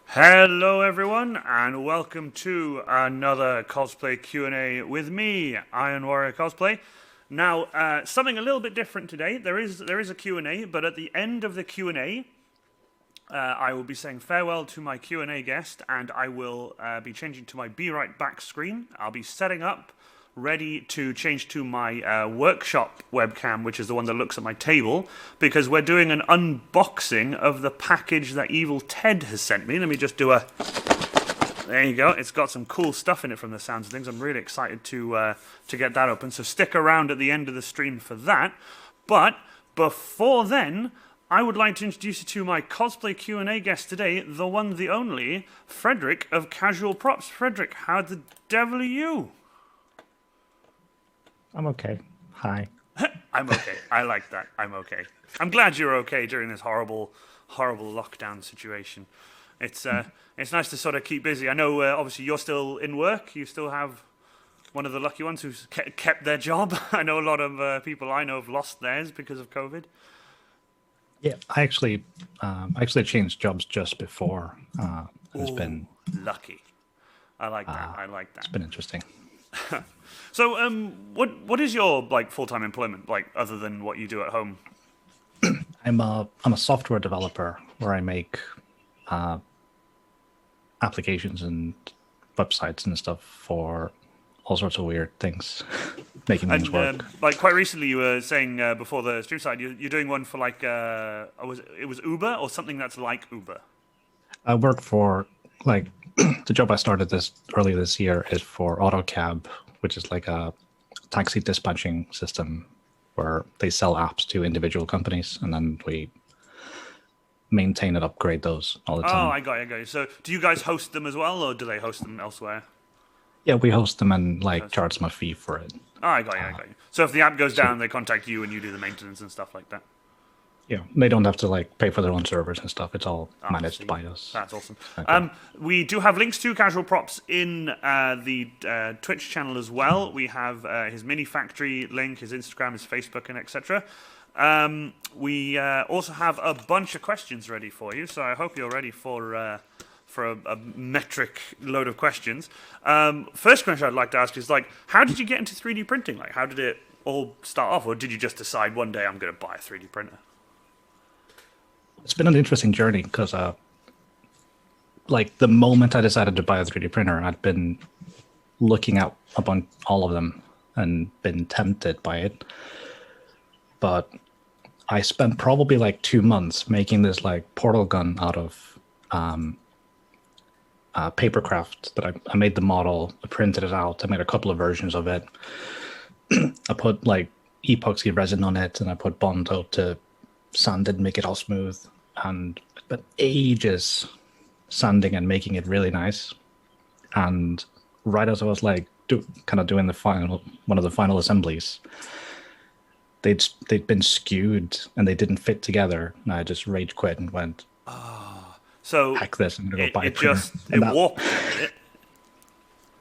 Hello everyone and welcome to another cosplay Q&A with me, Iron Warrior Cosplay. Now, something a little bit different today. There is a Q&A, but at the end of the Q&A, I will be saying farewell to my Q&A guest, and I will be changing to my Be Right Back screen. I'll be setting up, ready to change to my workshop webcam, which is the one that looks at my table, because we're doing an unboxing of the package that Evil Ted has sent me. Let me just do a... There you go. It's got some cool stuff in it from the sounds of things. I'm really excited to get that open. So stick around at the end of the stream for that. But before then, I would like to introduce you to my cosplay Q&A guest today, the one, the only, Frederick of Casual Props. Frederick, how the devil are you? I'm okay. Hi. I'm okay. I like that. I'm okay. I'm glad you're okay during this horrible lockdown situation. It's nice to sort of keep busy. I know, obviously, you're still in work. You still have one of the lucky ones who's kept their job. I know a lot of people I know have lost theirs because of COVID. Yeah, I actually changed jobs just before. It's Ooh, been lucky. I like that. I like it's that. been interesting. So, what is your like full-time employment like, other than what you do at home? I'm a software developer where I make applications and websites and stuff for all sorts of weird things, making things And work. like quite recently, you were saying before the stream side, you're doing one for like it was Uber or something that's like Uber. I work for like the job I started this earlier this year is for AutoCab, which is like a taxi dispatching system where they sell apps to individual companies, and then we maintain and upgrade those all the Oh, time. I got you. So, do you guys host them as well, or do they host them elsewhere? Yeah, we host them and like Host them. charge them a fee for it. Oh, I got you. So, if the app goes So down, they contact you and you do the maintenance and stuff like that. yeah, they don't have to like pay for their own servers and stuff. It's all Ah, managed see, by us. that's awesome. Okay. We do have links to Casual Props in the Twitch channel as well. We have his Mini Factory link, his Instagram, his Facebook, and etc. We also have a bunch of questions ready for you, so I hope you're ready for a metric load of questions. First question I'd like to ask is like, how did you get into 3D printing? Like, how did it all start off, or did you just decide one day I'm going to buy a 3D printer? It's been an interesting journey because like the moment I decided to buy a 3D printer, I'd been looking at up on all of them and been tempted by it. But I spent probably like 2 months making this like portal gun out of papercraft that I made the model, I printed it out, I made a couple of versions of it. I put like epoxy resin on it and I put Bondo to sand it and make it all smooth. And it spent ages sanding and making it really nice. And right as I was like kind of doing one of the final assemblies, they'd been skewed and they didn't fit together. And I just rage quit and went, So heck this, I'm gonna go buy a it printer. just And it that, warped it, did it?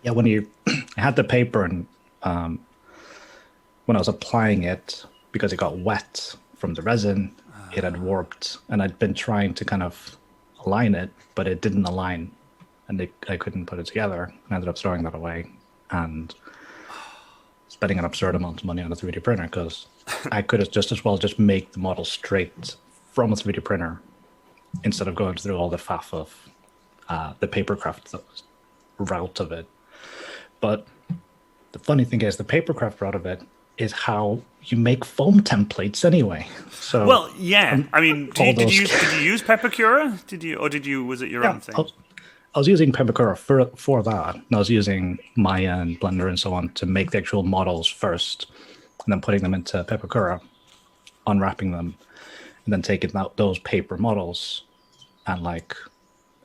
yeah, when you I had the paper and when I was applying it, because it got wet from the resin, it had warped, and I'd been trying to kind of align it, but it didn't align, and I couldn't put it together. I ended up throwing that away and spending an absurd amount of money on a 3D printer because I could have just as well just make the model straight from a 3D printer instead of going through all the faff of the papercraft route of it. But the funny thing is, the papercraft route of it is how you make foam templates anyway. So Well, yeah. I mean, all did those, you use Pepacura? Did you was it your yeah, own thing? I was using Pepacura for that. And I was using Maya and Blender and so on to make the actual models first, and then putting them into Pepacura, unwrapping them, and then taking out those paper models and like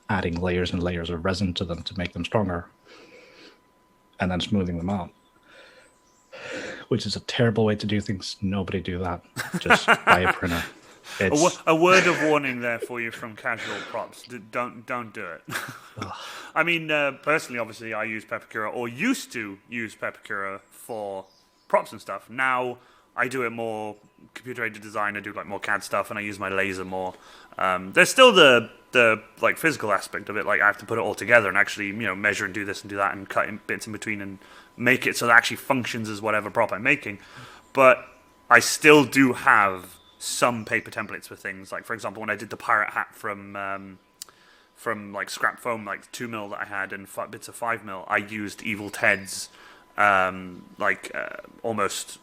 adding layers and layers of resin to them to make them stronger, and then smoothing them out. Which is a terrible way to do things. Nobody do that. Just buy a printer. It's A word of warning there for you from Casual Props. Don't do it. I mean, personally, obviously, I use Pepacura or used to use Pepacura for props and stuff. Now, I do it more computer-aided design. I do like more CAD stuff, and I use my laser more. There's still the like physical aspect of it. Like I have to put it all together and actually measure and do this and do that and cut in bits in between and make it so that it actually functions as whatever prop I'm making. But I still do have some paper templates for things. Like for example, when I did the pirate hat from like scrap foam, like 2mm that I had and bits of 5mm, I used Evil Ted's almost.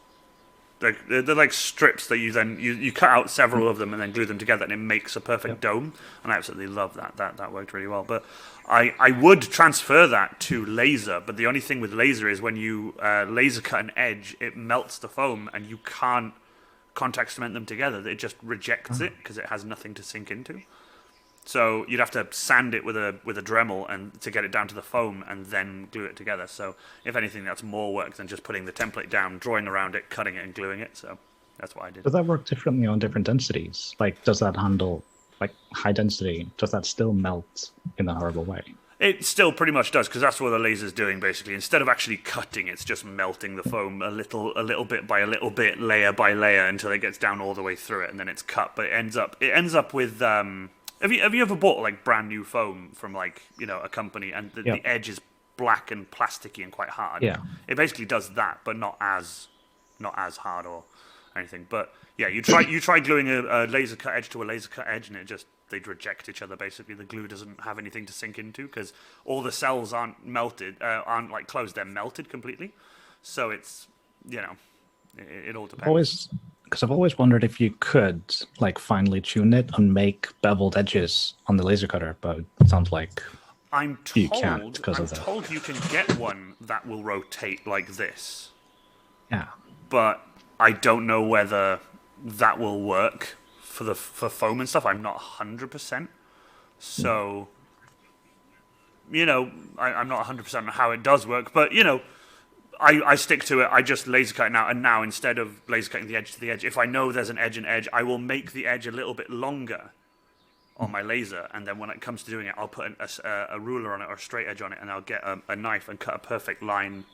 They're like strips that you cut out several of them and then glue them together and it makes a perfect dome, and I absolutely love that. That worked really well. But I would transfer that to laser, but the only thing with laser is when you laser cut an edge, it melts the foam and you can't contact cement them together. It just rejects it because it has nothing to sink into. So you'd have to sand it with a Dremel and to get it down to the foam and then glue it together. So if anything, that's more work than just putting the template down, drawing around it, cutting it, and gluing it. So that's what I did. Does that work differently on different densities? Like, does that handle like high density? Does that still melt in a horrible way? It still pretty much does, because that's what the laser's doing basically. Instead of actually cutting, it's just melting the foam a little bit by a little bit, layer by layer, until it gets down all the way through it, and then it's cut. But it ends up with Have you ever bought like brand new foam from like a company and the edge is black and plasticky and quite hard? Yeah, it basically does that, but not as hard or anything. But yeah, you try gluing a laser cut edge to a laser cut edge, and they'd reject each other. Basically, the glue doesn't have anything to sink into because all the cells aren't melted, aren't like closed. They're melted completely. So it's it all depends. Because I've always wondered if you could like finely tune it and make beveled edges on the laser cutter, but it sounds like you can't because of that. I'm told you can get one that will rotate like this. Yeah. But I don't know whether that will work for foam and stuff. I'm not 100%. So, I'm not 100% on how it does work, but I stick to it. I just laser cut it now, and now instead of laser cutting the edge to the edge, if I know there's an edge, I will make the edge a little bit longer on my laser, and then when it comes to doing it, I'll put a ruler on it or a straight edge on it, and I'll get a knife and cut a perfect line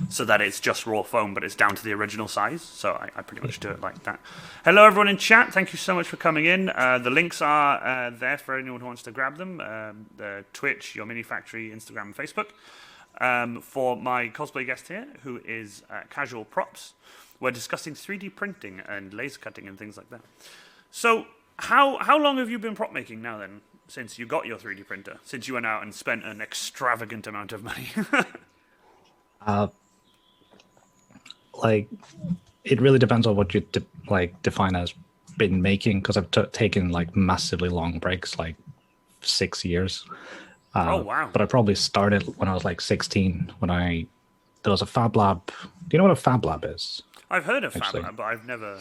so that it's just raw foam, but it's down to the original size. So I pretty much do it like that. Hello, everyone in chat. Thank you so much for coming in. The links are there for anyone who wants to grab them. The Twitch, Your Mini Factory, Instagram, and Facebook. For my cosplay guest here, who is Casual Props, we're discussing 3D printing and laser cutting and things like that. So, how long have you been prop making now then, since you got your 3D printer? Since you went out and spent an extravagant amount of money? Like, it really depends on what you define as been making, because I've taken like massively long breaks, like 6 years. Oh, wow. But I probably started when I was like 16, when there was a Fab Lab. Do you know what a Fab Lab is? I've heard of Fab Lab, but I've never...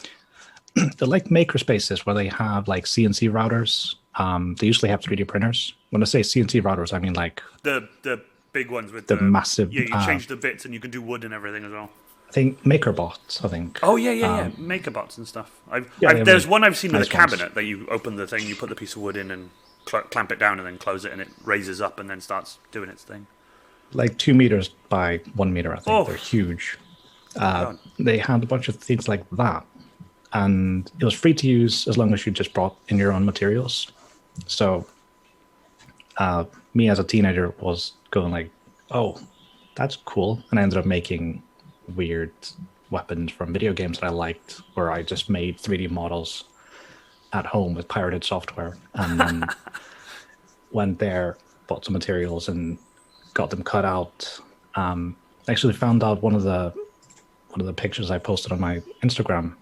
They're like maker spaces where they have like CNC routers. They usually have 3D printers. When I say CNC routers, I mean like... The big ones with the massive... Yeah, you change the bits and you can do wood and everything as well. I think MakerBots, I think. Oh, yeah. MakerBots and stuff. There's one I've seen with a cabinet that you open the thing, you put the piece of wood in and clamp it down and then close it, and it raises up and then starts doing its thing. Like 2 meters by 1 meter, I think. Oh. They're huge. They had a bunch of things like that. And it was free to use as long as you just brought in your own materials. So me as a teenager was going like, oh, that's cool. And I ended up making weird weapons from video games that I liked, where I just made 3D models at home with pirated software, and then went there, bought some materials, and got them cut out. Actually found out one of the pictures I posted on my Instagram.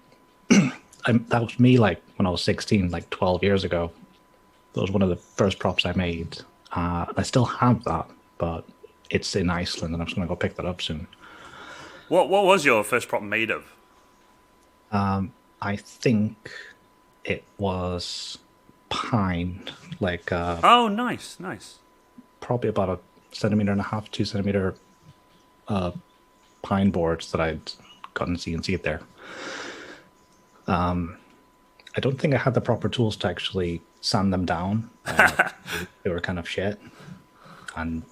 That was me, like when I was 16, like 12 years ago. That was one of the first props I made. I still have that, but it's in Iceland, and I'm just gonna go pick that up soon. What was your first prop made of? I think it was pine, like oh, nice. Probably about a 1.5 centimeter, 2 centimeter pine boards that I'd gotten CNC'd there. I don't think I had the proper tools to actually sand them down. They were kind of shit, and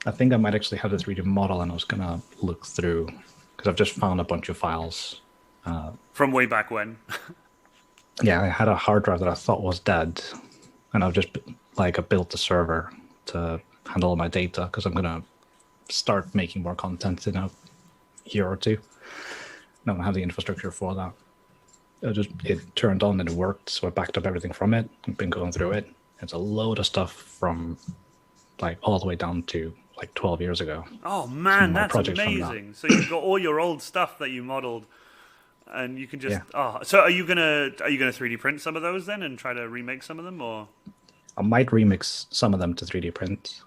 I think I might actually have a 3D model, and I was gonna look through, because I've just found a bunch of files From way back when. Yeah, I had a hard drive that I thought was dead, and I've just like I built a server to handle all my data because I'm gonna start making more content in a year or two. I don't have the infrastructure for that. It turned on and it worked, so I backed up everything from it. I've been going through it. It's a load of stuff from like all the way down to like 12 years ago. Oh man, my that's projects from that. amazing. So you've got all your old stuff that you modeled, and you can just So are you gonna 3D print some of those then and try to remake some of them, or? I might remix some of them to 3D print.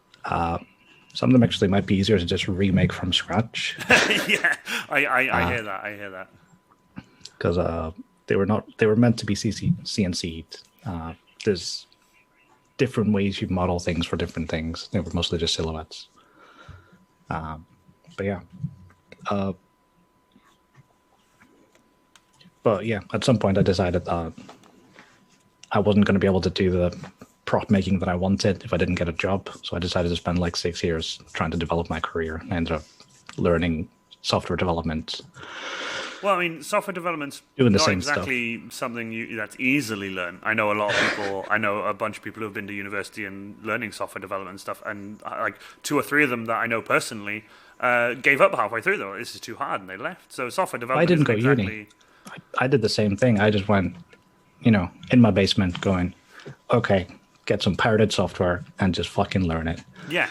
Some of them actually might be easier to just remake from scratch Yeah, I hear that. I hear that. because they were meant to be CNC'd. There's different ways you model things for different things. They were mostly just silhouettes. But yeah. But yeah, at some point I decided that I wasn't going to be able to do the prop making that I wanted if I didn't get a job. So I decided to spend like 6 years trying to develop my career. I ended up learning software development. Well, I mean, software development's Doing the not same exactly something that's easily learned. I know a lot of people. I know a bunch of people who have been to university and learning software development and stuff, and like 2 or 3 of them that I know personally gave up halfway through. Though this is too hard, and they left. So software development. I didn't go exactly... uni. I did the same thing. I just went, in my basement, going, okay, get some pirated software and just fucking learn it. Yeah.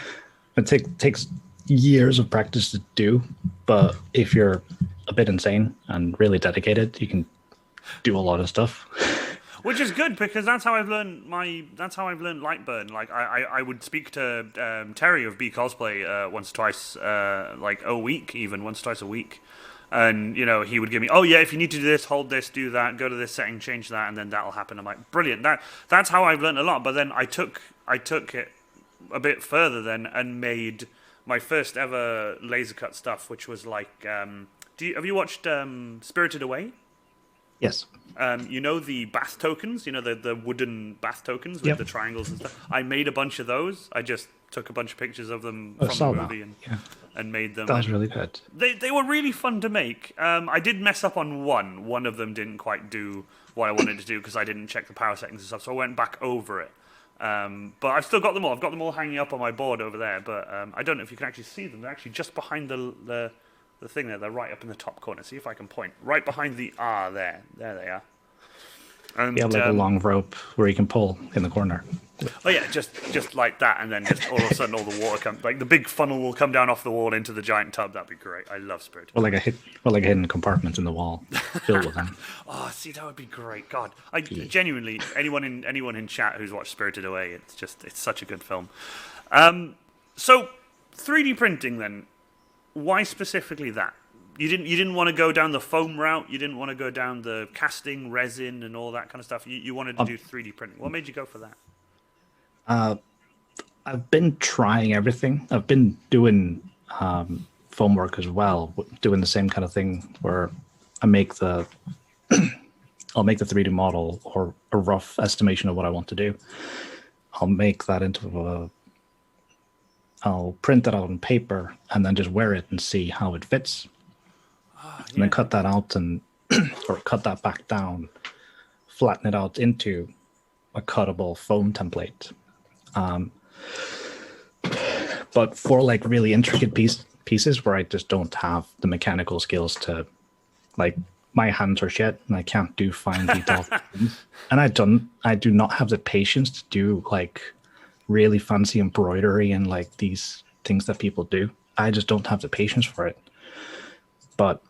It takes years of practice to do, but if you're a bit insane and really dedicated, you can do a lot of stuff. Which is good because that's how I've learned Lightburn. Like I would speak to Terry of B Cosplay once or twice, like a week, even once or twice a week. And, he would give me, oh, yeah, if you need to do this, hold this, do that, go to this setting, change that, and then that'll happen. I'm like, brilliant. That's how I've learned a lot. But then I took it a bit further then and made my first ever laser cut stuff, which was like, have you watched Spirited Away? Yes. The bath tokens, the wooden bath tokens with the triangles and stuff. I made a bunch of those. I just took a bunch of pictures of them from the movie and made them. That was really good. They were really fun to make. I did mess up on one. One of them didn't quite do what I wanted to do because I didn't check the power settings and stuff. So I went back over it. But I've still got them all. I've got them all hanging up on my board over there. But I don't know if you can actually see them. They're actually just behind the thing there. They're right up in the top corner. See if I can point. Right behind the R there. There they are. And, like a long rope where you can pull in the corner. Oh yeah, just like that, and then just all of a sudden all the water comes, like the big funnel will come down off the wall into the giant tub. That'd be great. I love Spirit. Or like a hidden compartment in the wall filled with them. Oh, see, that would be great. God, I genuinely, anyone in chat who's watched Spirited Away, it's such a good film. So 3D printing then, why specifically that? You didn't want to go down the foam route. You didn't want to go down the casting, resin, and all that kind of stuff. You wanted to do 3D printing. What made you go for that? I've been trying everything. I've been doing foam work as well, doing the same kind of thing where I make the I'll make the 3D model or a rough estimation of what I want to do. I'll make that I'll print that out on paper and then just wear it and see how it fits. And then cut that out or cut that back down, flatten it out into a cuttable foam template. But for like really intricate pieces where I just don't have the mechanical skills to, like, my hands are shit and I can't do fine detail things. And I do not have the patience to do like really fancy embroidery and like these things that people do. I just don't have the patience for it. But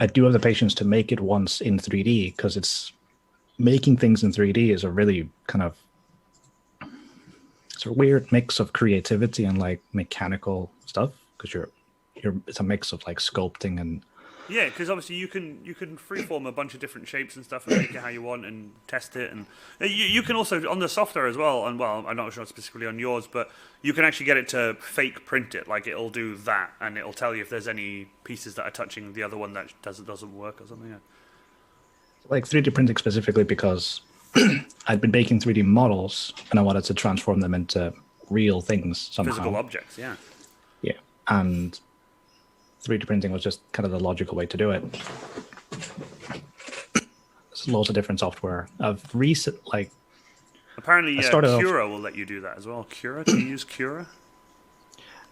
I do have the patience to make it once in 3D because making things in 3D is a really kind of, it's a weird mix of creativity and like mechanical stuff because it's a mix of like sculpting and yeah, because obviously you can freeform a bunch of different shapes and stuff and make it how you want and test it, and you can also on the software as well. And well, I'm not sure specifically on yours, but you can actually get it to fake print it. Like it'll do that, and it'll tell you if there's any pieces that are touching the other one that doesn't work or something. Yeah. Like 3D printing specifically because I'd been making 3D models and I wanted to transform them into real things somehow. Physical objects, yeah. Yeah, and 3D printing was just kind of the logical way to do it. There's loads of different software. Apparently, I started off. Cura will let you do that as well. Cura? Can you use Cura?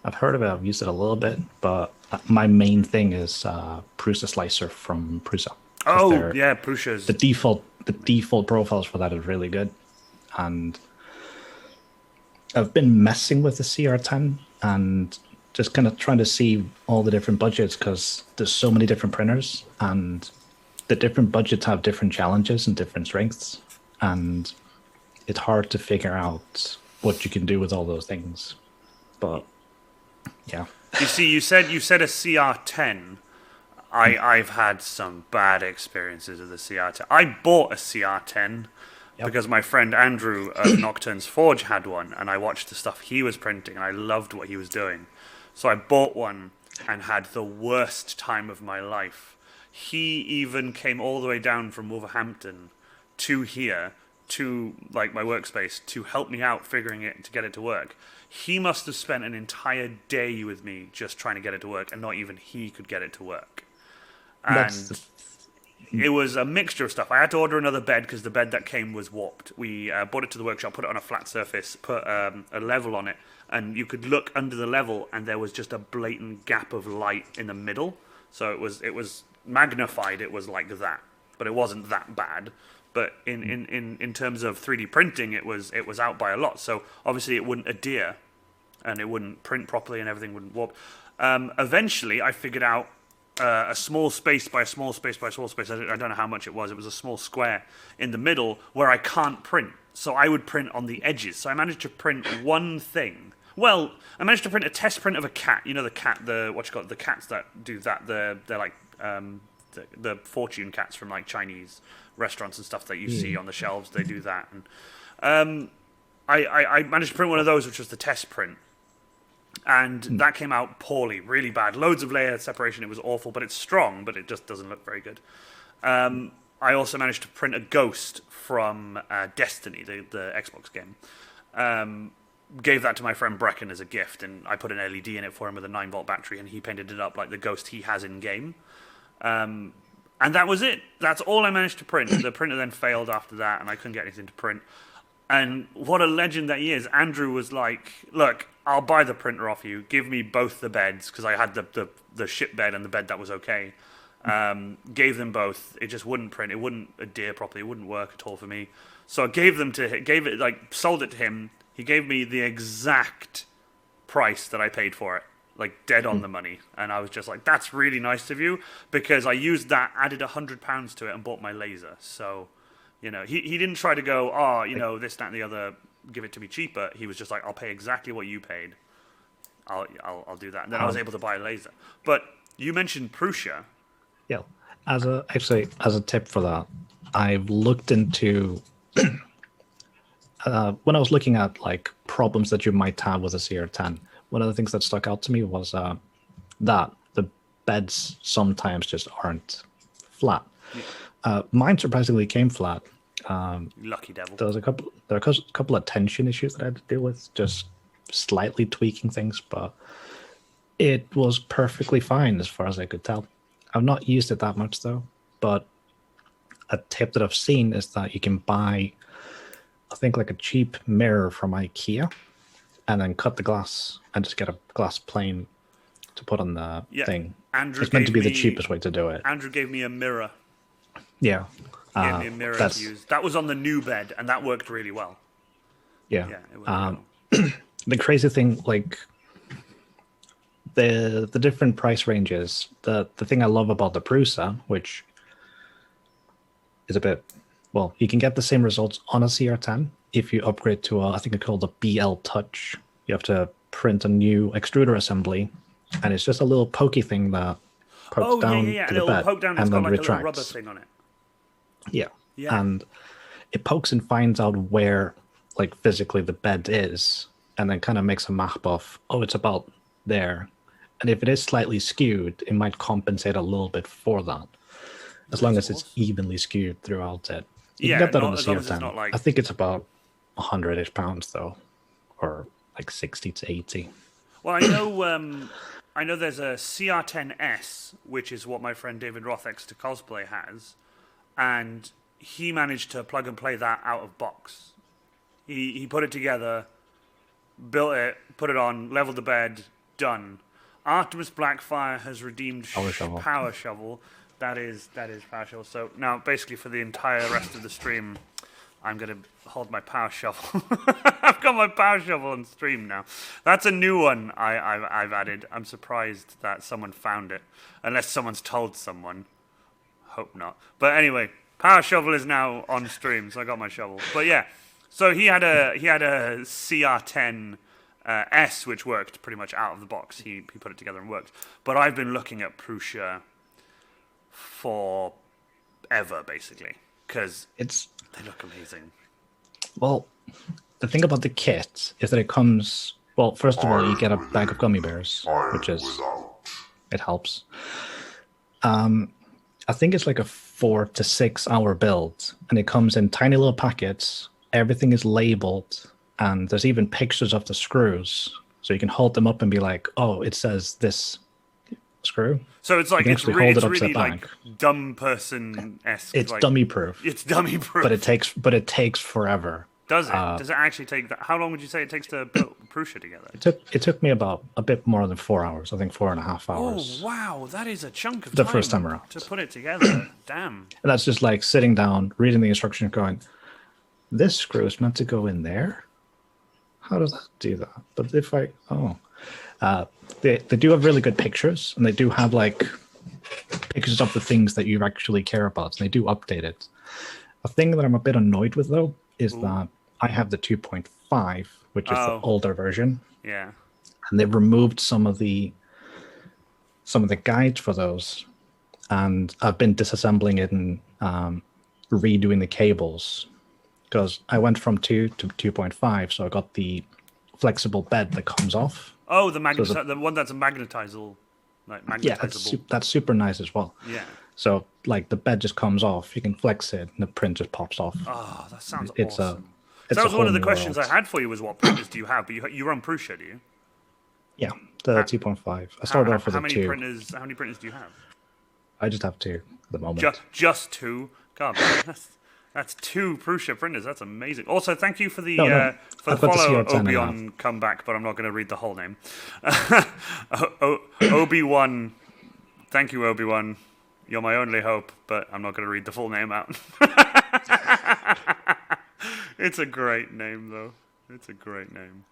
I've heard of it. I've used it a little bit, but my main thing is Prusa Slicer from Prusa. Oh, yeah, Prusa's... The default profiles for that is really good, and I've been messing with the CR10 and just kind of trying to see all the different budgets because there's so many different printers, and the different budgets have different challenges and different strengths, and it's hard to figure out what you can do with all those things. But yeah. You see, you said a CR10. I've had some bad experiences with the CR10. I bought a CR10 because my friend Andrew at Nocturne's Forge had one, and I watched the stuff he was printing, and I loved what he was doing. So I bought one and had the worst time of my life. He even came all the way down from Wolverhampton to here, to like my workspace, to help me out figuring it, to get it to work. He must have spent an entire day with me just trying to get it to work, and not even he could get it to work. And it was a mixture of stuff. I had to order another bed because the bed that came was warped. We brought it to the workshop, put it on a flat surface, put a level on it, and you could look under the level, and there was just a blatant gap of light in the middle. So it was magnified. It was like that, but it wasn't that bad. But in terms of 3D printing, it was out by a lot. So obviously it wouldn't adhere, and it wouldn't print properly, and everything wouldn't warp. Eventually, I figured out a small space by a small space by a small space. I don't know how much it was. It was a small square in the middle where I can't print. So I would print on the edges. So I managed to print one thing. Well, I managed to print a test print of a cat. You know the cat, the cats that do that. They're like the fortune cats from like Chinese restaurants and stuff that you see on the shelves. They do that. And I managed to print one of those, which was the test print. And that came out poorly, really bad. Loads of layer separation. It was awful, but it's strong, but it just doesn't look very good. I also managed to print a ghost from Destiny, the Xbox game. Gave that to my friend Brecken as a gift, and I put an LED in it for him with a 9-volt battery, and he painted it up like the ghost he has in game. And that was it. That's all I managed to print. The printer then failed after that, and I couldn't get anything to print. And what a legend that he is. Andrew was like, look, I'll buy the printer off you. Give me both the beds, because I had the ship bed and the bed that was okay. Gave them both. It just wouldn't print. It wouldn't adhere properly. It wouldn't work at all for me. So I sold it to him. He gave me the exact price that I paid for it, like dead on the money. And I was just like, that's really nice of you, because I used that, added £100 to it, and bought my laser. So, you know, he didn't try to go, this, that, and the other, give it to me cheaper. He was just like, I'll pay exactly what you paid. I'll do that. And then I was able to buy a laser. But you mentioned Prusa. Yeah. As a tip for that, I've looked into when I was looking at like problems that you might have with a CR10, one of the things that stuck out to me was that the beds sometimes just aren't flat. Yeah. Mine surprisingly came flat. Lucky devil. There are a couple of tension issues that I had to deal with, just slightly tweaking things, but it was perfectly fine as far as I could tell. I've not used it that much though, but a tip that I've seen is that you can buy, I think, like a cheap mirror from IKEA, and then cut the glass and just get a glass plane to put on the thing. Andrew it's meant to be the cheapest way to do it. Andrew gave me a mirror. Yeah. He gave me a mirror to use. That was on the new bed, and that worked really well. Yeah. It worked well. The crazy thing, like the different price ranges, the thing I love about the Prusa, which is a bit, well, you can get the same results on a CR10 if you upgrade to I think it's called a BL Touch. You have to print a new extruder assembly, and it's just a little pokey thing that pokes down to the bed poke down, and then got like retracts. A little rubber thing on it. Yeah, and it pokes and finds out where, like, physically the bed is, and then kind of makes a map of, it's about there. And if it is slightly skewed, it might compensate a little bit for that, as long as it's evenly skewed throughout it. You can get that on the CR10. I think it's about 100-ish pounds though, or like 60 to 80. Well, I know there's a CR10S, which is what my friend David Rothex to Cosplay has, and he managed to plug and play that out of box. He put it together, built it, put it on, leveled the bed, done. Artemis Blackfire has redeemed Power shovel. Power Shovel. That is Power Shovel. So now, basically, for the entire rest of the stream, I'm going to hold my Power Shovel. I've got my Power Shovel on stream now. That's a new one I've added. I'm surprised that someone found it. Unless someone's told someone. Hope not. But anyway, Power Shovel is now on stream, so I got my shovel. But yeah, so he had a CR10 S, which worked pretty much out of the box. He put it together and worked. But I've been looking at Prusa forever, basically, because they look amazing. Well, the thing about the kit is that it comes. Well, first of all, you get a bag of gummy bears, which is it helps. I think it's like a 4 to 6 hour build, and it comes in tiny little packets. Everything is labeled, and there's even pictures of the screws, so you can hold them up and be like, "Oh, it says this screw." So it's like it's really like dumb person esque. It's like, dummy proof. It's dummy proof. But it takes forever. Does it? Does it actually take that? How long would you say it takes to build Prusa together? It took me about a bit more than 4 hours. I think 4.5 hours. Oh wow, that is a chunk of the time first time around to put it together. Damn. And that's just like sitting down, reading the instructions, going, "This screw is meant to go in there. How does that do that?" But if they do have really good pictures, and they do have like pictures of the things that you actually care about, and they do update it. A thing that I'm a bit annoyed with though is that I have the 2.5, which is the older version. Yeah. And they've removed some of the guides for those, and I've been disassembling it and redoing the cables, because I went from 2 to 2.5, so I got the flexible bed that comes off. Oh, the one that's a magnetizable, like magnetizable. Yeah, that's super nice as well. Yeah. So like the bed just comes off, you can flex it, and the print just pops off. Oh, that sounds it's awesome. That was one of the questions I had for you, was what printers do you have? But you run Prusa, do you? Yeah, the 2.5. I started off with a 2. How many printers do you have? I just have 2 at the moment. Just 2? God, that's 2 Prusa printers. That's amazing. Also, thank you for the follow Obi-Wan comeback, but I'm not going to read the whole name. Obi-Wan. Thank you, Obi-Wan. You're my only hope, but I'm not going to read the full name out. It's a great name, though. It's a great name.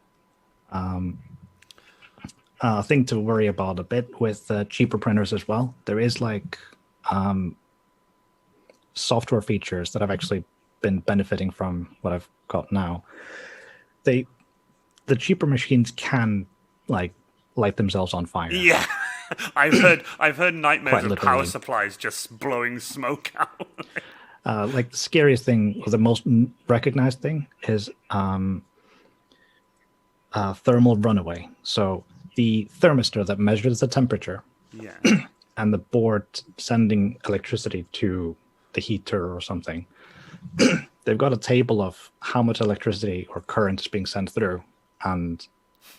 Thing to worry about a bit with cheaper printers as well. There is like software features that I've actually been benefiting from what I've got now. The cheaper machines can like light themselves on fire. Yeah. I've heard nightmares of power supplies just blowing smoke out. Like the scariest thing, or the most recognized thing, is thermal runaway. So the thermistor that measures the temperature, and the board sending electricity to the heater or something, they've got a table of how much electricity or current is being sent through and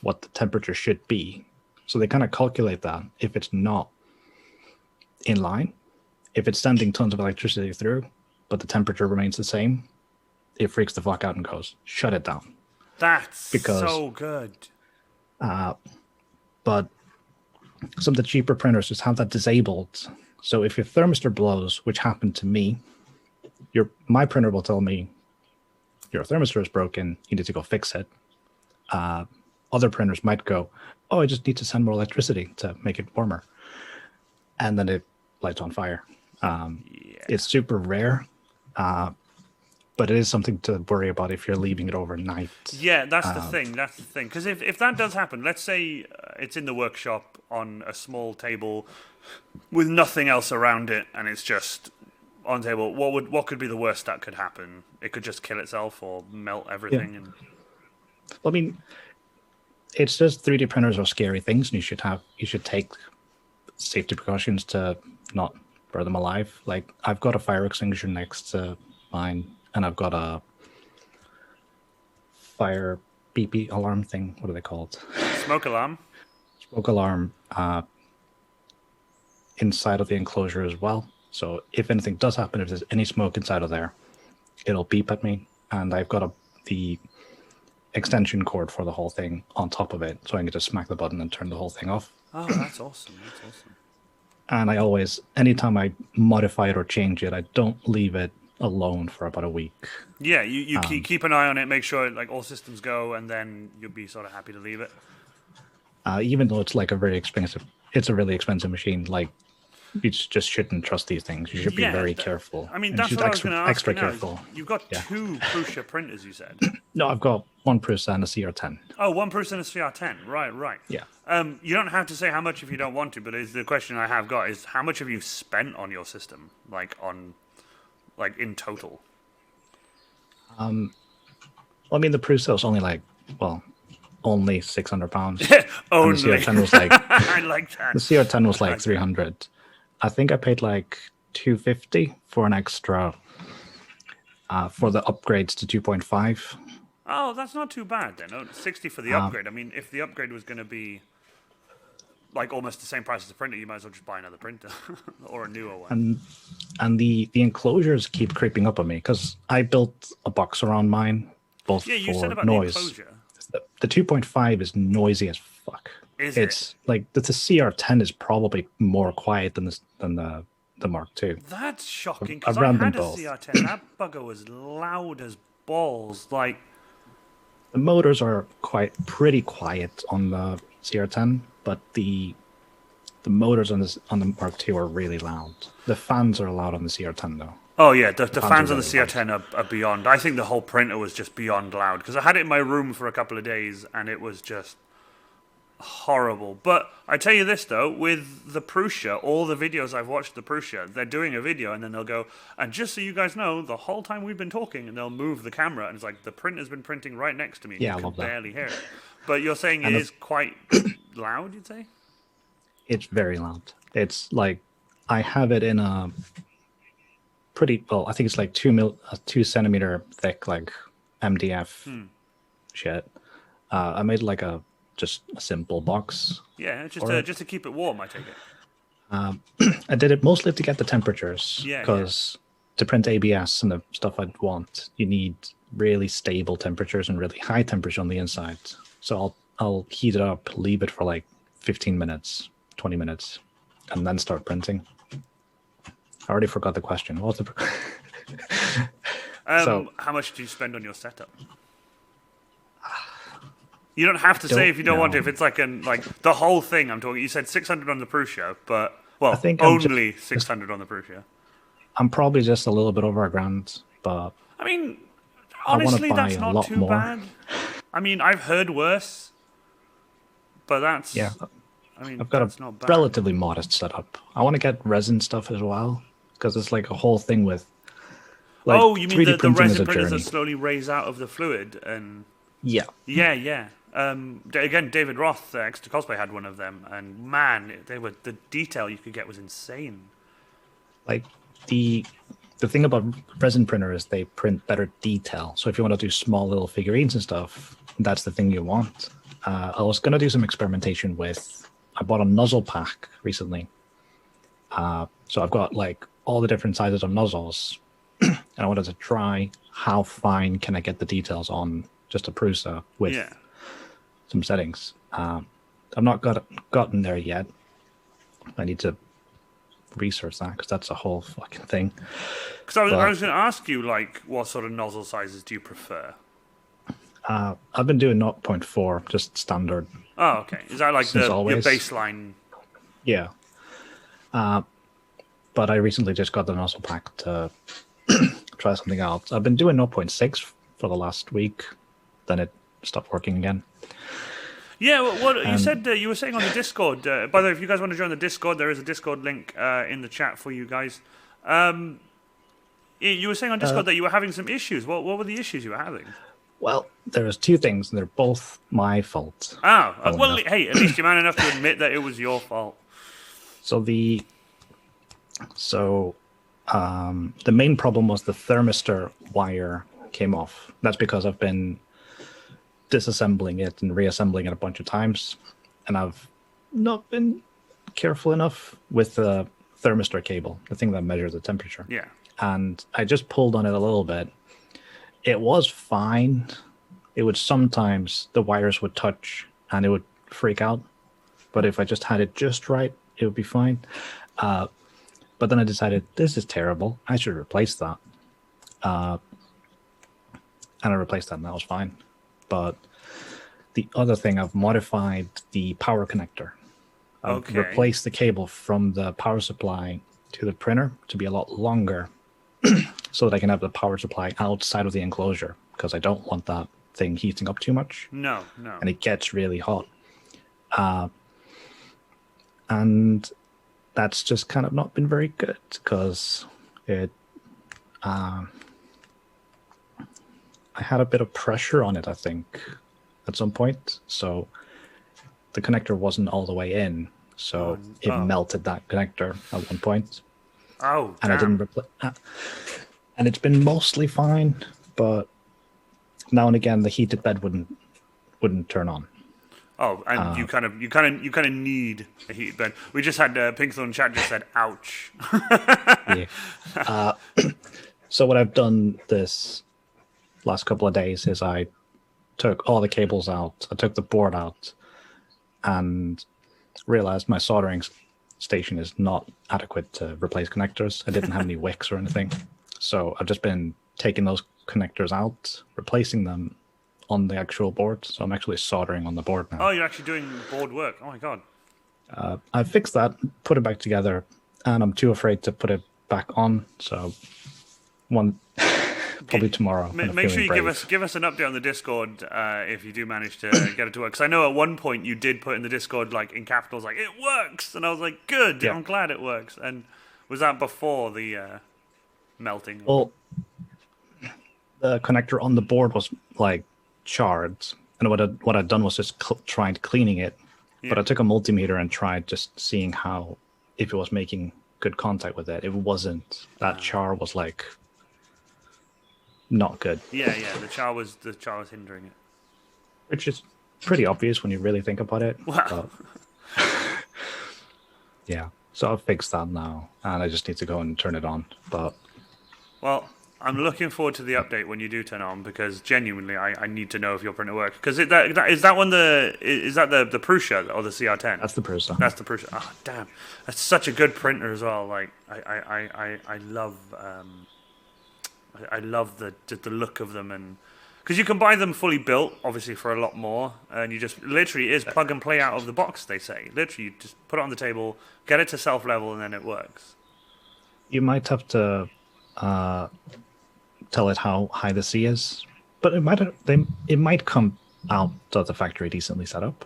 what the temperature should be. So they kind of calculate that. If it's not in line, if it's sending tons of electricity through, but the temperature remains the same, it freaks the fuck out and goes, shut it down. That's so good. But some of the cheaper printers just have that disabled. So if your thermistor blows, which happened to me, my printer will tell me your thermistor is broken, you need to go fix it. Other printers might go, oh, I just need to send more electricity to make it warmer. And then it lights on fire. It's super rare, but it is something to worry about if you're leaving it overnight. Yeah, that's the thing. That's the thing. Because if that does happen, let's say it's in the workshop on a small table with nothing else around it, and it's just on the table. What could be the worst that could happen? It could just kill itself or melt everything. Yeah. And I mean, it's just 3D printers are scary things, and you should take safety precautions to not burn them alive. Like, I've got a fire extinguisher next to mine, and I've got a fire beep alarm thing. What are they called? Smoke alarm. Smoke alarm inside of the enclosure as well. So if anything does happen, if there's any smoke inside of there, it'll beep at me. And I've got the extension cord for the whole thing on top of it, so I can just smack the button and turn the whole thing off. Oh, that's awesome. That's awesome. And I always, anytime I modify it or change it, I don't leave it alone for about a week. Yeah, you keep an eye on it, make sure like all systems go, and then you'll be sort of happy to leave it. Even though it's like a really expensive machine, like you just shouldn't trust these things. You should be very careful. I mean, and that's what I was going to ask extra you now. careful. You've got two Prusa printers, you said. No, I've got one Prusa and a CR10. Oh, one Prusa and a CR10. Right. Yeah. You don't have to say how much if you don't want to, but the question I have got is how much have you spent on your system, like in total? I mean, the Prusa was only only £600. Only. And the CR10 was like I like that. The CR10 was like 300. I think I paid like 250 for an extra for the upgrades to 2.5. Oh, that's not too bad then. 60 for the upgrade. I mean, if the upgrade was going to be like almost the same price as the printer, you might as well just buy another printer or a newer one. And the enclosures keep creeping up on me because I built a box around mine, both you for said about noise. The enclosure. The 2.5 is noisy as fuck. It's like the CR10 is probably more quiet than the Mark II. That's shocking because I had a CR10. That bugger was loud as balls. Like the motors are pretty quiet on the CR10, but the motors on the Mark II are really loud. The fans are loud on the CR10 though. Oh yeah, the fans on the CR10 are beyond. I think the whole printer was just beyond loud because I had it in my room for a couple of days and it was just horrible. But I tell you this though, with the Prusa, all the videos I've watched the Prusa, they're doing a video and then they'll go, and just so you guys know, the whole time we've been talking, and they'll move the camera and it's like the printer's been printing right next to me. Yeah, you I love can that. barely hear it. But you're saying it is quite loud, you'd say? It's very loud. It's like I have it in a pretty I think it's like 2 centimeter thick, like MDF shit. I made like just a simple box. Yeah, just to keep it warm, I take it. I did it mostly to get the temperatures. Yeah, because to print ABS and the stuff I'd want, you need really stable temperatures and really high temperature on the inside. So I'll heat it up, leave it for like 15 minutes, 20 minutes, and then start printing. I already forgot the question. What was the how much do you spend on your setup? You don't have to say if you don't want to. If it's like the whole thing, I'm talking. You said 600 on the Prusa, but I think only 600 on the Prusa. I'm probably just a little bit over $1,000, but I mean, honestly, that's not too bad. I mean, I've heard worse, but that's I mean, I've got a relatively modest setup. I want to get resin stuff as well because it's like a whole thing with. Like, you mean the resin printers that slowly raise out of the fluid and. Yeah. Again, David Roth, Extra Cosplay, had one of them, and man, the detail you could get was insane. Like the thing about resin printer is they print better detail. So if you want to do small little figurines and stuff, that's the thing you want. I was gonna do some experimentation with. I bought a nozzle pack recently, so I've got like all the different sizes of nozzles, and I wanted to try how fine can I get the details on just a Prusa with some settings. I've not gotten there yet. I need to research that because that's a whole fucking thing. Because I was going to ask you, like, what sort of nozzle sizes do you prefer? I've been doing 0.4, just standard. Oh, okay. Is that like your baseline? Yeah. But I recently just got the nozzle pack to try something else. I've been doing 0.6 for the last week. Then it stopped working again. Yeah, what you said, you were saying on the Discord. By the way, if you guys want to join the Discord, there is a Discord link in the chat for you guys. You were saying on Discord that you were having some issues. What were the issues you were having? Well, there was two things, and they're both my fault. Oh, well, hey, at least you're man enough to admit that it was your fault. So the main problem was the thermistor wire came off. That's because I've been disassembling it and reassembling it a bunch of times, and I've not been careful enough with the thermistor cable, the thing that measures the temperature. Yeah. And I just pulled on it a little bit. It was fine. It would sometimes, the wires would touch and it would freak out. But if I just had it just right, it would be fine. But then I decided, this is terrible. I should replace that. And I replaced that, and that was fine. But the other thing, I've modified the power connector. I've replaced the cable from the power supply to the printer to be a lot longer so that I can have the power supply outside of the enclosure, because I don't want that thing heating up too much. No. And it gets really hot. And that's just kind of not been very good, because it... I had a bit of pressure on it, I think, at some point. So the connector wasn't all the way in. So it melted that connector at one point. Oh, and I didn't replace. And it's been mostly fine, but now and again the heated bed wouldn't turn on. Oh, and you kind of need a heated bed. We just had Pinkthorn chat just said, "Ouch." Yeah. So what I've done this last couple of days is I took all the cables out, I took the board out, and realized my soldering station is not adequate to replace connectors. I didn't have any wicks or anything. So I've just been taking those connectors out, replacing them on the actual board. So I'm actually soldering on the board now. Oh, you're actually doing board work. Oh my god. I fixed that, put it back together, and I'm too afraid to put it back on. So probably tomorrow. Make sure you give us an update on the Discord if you do manage to get it to work. Because I know at one point you did put in the Discord, like in capitals, like "it works," and I was like, "Good, yeah. I'm glad it works." And was that before the melting? Well, the connector on the board was like charred, and what I'd done was just tried cleaning it. Yeah. But I took a multimeter and tried just seeing if it was making good contact with it. It wasn't. That char was like not good. Yeah. The char was hindering it, which is pretty obvious when you really think about it. Wow. Yeah. So I've fixed that now, and I just need to go and turn it on. But well, I'm looking forward to the update when you do turn on, because genuinely I need to know if your printer works. Because is that the Prusa or the CR10? That's the Prusa. That's the Prusa. Oh damn, that's such a good printer as well. Like I love the look of them, and because you can buy them fully built, obviously for a lot more, and you just literally is plug and play out of the box. They say literally you just put it on the table, get it to self level, and then it works. You might have to tell it how high the C is, but it might come out of the factory decently set up.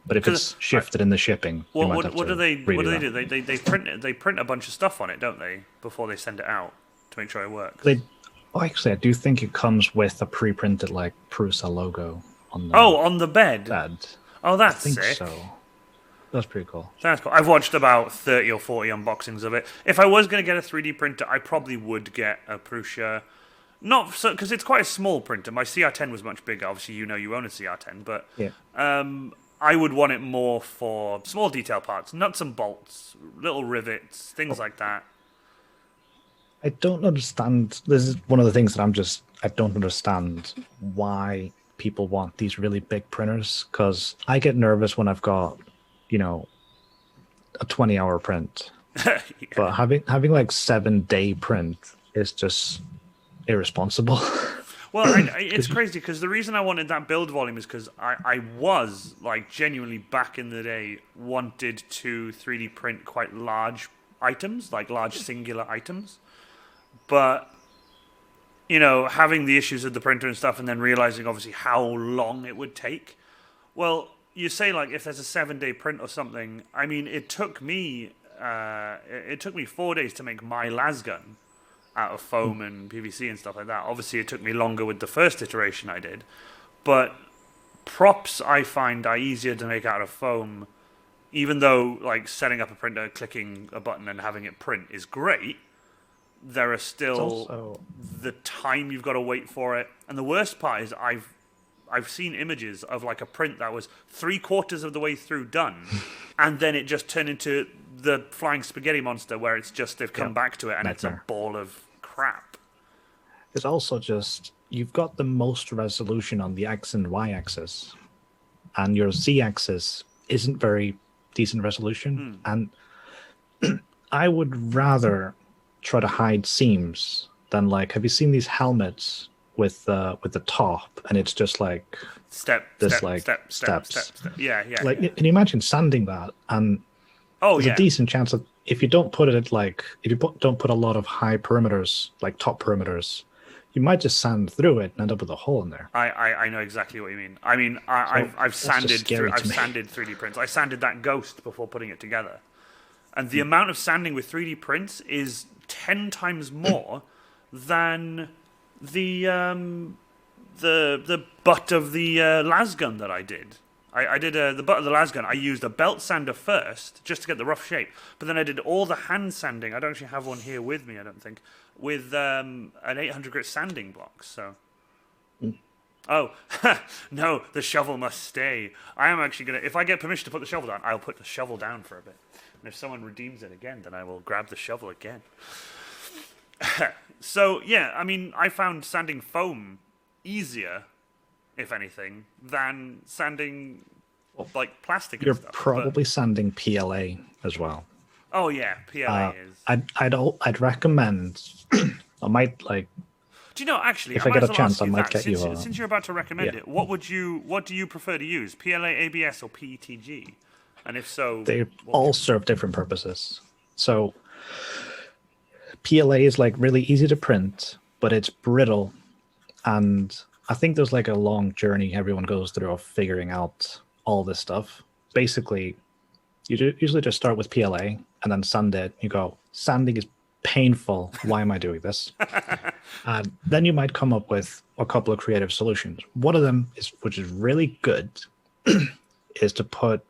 But if it's shifted in the shipping, what do they do? They print a bunch of stuff on it, don't they, before they send it out to make sure it works? Actually, I do think it comes with a pre-printed like Prusa logo on the on the bed. Oh, that's sick. So that's pretty cool. That's cool. I've watched about 30 or 40 unboxings of it. If I was going to get a 3D printer, I probably would get a Prusa. Not so, because it's quite a small printer. My CR10 was much bigger. Obviously, you own a CR10, but yeah. I would want it more for small detail parts, nuts and bolts, little rivets, things like that. I don't understand. This is one of the things that I don't understand why people want these really big printers, because I get nervous when I've got, a 20-hour print. Yeah. But having like 7-day print is just irresponsible. Well, it's crazy, because the reason I wanted that build volume is because I was, like, genuinely back in the day wanted to 3D print quite large items, like large singular items. But, having the issues with the printer and stuff, and then realizing, obviously, how long it would take. Well, you say, like, if there's a 7-day print or something, I mean, it took me 4 days to make my lasgun out of foam and PVC and stuff like that. Obviously, it took me longer with the first iteration I did. But props, I find, are easier to make out of foam, even though, like, setting up a printer, clicking a button and having it print is great. There are still the time you've got to wait for it. And the worst part is I've seen images of like a print that was 3/4 of the way through done, and then it just turned into the flying spaghetti monster, where it's just they've come back to it and it's a Nightmare. ball of crap. It's also just you've got the most resolution on the X and Y axis, and your Z axis isn't very decent resolution. And I would rather try to hide seams than like. Have you seen these helmets with the top, and it's just like Step, this step, like step, step, steps. step, step. Yeah, yeah. Like, yeah. can you imagine sanding that? And Oh, there's yeah. a decent chance that if you don't put it like if you don't put a lot of high perimeters, like top perimeters, you might just sand through it and end up with a hole in there. I know exactly what you mean. I mean, I've that's just sanded scary to me. sanded 3D prints. I sanded that ghost before putting it together, and the amount of sanding with 3D prints is 10 times more than the butt of the las gun that I did. I did the butt of the las gun. I used a belt sander first just to get the rough shape, but then I did all the hand sanding. I don't actually have one here with me, I don't think, with an 800 grit sanding block. So, oh no, the shovel must stay. I am actually gonna. If I get permission to put the shovel down, I'll put the shovel down for a bit. And if someone redeems it again, then I will grab the shovel again. So yeah, I mean, I found sanding foam easier, if anything, than sanding like plastic. You're and stuff. probably sanding PLA as well. Oh yeah, PLA is. I'd recommend. I might like. Do you know actually? If I might get as a well chance, ask I you might that, get you since, a- since you're about to recommend Yeah. it, what do you prefer to use? PLA, ABS, or PETG? And if so, They what all would serve different purposes. So PLA is like really easy to print, but it's brittle, and I think there's like a long journey everyone goes through of figuring out all this stuff. Basically, usually just start with PLA and then sand it. You go, sanding is painful. Why am I doing this? And then you might come up with a couple of creative solutions. One of them is, which is really good, is to put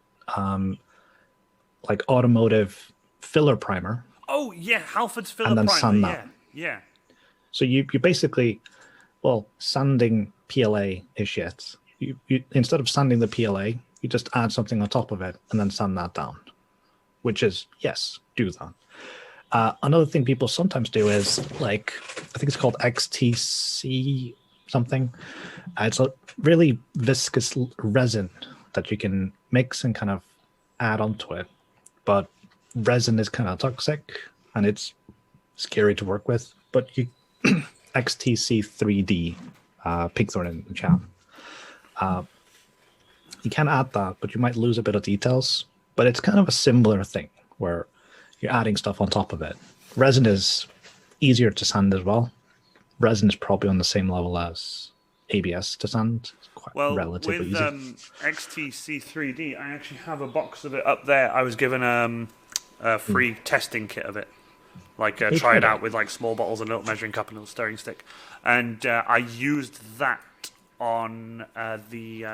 like automotive filler primer. Oh yeah, Halford's filler And then primer. sand Yeah, that. yeah. So you basically, well, sanding PLA is shit. You instead of sanding the PLA, you just add something on top of it and then sand that down. Which is, yes, do that. Another thing people sometimes do is like, I think it's called XTC something. It's a really viscous resin that you can mix and kind of add onto it. But resin is kind of toxic and it's scary to work with. But you XTC 3D, Pigthorn in the chat. You can add that, but you might lose a bit of details. But it's kind of a similar thing where you're adding stuff on top of it. Resin is easier to sand as well. Resin is probably on the same level as ABS to sand. It's quite relatively with easy. XTC 3D, I actually have a box of it up there. I was given a free testing kit of it. Like, try it out with like small bottles, a little measuring cup, and a little stirring stick. And I used that on the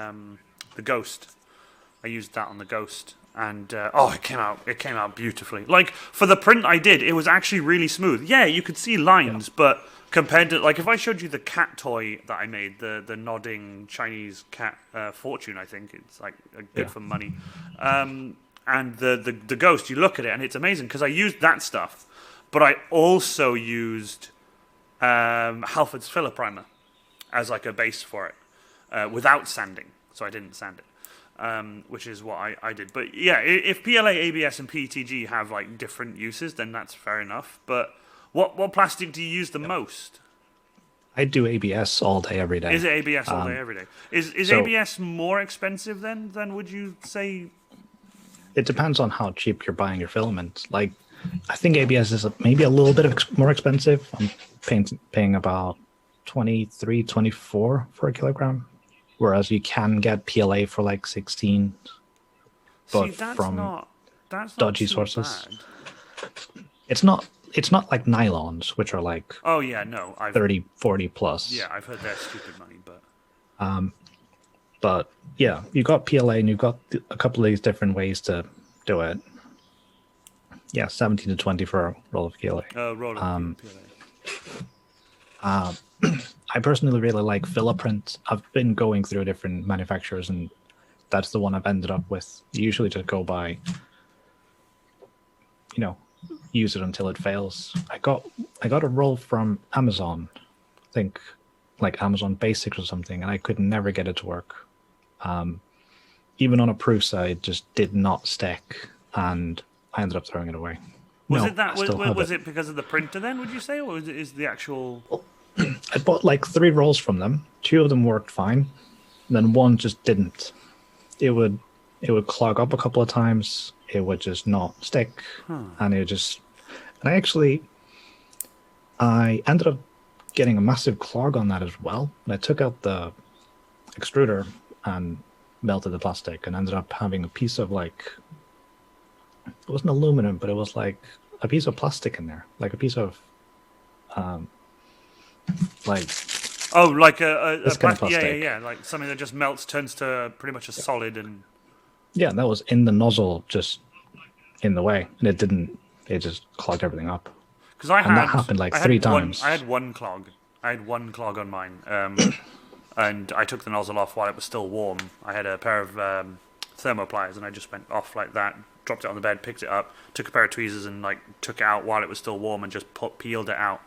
Ghost. I used that on the Ghost. And it came out beautifully. Like, for the print I did, it was actually really smooth. Yeah, you could see lines, but compared to, like, if I showed you the cat toy that I made, the nodding Chinese cat fortune, I think it's like good for money. And the Ghost, you look at it and it's amazing because I used that stuff, but I also used Halford's filler primer as like a base for it without sanding, so I didn't sand it. Which is what I did. But yeah, if PLA, ABS, and PETG have like different uses, then that's fair enough. But what plastic do you use the most? I do ABS all day, every day. Is it ABS all day, every day? Is so- ABS more expensive then than would you say? It depends on how cheap you're buying your filament. Like, I think ABS is maybe a little bit more expensive. I'm paying about 23, 24 for a kilogram. Whereas you can get PLA for like 16, but See, that's from not dodgy too sources. bad. It's not like nylons, which are like Oh yeah, no, 30, 40 plus. yeah, I've heard they're stupid money, but But yeah, you've got PLA and you've got a couple of these different ways to do it. Yeah, 17 to 20 for a roll of PLA. roll of PLA. I personally really like Filaprint. I've been going through different manufacturers, and that's the one I've ended up with. You usually just go by you know, use it until it fails. I got a roll from Amazon, I think, like Amazon Basics or something, and I could never get it to work. Even on a Prusa, it just did not stick, and I ended up throwing it away. Was No, it that? I still have Was it because of the printer then? Would you say, or is the actual? I bought like 3 rolls from them. 2 of them worked fine, and then 1 just didn't. It would clog up a couple of times. It would just not stick, and it just. And I ended up getting a massive clog on that as well. And I took out the extruder and melted the plastic, and ended up having a piece of like. It wasn't aluminum, but it was like a piece of plastic in there, like a piece of, like. Oh, like a kind of plastic. plastic. Like something that just melts, turns to pretty much a solid, and Yeah, that was in the nozzle, just in the way, and it didn't. It just clogged everything up. because And that happened like 3 times. I had one clog. I had one clog on mine, and I took the nozzle off while it was still warm. I had a pair of thermopliers, and I just went off like that, dropped it on the bed, picked it up, took a pair of tweezers, and like took it out while it was still warm, and just peeled it out.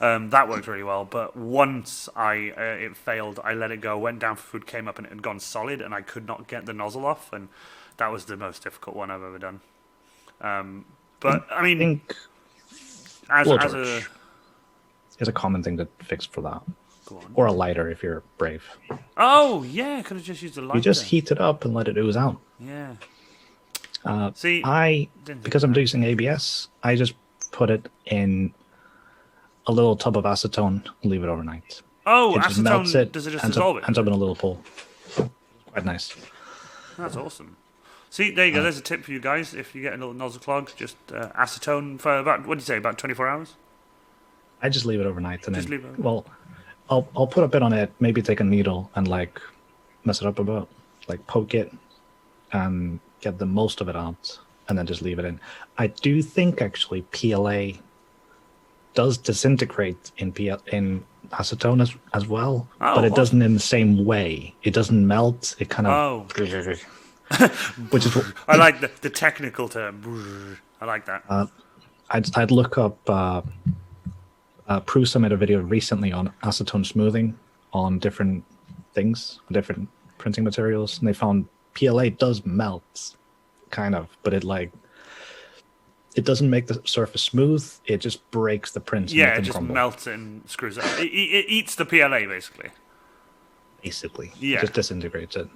That worked really well. But once it failed, I let it go, went down for food, came up, and it had gone solid, and I could not get the nozzle off, and that was the most difficult one I've ever done. But I I mean, think as a blowtorch is a common thing to fix for that, go on. or a lighter if you're brave. Oh yeah, could have just used a lighter. You just heat it up and let it ooze out. Yeah. See, didn't because think I'm using ABS, I just put it in a little tub of acetone and leave it overnight. Oh, It just melts acetone, it, does it just ends dissolve up, it? ends up in a little pool. Quite nice. That's awesome. See, there you go. There's a tip for you guys. If you get a little nozzle clog, just acetone for about, what do you say, about 24 hours? I just leave it overnight, and Just then, leave it. well, I'll put a bit on it, maybe take a needle and like mess it up a bit, like poke it and get the most of it out, and then just leave it in. I do think actually PLA does disintegrate in acetone as well, Oh, but it awesome. doesn't in the same way. It doesn't melt. It kind of, Oh, which is what I like the technical term. I like that. I'd look up. Prusa made a video recently on acetone smoothing on different things, different printing materials, and they found PLA does melt, kind of, but it doesn't make the surface smooth. It just breaks the print. Yeah, and it make them just crumble, melts it and screws it up. It eats the PLA, basically. basically. Yeah. It just disintegrates it.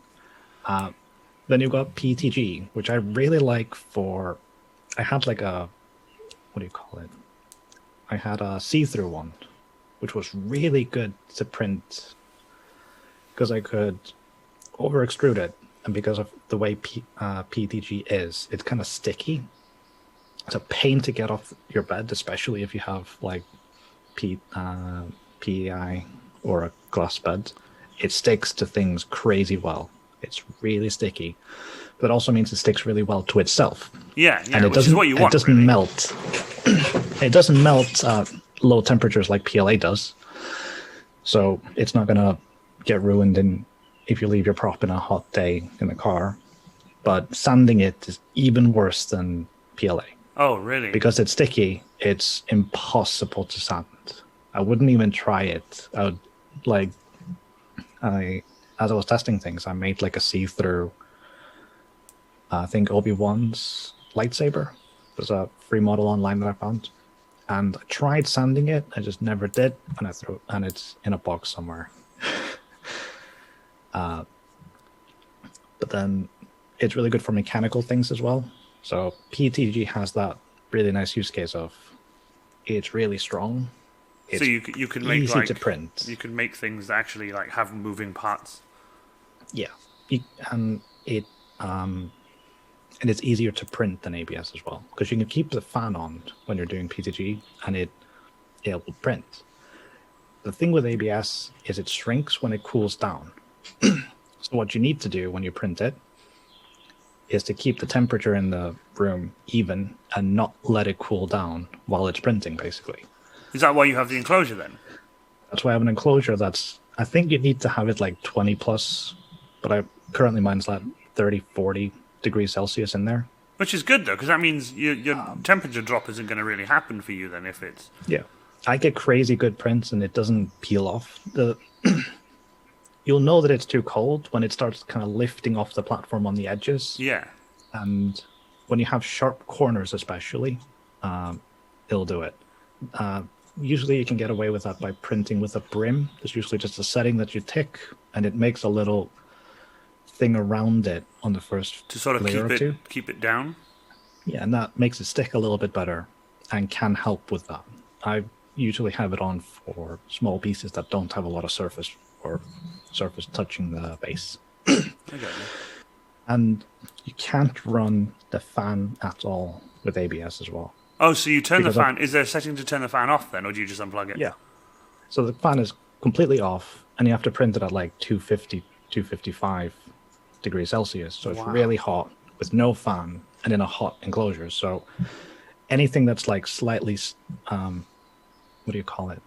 Then you've got PTG, which I really like for. I had like a, what do you call it? I had a see-through one, which was really good to print because I could over extrude it, and because of the way PTG is, it's kind of sticky. It's a pain to get off your bed, especially if you have like PEI or a glass bed. It sticks to things crazy well. It's really sticky, but it also means it sticks really well to itself. Yeah, And it which is what you want. It doesn't really. melt. It doesn't melt at low temperatures like PLA does. So it's not going to get ruined if you leave your prop in a hot day in the car. But sanding it is even worse than PLA. Oh, really? Because it's sticky, it's impossible to sand. I wouldn't even try it. I would, as I was testing things, I made like a see-through, I think Obi-Wan's lightsaber. There's a free model online that I found. And I tried sanding it, I just never did, and it's in a box somewhere. But then it's really good for mechanical things as well. So PTG has that really nice use case of it's really strong. It's so you can make easy to print. You can make things that actually like have moving parts. Yeah, and it's easier to print than ABS as well, because you can keep the fan on when you're doing PTG, and it will print. The thing with ABS is it shrinks when it cools down. So what you need to do when you print it is to keep the temperature in the room even and not let it cool down while it's printing, basically. Is that why you have the enclosure then? That's why I have an enclosure I think you need to have it like 20 plus, but currently mine's like 30, 40 degrees Celsius in there. Which is good, though, because that means your temperature drop isn't going to really happen for you then if it's... Yeah, I get crazy good prints, and it doesn't peel off. You'll know that it's too cold when it starts kind of lifting off the platform on the edges. Yeah. And when you have sharp corners, especially, it'll do it. Usually you can get away with that by printing with a brim. There's usually just a setting that you tick, and it makes a little thing around it on the first To sort of layer or two. keep it down? Yeah, and that makes it stick a little bit better and can help with that. I usually have it on for small pieces that don't have a lot of surface or surface touching the base. Okay. And you can't run the fan at all with ABS as well. Oh, so you turn Because the fan... Is there a setting to turn the fan off then, or do you just unplug it? Yeah. So the fan is completely off, and you have to print it at like 250, 255 degrees Celsius. So it's really hot with no fan and in a hot enclosure. So anything that's like slightly, what do you call it?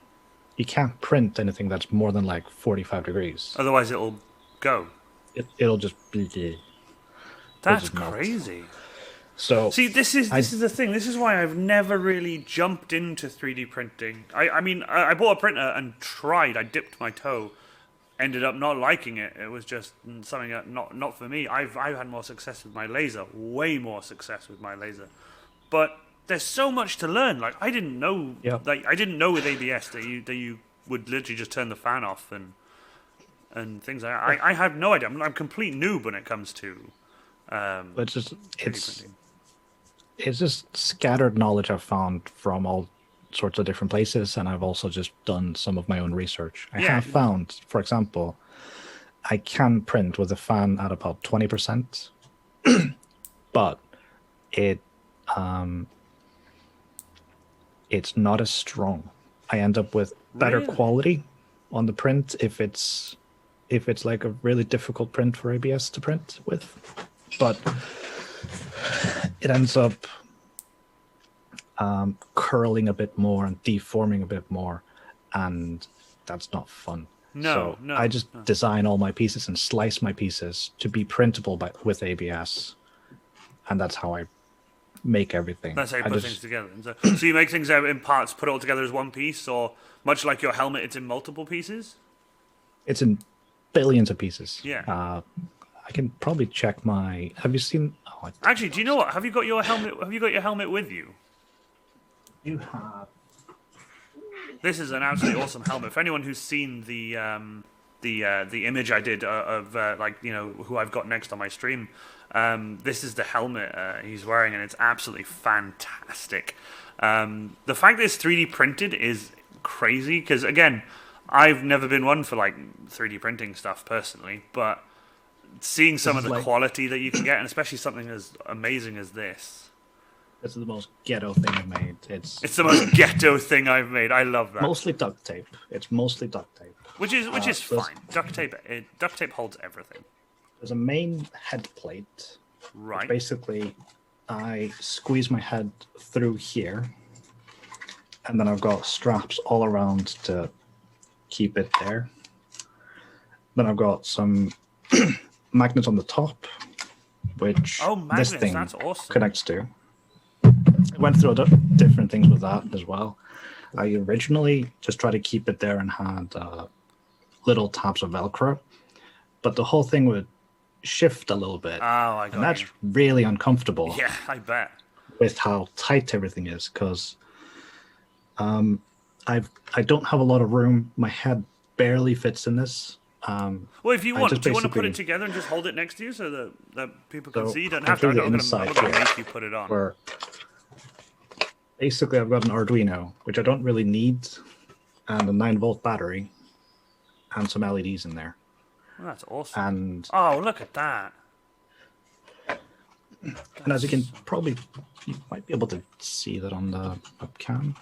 You can't print anything that's more than like 45 degrees. Otherwise it'll go. It'll just be... That's crazy. So see, this is the thing. This is why I've never really jumped into 3D printing. I mean, I bought a printer and tried. I dipped my toe, ended up not liking it. It was just something that not for me. I've had more success with my laser, way more success with my laser. But there's so much to learn. Like I didn't know, I didn't know with ABS that you would literally just turn the fan off and things like that. I have no idea. I'm a complete noob when it comes to. But it's just scattered knowledge I've found from all sorts of different places, and I've also just done some of my own research. I have found, for example, I can print with a fan at about 20%, but it's not as strong. I end up with better quality on the print if it's like a really difficult print for ABS to print with, but it ends up curling a bit more and deforming a bit more, and that's not fun. No. I just design all my pieces and slice my pieces to be printable with ABS, and that's how I make everything. That's how you put things together. So you make things out in parts, put it all together as one piece, or much like your helmet, it's in multiple pieces? It's in billions of pieces. Yeah. I can probably check my... Have you seen... Oh, actually, do you know what? Have you got your helmet with you? You have. This is an absolutely awesome helmet. For anyone who's seen the image I did of who I've got next on my stream, this is the helmet he's wearing, and it's absolutely fantastic. The fact that it's 3D printed is crazy because, again, I've never been one for like 3D printing stuff personally, but seeing some of the quality that you can get, and especially something as amazing as this. This is the most ghetto thing I've made. It's the most ghetto thing I've made. I love that. Mostly duct tape. It's mostly duct tape. Which is fine. Duct tape holds everything. There's a main head plate. Right. Basically, I squeeze my head through here, and then I've got straps all around to keep it there. Then I've got some magnets on the top, which this thing that's awesome. connects to. I went through different things with that as well. I originally just tried to keep it there and had little tabs of Velcro, but the whole thing would shift a little bit. Oh, I got and that's really uncomfortable. Yeah, I bet. With how tight everything is, because I don't have a lot of room. My head barely fits in this. Well, if you want, do you want to put it together and just hold it next to you so that people can see? You don't have to. I'm going to make you put it on. Where basically, I've got an Arduino, which I don't really need, and a 9-volt battery, and some LEDs in there. Well, that's awesome. And look at that. And as you can probably, you might be able to see that on the webcam.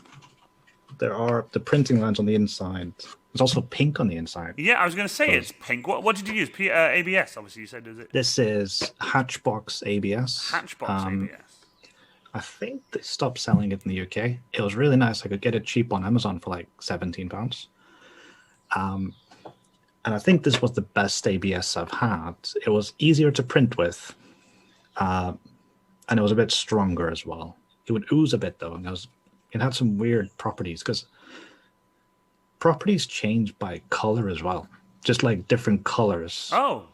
There are the printing lines on the inside. It's also pink on the inside. Yeah, I was going to say it's pink. What did you use? ABS, obviously you said, is it? This is Hatchbox ABS. Hatchbox ABS. I think they stopped selling it in the UK. It was really nice. I could get it cheap on Amazon for like £17. And I think this was the best ABS I've had. It was easier to print with. and it was a bit stronger as well. It would ooze a bit though, and it had some weird properties because properties change by color as well, just like different colors. Oh,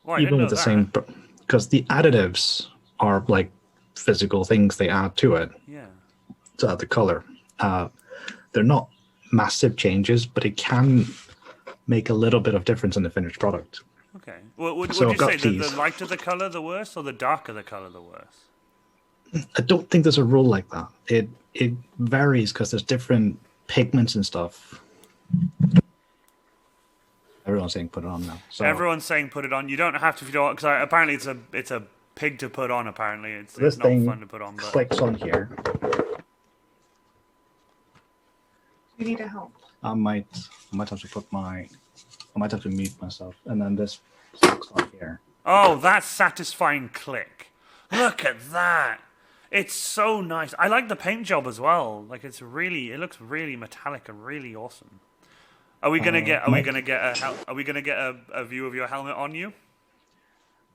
well, I even didn't know with the that. same, because the additives are like physical things they add to it Yeah. to add the color. They're not massive changes, but it can make a little bit of difference in the finished product. Okay. Well, would So you I've got say the these. lighter the color, the worse, or the darker the color, the worse? I don't think there's a rule like that. It varies because there's different pigments and stuff. Everyone's saying put it on now. So Everyone's saying put it on. You don't have to if you don't, because apparently it's a pig to put on. Apparently, it's this not thing fun to put on. But clicks on here. We need a help. I might have to mute myself, and then this clicks on here. oh, that satisfying click! Look at that. It's so nice. I like the paint job as well. Like it looks really metallic and really awesome. Are we gonna get a view of your helmet on you?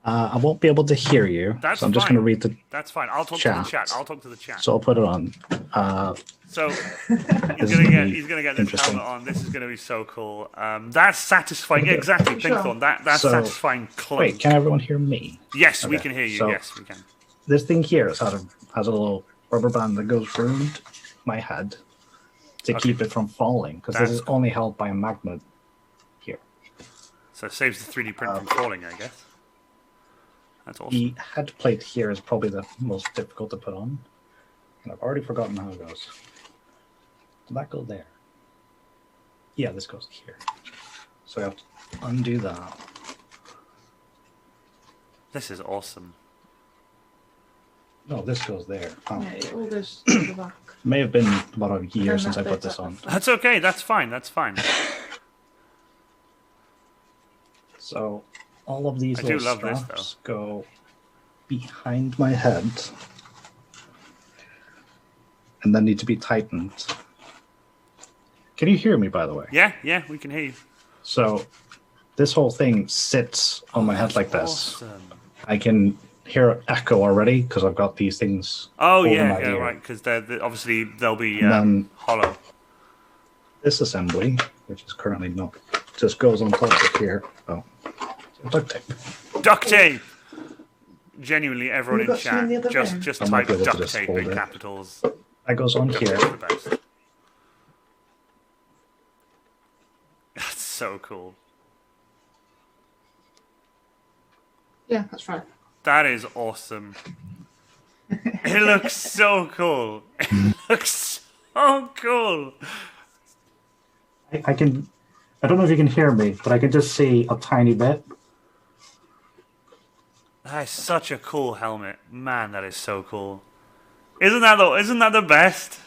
I won't be able to hear you, That's so I'm just fine. going to read the That's fine. I'll talk to the chat. chat. I'll talk to the chat. So I'll put it on. So This is he's gonna get this interesting. helmet on. This is gonna be so cool. That's satisfying. Yeah, exactly, Sure. Pinkthorn. That's So- satisfying clunk. Wait, can everyone hear me? Yes, we Okay, can hear you. so- Yes, we can. This thing here has a little rubber band that goes around my head to Okay. keep it from falling, because this That's is only held by a magnet here. So it saves the 3D print from falling, I guess. That's awesome. The head plate here is probably the most difficult to put on, and I've already forgotten how it goes. Did that go there? Yeah, this goes here. So I have to undo that. This is awesome. No, this goes there. Oh. Yeah, it all goes to the back. May have been about a year And since I that put bit's this at on. the front. That's okay. That's fine. That's fine. So all of these I do little love this, straps go behind my head and then need to be tightened. Can you hear me, by the way? Yeah, we can hear you. So this whole thing sits on my head like this. Awesome. I can hear it echo already because I've got these things. Oh over yeah, my yeah, ear. right. Because obviously they'll be And then hollow. this assembly, which is currently not, just goes on top of here. Oh, duct tape. Duct tape. Genuinely, everyone You've in got some in the chat, other room. just I might type be able to duct just tape hold in it. capitals. That goes on here. It's the best. That's so cool. Yeah, that's right. That is awesome. It looks so cool. It looks so cool. I can. I don't know if you can hear me, but I can just see a tiny bit. That is such a cool helmet. Man, that is so cool. Isn't that the best?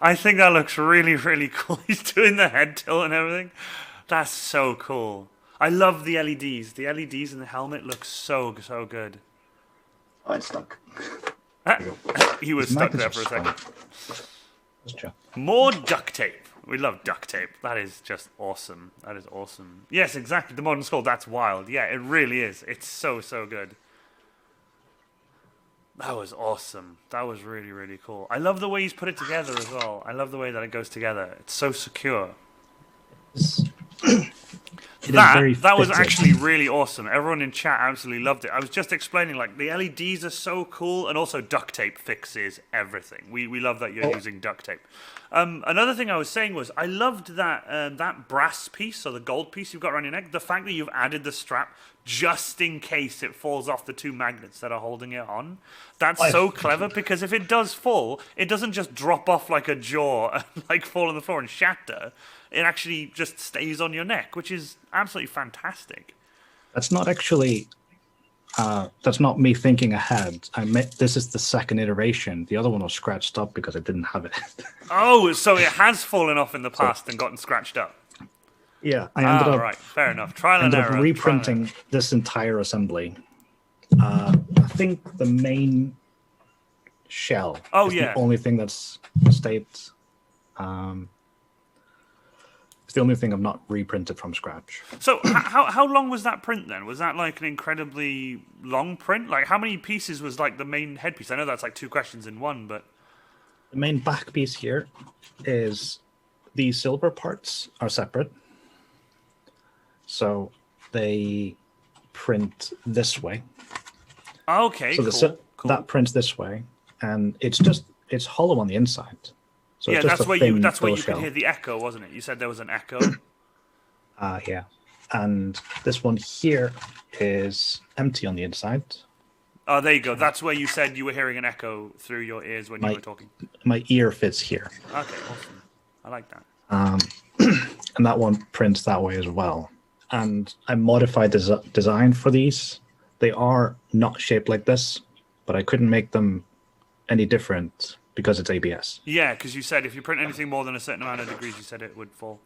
I think that looks really, really cool. He's doing the head tilt and everything. That's so cool. I love the LEDs. The LEDs in the helmet look so good. Oh, it's stuck. He was These stuck magnets there for a are second. stuck. Just check. More duct tape. We love duct tape. That is just awesome. That is awesome. Yes, exactly. The modern skull, that's wild. Yeah, it really is. It's so good. That was awesome. That was really, really cool. I love the way he's put it together as well. I love the way that it goes together. It's so secure. It is very That was fitted. actually really awesome. Everyone in chat absolutely loved it. I was just explaining, like, the LEDs are so cool, and also duct tape fixes everything. We love that you're using duct tape. Another thing I was saying was I loved that that brass piece or the gold piece you've got around your neck. The fact that you've added the strap just in case it falls off the two magnets that are holding it on. That's so clever because if it does fall, it doesn't just drop off like a jaw and like fall on the floor and shatter. It actually just stays on your neck, which is absolutely fantastic. That's not actually. That's not me thinking ahead. This is the second iteration. The other one was scratched up because I didn't have it. Oh, so it has fallen off in the past and gotten scratched up. Yeah, I ended up Right, fair enough. Trial and ended error. up reprinting this entire assembly. I think the main shell is yeah. the only thing that's stayed. It's the only thing I've not reprinted from scratch. So how long was that print then? Was that like an incredibly long print? Like how many pieces was like the main headpiece? I know that's like 2 questions in one, but The main back piece here is the silver parts are separate. So they print this way. okay, So cool. that prints this way, and it's hollow on the inside. So Yeah, it's just that's a where thin you shell. could hear the echo, wasn't it? You said there was an echo. Yeah. And this one here is empty on the inside. Oh, there you go. That's where you said you were hearing an echo through your ears when you were talking. My ear fits here. Okay, awesome. I like that. And that one prints that way as well. And I modified the design for these. They are not shaped like this, but I couldn't make them any different because it's ABS. Yeah, because you said if you print anything more than a certain amount of degrees, you said it would fall.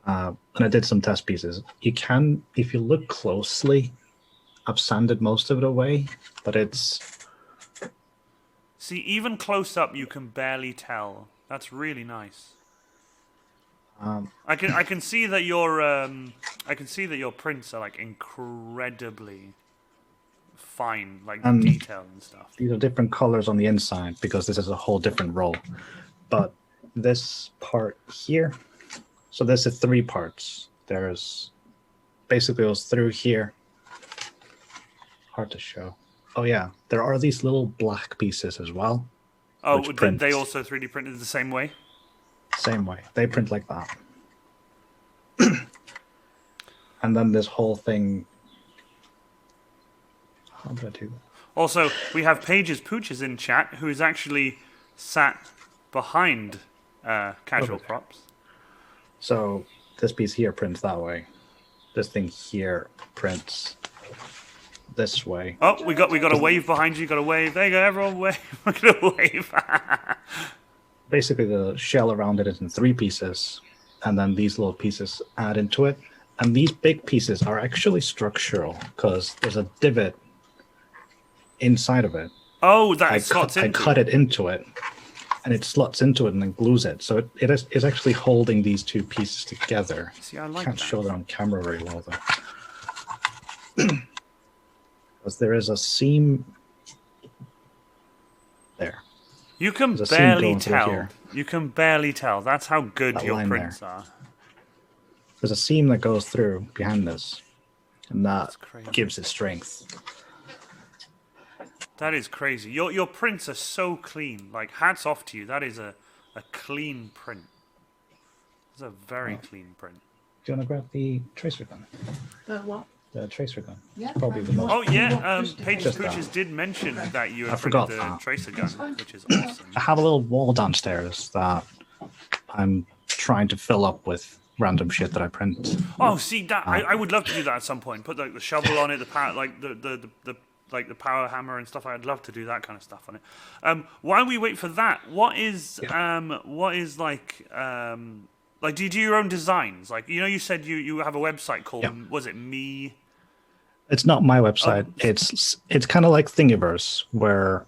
And I did some test pieces. You can, if you look closely, I've sanded most of it away, but it's... See, even close up, you can barely tell. That's really nice. I can see that your prints are like incredibly fine, like detail and stuff. These are different colors on the inside because this is a whole different roll. But this part here, so this is 3 parts. There's basically goes through here. Hard to show. Oh yeah, there are these little black pieces as well. Oh, did they also 3D printed the same way? Same way. They print like that. And then this whole thing. How do I do that? Also, we have Pages Pooches in chat, who is actually sat behind Casual Props. So this piece here prints that way. This thing here prints this way. Oh, we got a wave behind you. Got a wave. There you go. Everyone wave. We're gonna wave. Basically, the shell around it is in 3 pieces, and then these little pieces add into it. And these big pieces are actually structural because there's a divot inside of it. Oh, that slots I cut it into it, and it slots into it and then glues it. So it is actually holding these 2 pieces together. See, I like Can't that. show that on camera very well though. Because there is a seam there. You can There's a seam barely going through tell. here. You can barely tell. That's how good That your line prints there. are. There's a seam that goes through behind this, and that That's crazy. gives it strength. That is crazy. Your prints are so clean. Like, hats off to you. That is a clean print. It's a very clean print. Do you want to grab the tracer gun? The what? The tracer gun. Yeah. Probably the most. Oh yeah, Pages Just that. Pooches did mention that you I had forgot printed the that. tracer gun, which is awesome. I have a little wall downstairs that I'm trying to fill up with random shit that I print. Oh, see that I would love to do that at some point. Put like the shovel on it, the power, like the power hammer and stuff. I'd love to do that kind of stuff on it. While we wait for that, what is like do you do your own designs? Like you said you have a website called was it Me? It's not my website. It's kind of like Thingiverse, where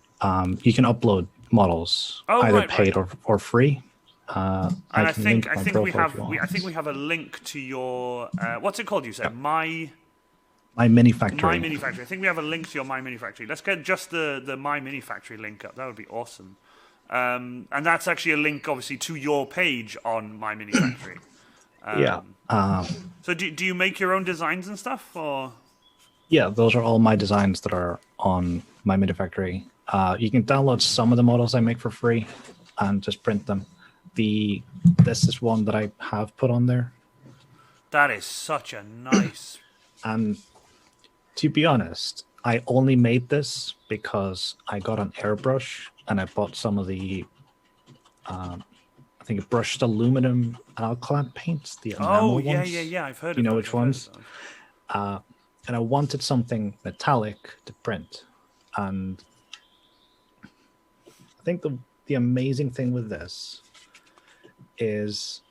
you can upload models either paid or free. And I think we have a link to your what's it called? You said My Mini Factory. My Mini Factory. I think we have a link to your My Mini Factory. Let's get just the My Mini Factory link up. That would be awesome. And that's actually a link, obviously, to your page on My Mini Factory. So do you make your own designs and stuff, or? Yeah, those are all my designs that are on My Mini Factory. You can download some of the models I make for free and just print them. This is one that I have put on there. That is such a nice. And to be honest, I only made this because I got an airbrush and I bought some of the, I think brushed aluminum alclad paints. The enamel ones. I've heard. You know which ones? And I wanted something metallic to print, and I think the amazing thing with this is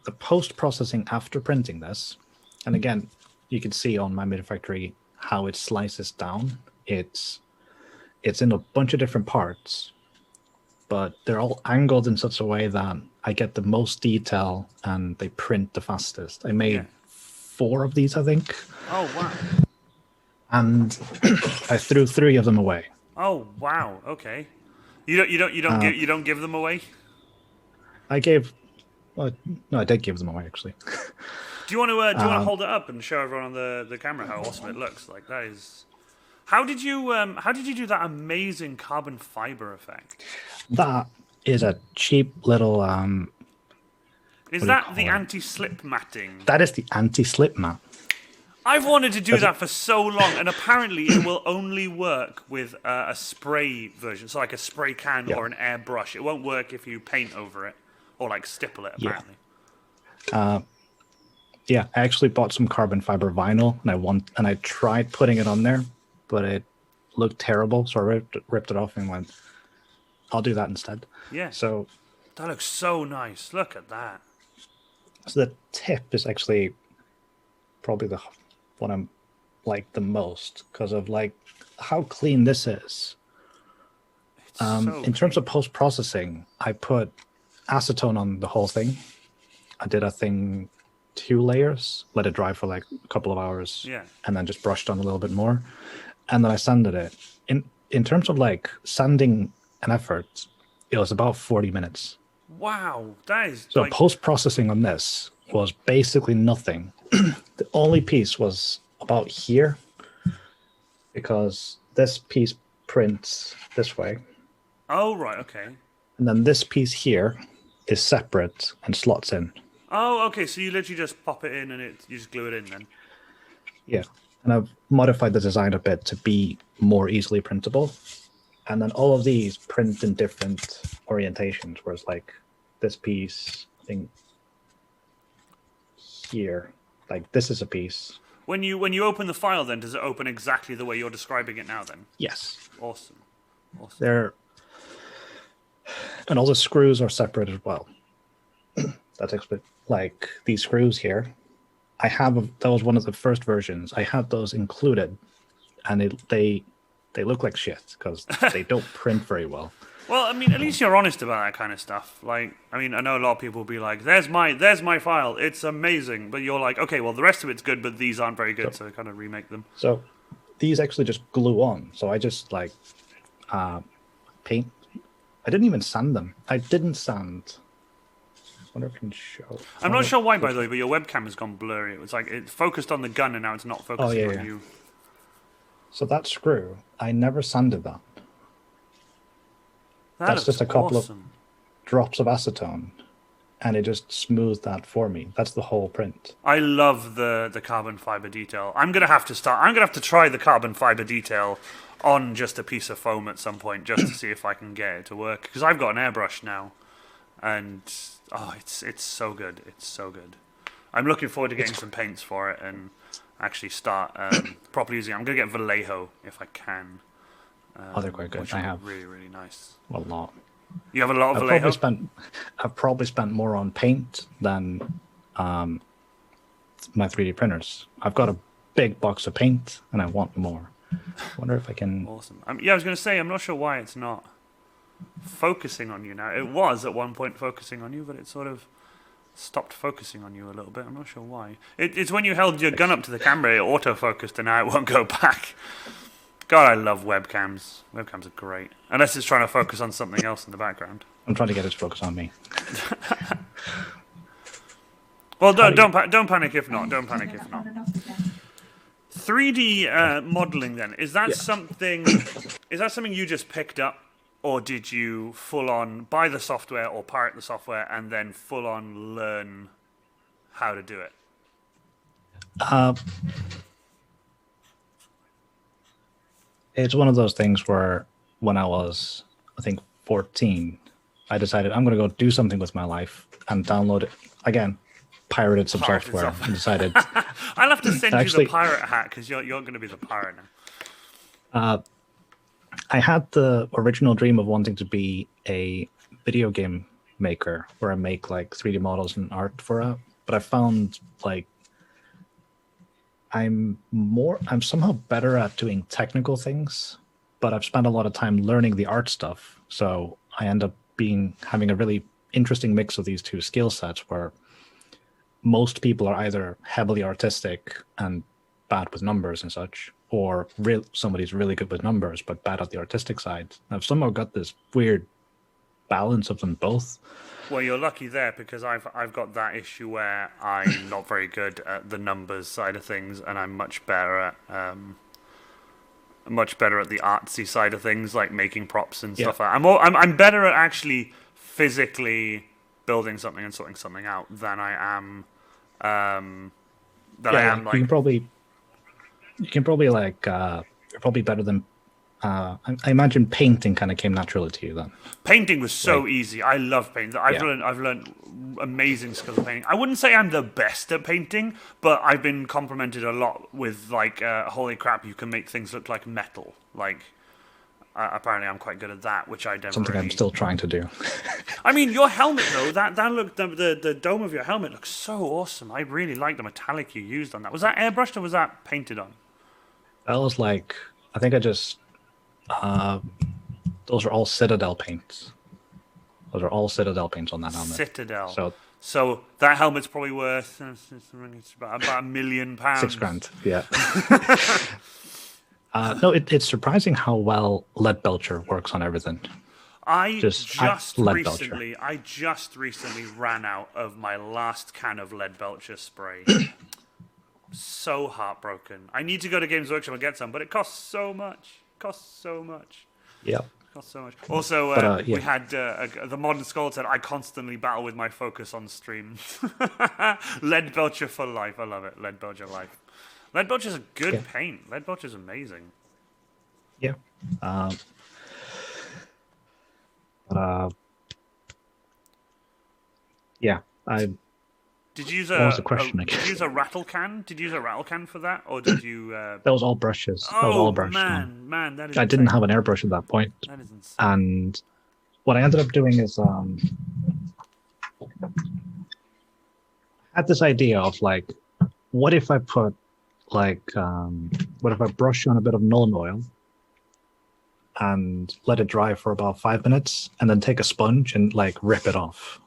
the post-processing after printing this. And again, you can see on My Mini Factory how it slices down. It's in a bunch of different parts, but they're all angled in such a way that I get the most detail and they print the fastest. I made Yeah. 4 of these, I think, Oh wow. and I threw 3 of them away. Oh wow. Okay. You don't give them away. I gave, well, no, I did give them away actually. Do you want to hold it up and show everyone on the camera how awesome it looks? Like that is. How did you do that amazing carbon fiber effect? That is a cheap little. Is What do you that call the it? anti-slip matting? That is the anti-slip mat. I've wanted to do that for so long, and apparently it will only work with a spray version, so like a spray can Yeah. or an airbrush. It won't work if you paint over it or like stipple it. Yeah. Apparently. Yeah, I actually bought some carbon fiber vinyl, and I tried putting it on there, but it looked terrible, so I ripped it off and went, "I'll do that instead." Yeah. So That looks so nice. Look at that. the tip is actually probably the one I'm like the most because of like how clean this is. It's so In terms of post processing, I put acetone on the whole thing. I did 2 layers, let it dry for like a couple of hours, Yeah. and then just brushed on a little bit more, and then I sanded it. In terms of like sanding and effort, it was about 40 minutes. Wow, that is So like post processing on this was basically nothing. The only piece was about here because this piece prints this way, oh right, okay. and then this piece here is separate and slots in. Oh, okay. So you literally just pop it in and you just glue it in then. Yeah, and I've modified the design a bit to be more easily printable. And then all of these print in different orientations, whereas like this piece, I think here, like this is a piece. When you open the file, then does it open exactly the way you're describing it now? Then Yes, awesome. they're, and all the screws are separate as well. That's like these screws here. That was one of the first versions. I had those included, and they look like shit because they don't print very well. Well, I mean, at least you're honest about that kind of stuff. Like, I mean, I know a lot of people will be like, "There's my file. It's amazing," but you're like, "Okay, well, the rest of it's good, but these aren't very good." So I kind of remake them. So these actually just glue on. So I just like paint. I didn't even sand them. I didn't sand. I wonder if I can show. I'm not sure why, by the way, but your webcam has gone blurry. It was like it focused on the gun, and now it's not focusing on you. So that screw, I never sanded that. That's just a couple of awesome. drops of acetone, and it just smoothed that for me. That's the whole print. I love the carbon fiber detail. I'm gonna have to try the carbon fiber detail on just a piece of foam at some point, just to see if I can get it to work. Because I've got an airbrush now, and it's so good. It's so good. I'm looking forward to getting some paints for it and actually start properly using it. I'm gonna get Vallejo if I can. They're quite good. Which I would be have really, really nice. a lot. You have a lot of Vallejo? I've probably spent more on paint than my 3D printers. I've got a big box of paint, and I want more. I wonder if I can. Awesome. Yeah, I was going to say, I'm not sure why it's not focusing on you now. It was at one point focusing on you, but it sort of stopped focusing on you a little bit. I'm not sure why. It's when you held your gun up to the camera, it auto-focused, and now it won't go back. God, I love webcams. Webcams are great. Unless it's trying to focus on something else in the background. I'm trying to get it to focus on me. Well, don't panic if not. Don't panic if not. Not enough again. 3D modeling then, is that something you just picked up, or did you full on buy the software or pirate the software and then full on learn how to do it? It's one of those things where when I was, I think, 14, I decided I'm going to go do something with my life and download it. Again, pirated some software and decided. I'll have to send you the pirate hat because you're going to be the pirate now. I had the original dream of wanting to be a video game maker where I make like 3D models and art for it. But I found like I'm somehow better at doing technical things, but I've spent a lot of time learning the art stuff. So I end up having a really interesting mix of these two skill sets where most people are either heavily artistic and bad with numbers and such, or somebody's really good with numbers but bad at the artistic side. I've somehow got this weird balance of them both. Well, you're lucky there because I've got that issue where I'm not very good at the numbers side of things, and I'm much better at the artsy side of things, like making props and stuff. Yeah. I'm better at actually physically building something and sorting something out than I am. Like you can probably like you're probably better than I imagine painting kind of came naturally to you then. Painting was so easy. I love painting. I've learned amazing skills of painting. I wouldn't say I'm the best at painting, but I've been complimented a lot with like, holy crap, you can make things look like metal. Like, apparently I'm quite good at that, which I don't. Something I'm still trying to do. I mean, your helmet though, that looked the dome of your helmet looks so awesome. I really like the metallic you used on that. Was that airbrushed or was that painted on? That was like, I think I just. Those are all Citadel paints. Those are all Citadel paints on that helmet. Citadel. So that helmet's probably worth about £1 million. £6,000. Yeah. No, it's surprising how well Lead Belcher works on everything. I just recently ran out of my last can of Lead Belcher spray. So heartbroken. I need to go to Games Workshop and get some, but it costs so much. Yeah. Costs so much. Also, we had the Modern Skull said, I constantly battle with my focus on stream. Lead Belcher for life. I love it. Lead Belcher life. Lead Belcher's a good paint. Lead Belcher's amazing. Yeah. Yeah. Did you use what was the question again? Did you use a rattle can? Did you use a rattle can for that, or did you? That was all brushes. Oh, that was all brushed. Man, that is. I didn't have an airbrush at that point. That is insane. And what I ended up doing is, I had this idea of like, what if I put like, what if I brush on a bit of Nuln Oil and let it dry for about 5 minutes, and then take a sponge and like rip it off.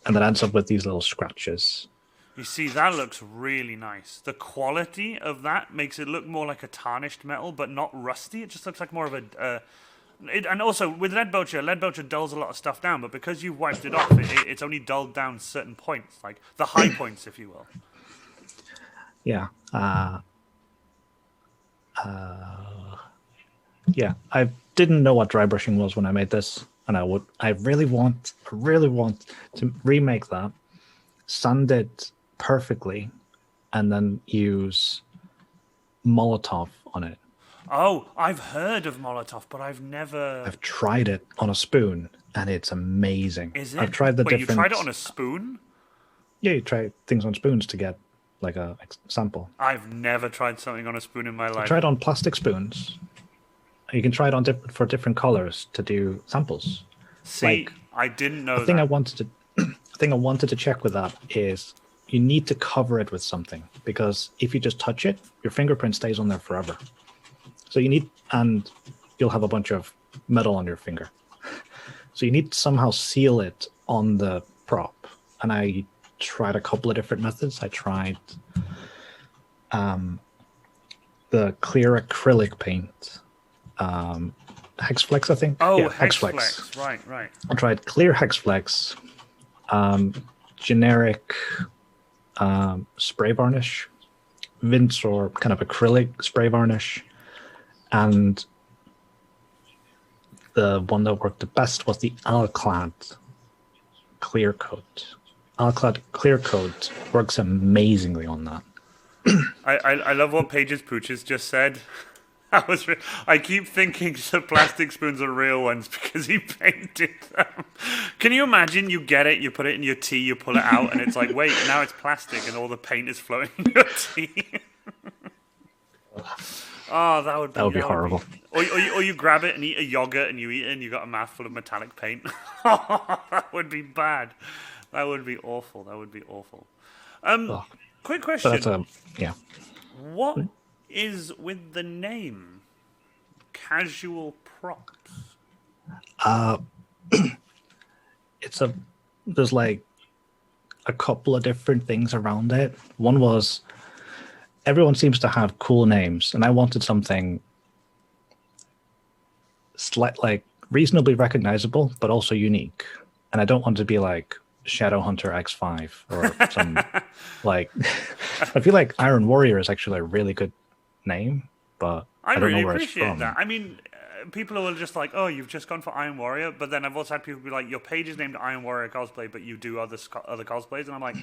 And that ends up with these little scratches. You see, that looks really nice. The quality of that makes it look more like a tarnished metal, but not rusty. It just looks like more of a... and also, with Lead Belcher dulls a lot of stuff down, but because you've wiped it off, it's only dulled down certain points, like the high points, if you will. Yeah. Yeah, I didn't know what dry brushing was when I made this. And I really want to remake that, sand it perfectly, and then use Molotov on it. Oh, I've heard of Molotov, but I've tried it on a spoon, and it's amazing. Is it? I've tried the different... you tried it on a spoon? Yeah, you try things on spoons to get like a sample. I've never tried something on a spoon in my life. I tried on plastic spoons. You can try it on for different colors to do samples. See, like, I didn't know the thing I wanted to check with that is you need to cover it with something, because if you just touch it, your fingerprint stays on there forever. So and you'll have a bunch of metal on your finger. So you need to somehow seal it on the prop. And I tried a couple of different methods. I tried the clear acrylic paint. Hexflex, I think. Oh, yeah, Hexflex. Right. I tried clear Hexflex, generic spray varnish, Vince or kind of acrylic spray varnish, and the one that worked the best was the Alclad clear coat. Alclad clear coat works amazingly on that. I love what Pages Pooches just said. I keep thinking the plastic spoons are real ones because he painted them. Can you imagine? You get it, you put it in your tea, you pull it out, and it's like, wait, now it's plastic, and all the paint is flowing in your tea. Oh, that would be horrible. Or you grab it and eat a yogurt, and you eat it, and you got a mouthful of metallic paint. That would be bad. That would be awful. Quick question. Yeah. What is with the name Casual Props? Uh, it's a there's like a couple of different things around it. One was everyone seems to have cool names, and I wanted something like reasonably recognizable, but also unique. And I don't want to be like Shadowhunter X5 or some like. I feel like Iron Warrior is actually a really good name, but I I don't really know where it's appreciate from. that. I mean, people are just like, "Oh, you've just gone for Iron Warrior," but then I've also had people be like, "Your page is named Iron Warrior Cosplay, but you do other cosplays," and I'm like,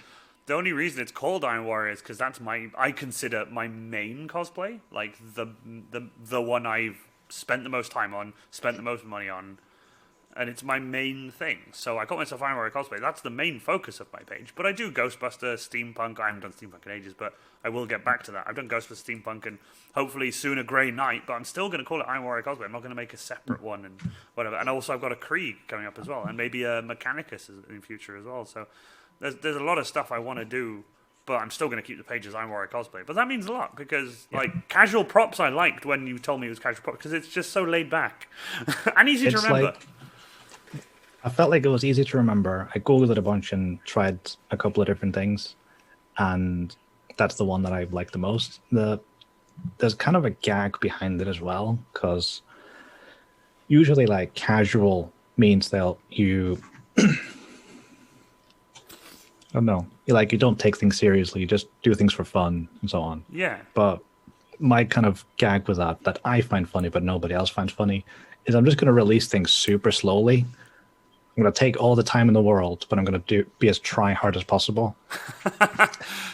the only reason it's called Iron Warrior is because that's I consider my main cosplay, like the one I've spent the most time on, spent the most money on, and it's my main thing. So I got myself Iron Warrior Cosplay. That's the main focus of my page. But I do Ghostbuster, Steampunk. I haven't done Steampunk in ages, but I will get back to that. I've done Ghostbuster, Steampunk, and hopefully soon a Grey Knight, but I'm still going to call it Iron Warrior Cosplay. I'm not going to make a separate one and whatever. And also I've got a Krieg coming up as well, and maybe a Mechanicus in the future as well. So there's a lot of stuff I want to do, but I'm still going to keep the page as Iron Warrior Cosplay. But that means a lot, because like casual props I liked when you told me it was casual props, because it's just so laid back and easy to remember. Like, I felt like it was easy to remember. I Googled it a bunch and tried a couple of different things, and that's the one that I like the most. There's kind of a gag behind it as well, because usually like casual means you I don't know, you don't take things seriously, you just do things for fun and so on. Yeah. But my kind of gag with that I find funny but nobody else finds funny is I'm just going to release things super slowly. I'm going to take all the time in the world, but I'm going to be as try hard as possible.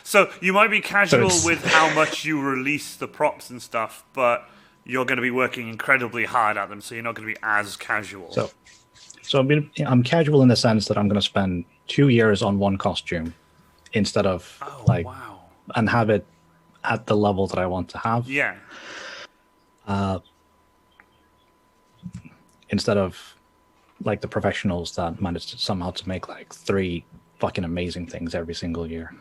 So you might be casual with how much you release the props and stuff, but you're going to be working incredibly hard at them, so you're not going to be as casual. So I'm casual in the sense that I'm going to spend 2 years on one costume instead of wow. and have it at the level that I want to have. Yeah. Instead of like the professionals that managed somehow to make like 3 fucking amazing things every single year.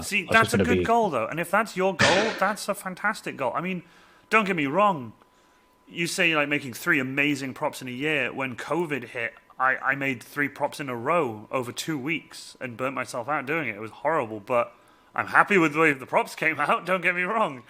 See, that's a good goal, though. And if that's your goal, that's a fantastic goal. I mean, don't get me wrong. You say like making 3 amazing props in a year. When COVID hit, I made 3 props in a row over 2 weeks and burnt myself out doing it. It was horrible, but I'm happy with the way the props came out. Don't get me wrong.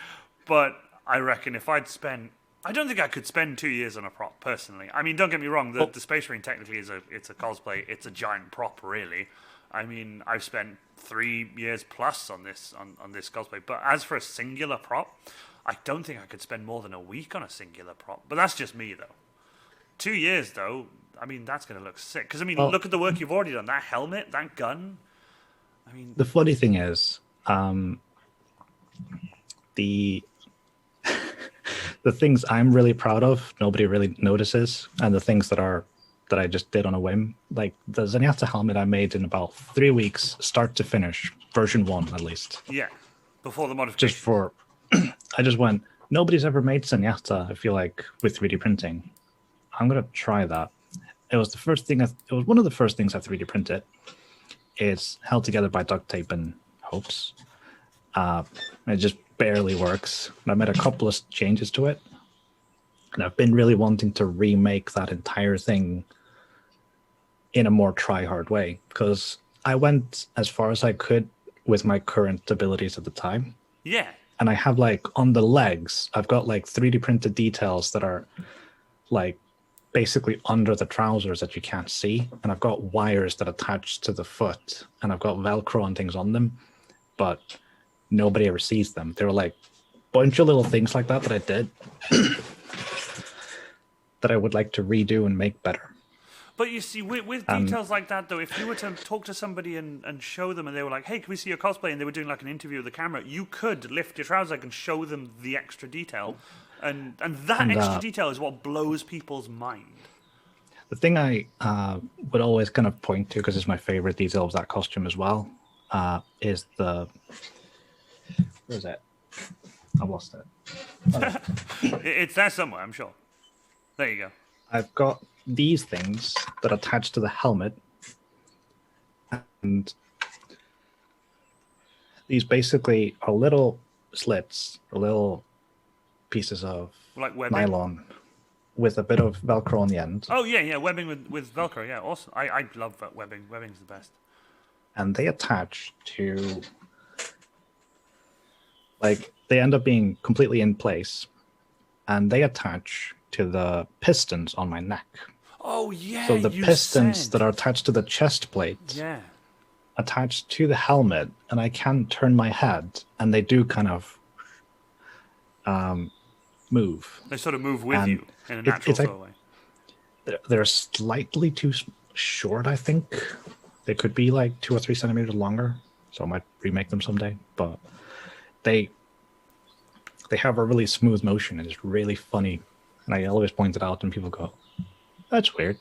But I reckon if I'd spent... I don't think I could spend 2 years on a prop, personally. I mean, don't get me wrong. The Space Marine technically it's a cosplay. It's a giant prop, really. I mean, I've spent 3 years plus on this cosplay. But as for a singular prop, I don't think I could spend more than a week on a singular prop. But that's just me, though. 2 years, though, I mean, that's going to look sick. Because, I mean, look at the work you've already done. That helmet, that gun. I mean... The funny thing is, the things I'm really proud of, nobody really notices, and the things that I just did on a whim, like the Zenyatta helmet I made in about 3 weeks, start to finish, version 1 at least. Yeah, before the modification. I just went, nobody's ever made Zenyatta, I feel like, with 3D printing. I'm gonna try that. It was one of the first things I 3D printed. It's held together by duct tape and hopes. It just barely works. And I made a couple of changes to it. And I've been really wanting to remake that entire thing in a more try-hard way, because I went as far as I could with my current abilities at the time. Yeah. And I have like on the legs, I've got like 3D printed details that are like basically under the trousers that you can't see. And I've got wires that attach to the foot, and I've got Velcro and things on them, but nobody ever sees them. They were like a bunch of little things like that I did that I would like to redo and make better. But you see, with details like that, though, if you were to talk to somebody and show them, and they were like, hey, can we see your cosplay? And they were doing like an interview with the camera, you could lift your trousers and show them the extra detail. And that extra detail is what blows people's mind. The thing I would always kind of point to, because it's my favorite detail of that costume as well, is the... Where is it? I've lost it. Oh. It's there somewhere, I'm sure. There you go. I've got these things that attach to the helmet, and these basically are little slits or little pieces of like webbing? nylon with a bit of Velcro on the end, Oh yeah, webbing with Velcro. Yeah, awesome. I love that webbing. Webbing's the best. and they attach to, like, they end up being completely in place, and they attach to the pistons on my neck. Oh yeah, So the you pistons said. that are attached to the chest plate Yeah. attached to the helmet, and I can turn my head, and they do kind of move. They sort of move with And you in a natural it's like, sort of way. they're slightly too short, I think. They could be like 2 or 3 centimeters longer, so I might remake them someday. But they have a really smooth motion, and it's really funny. And I always point it out, and people go, "That's weird."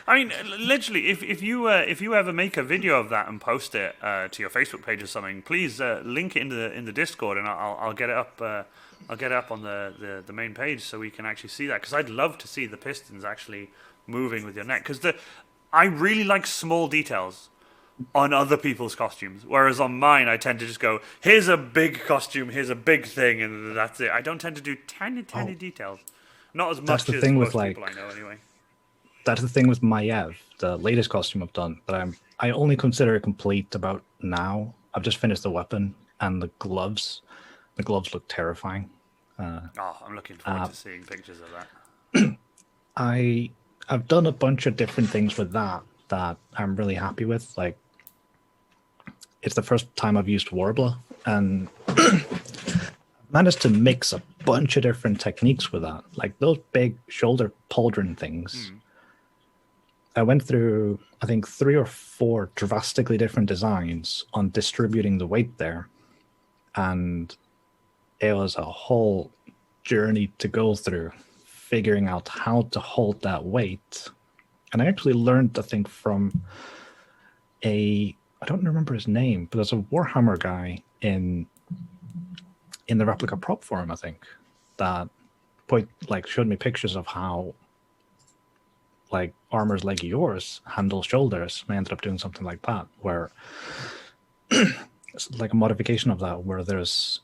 I mean, literally, if you ever make a video of that and post it to your Facebook page or something, please link it in the Discord, and I'll get it up. I'll get it up on the main page so we can actually see that, because I'd love to see the pistons actually moving with your neck. Because I really like small details on other people's costumes, whereas on mine I tend to just go, here's a big costume, here's a big thing, and that's it. I don't tend to do tiny details. Not as much the as thing most with, people I know, anyway. That's the thing with Maiev, the latest costume I've done, that I only consider it complete about now. I've just finished the weapon and the gloves. The gloves look terrifying. Oh, I'm looking forward to seeing pictures of that. I've done a bunch of different things with that I'm really happy with. Like, it's the first time I've used Warbler, and managed to mix a bunch of different techniques with that. Like those big shoulder pauldron things. I went through, I think, 3 or 4 drastically different designs on distributing the weight there. And it was a whole journey to go through, figuring out how to hold that weight. And I actually learned, I think, from I don't remember his name, but there's a Warhammer guy in the Replica Prop Forum, I think, that showed me pictures of how, like, armors like yours handle shoulders. I ended up doing something like that, where it's like a modification of that, where there's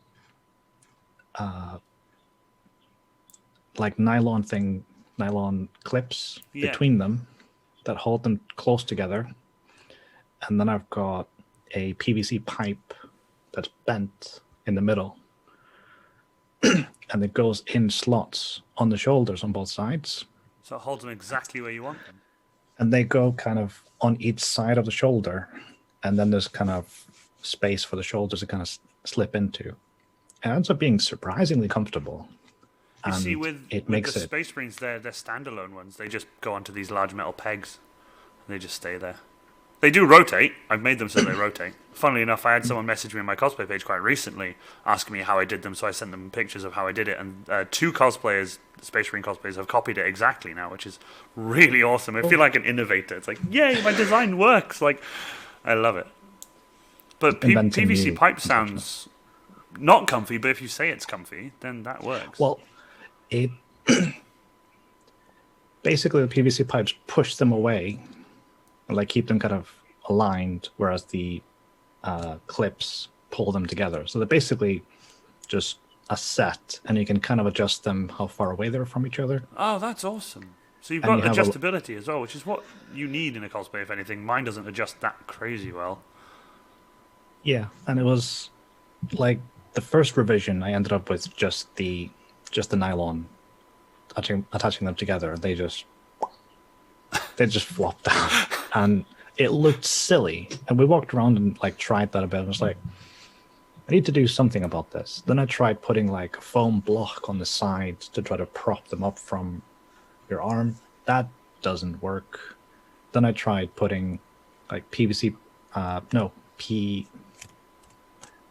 like nylon clips between them that hold them close together. And then I've got a PVC pipe that's bent in the middle. And it goes in slots on the shoulders on both sides. So it holds them exactly where you want them. And they go kind of on each side of the shoulder. And then there's kind of space for the shoulders to kind of slip into. It ends up being surprisingly comfortable. You see, with the it Space Marines, they're standalone ones. They just go onto these large metal pegs. And they just stay there. They do rotate. I've made them so they rotate. Funnily enough, I had someone message me on my cosplay page quite recently asking me how I did them, so I sent them pictures of how I did it. And 2 cosplayers, Space Marine cosplayers, have copied it exactly now, which is really awesome. I feel like an innovator. It's like, yay, my design works. Like, I love it. But PVC pipe sounds not comfy, but if you say it's comfy, then that works. Well, it basically, the PVC pipes push them away, like keep them kind of aligned, whereas the clips pull them together. So they're basically just a set, and you can kind of adjust them how far away they're from each other. Oh, that's awesome. So you've got adjustability as well, which is what you need in a cosplay, if anything. Mine doesn't adjust that crazy well. Yeah, and it was like the first revision, I ended up with just the nylon, attaching them together. They just flopped down, and it looked silly. And we walked around and like tried that a bit. I was like, I need to do something about this. Then I tried putting like a foam block on the sides to try to prop them up from your arm. That doesn't work. Then I tried putting like PVC,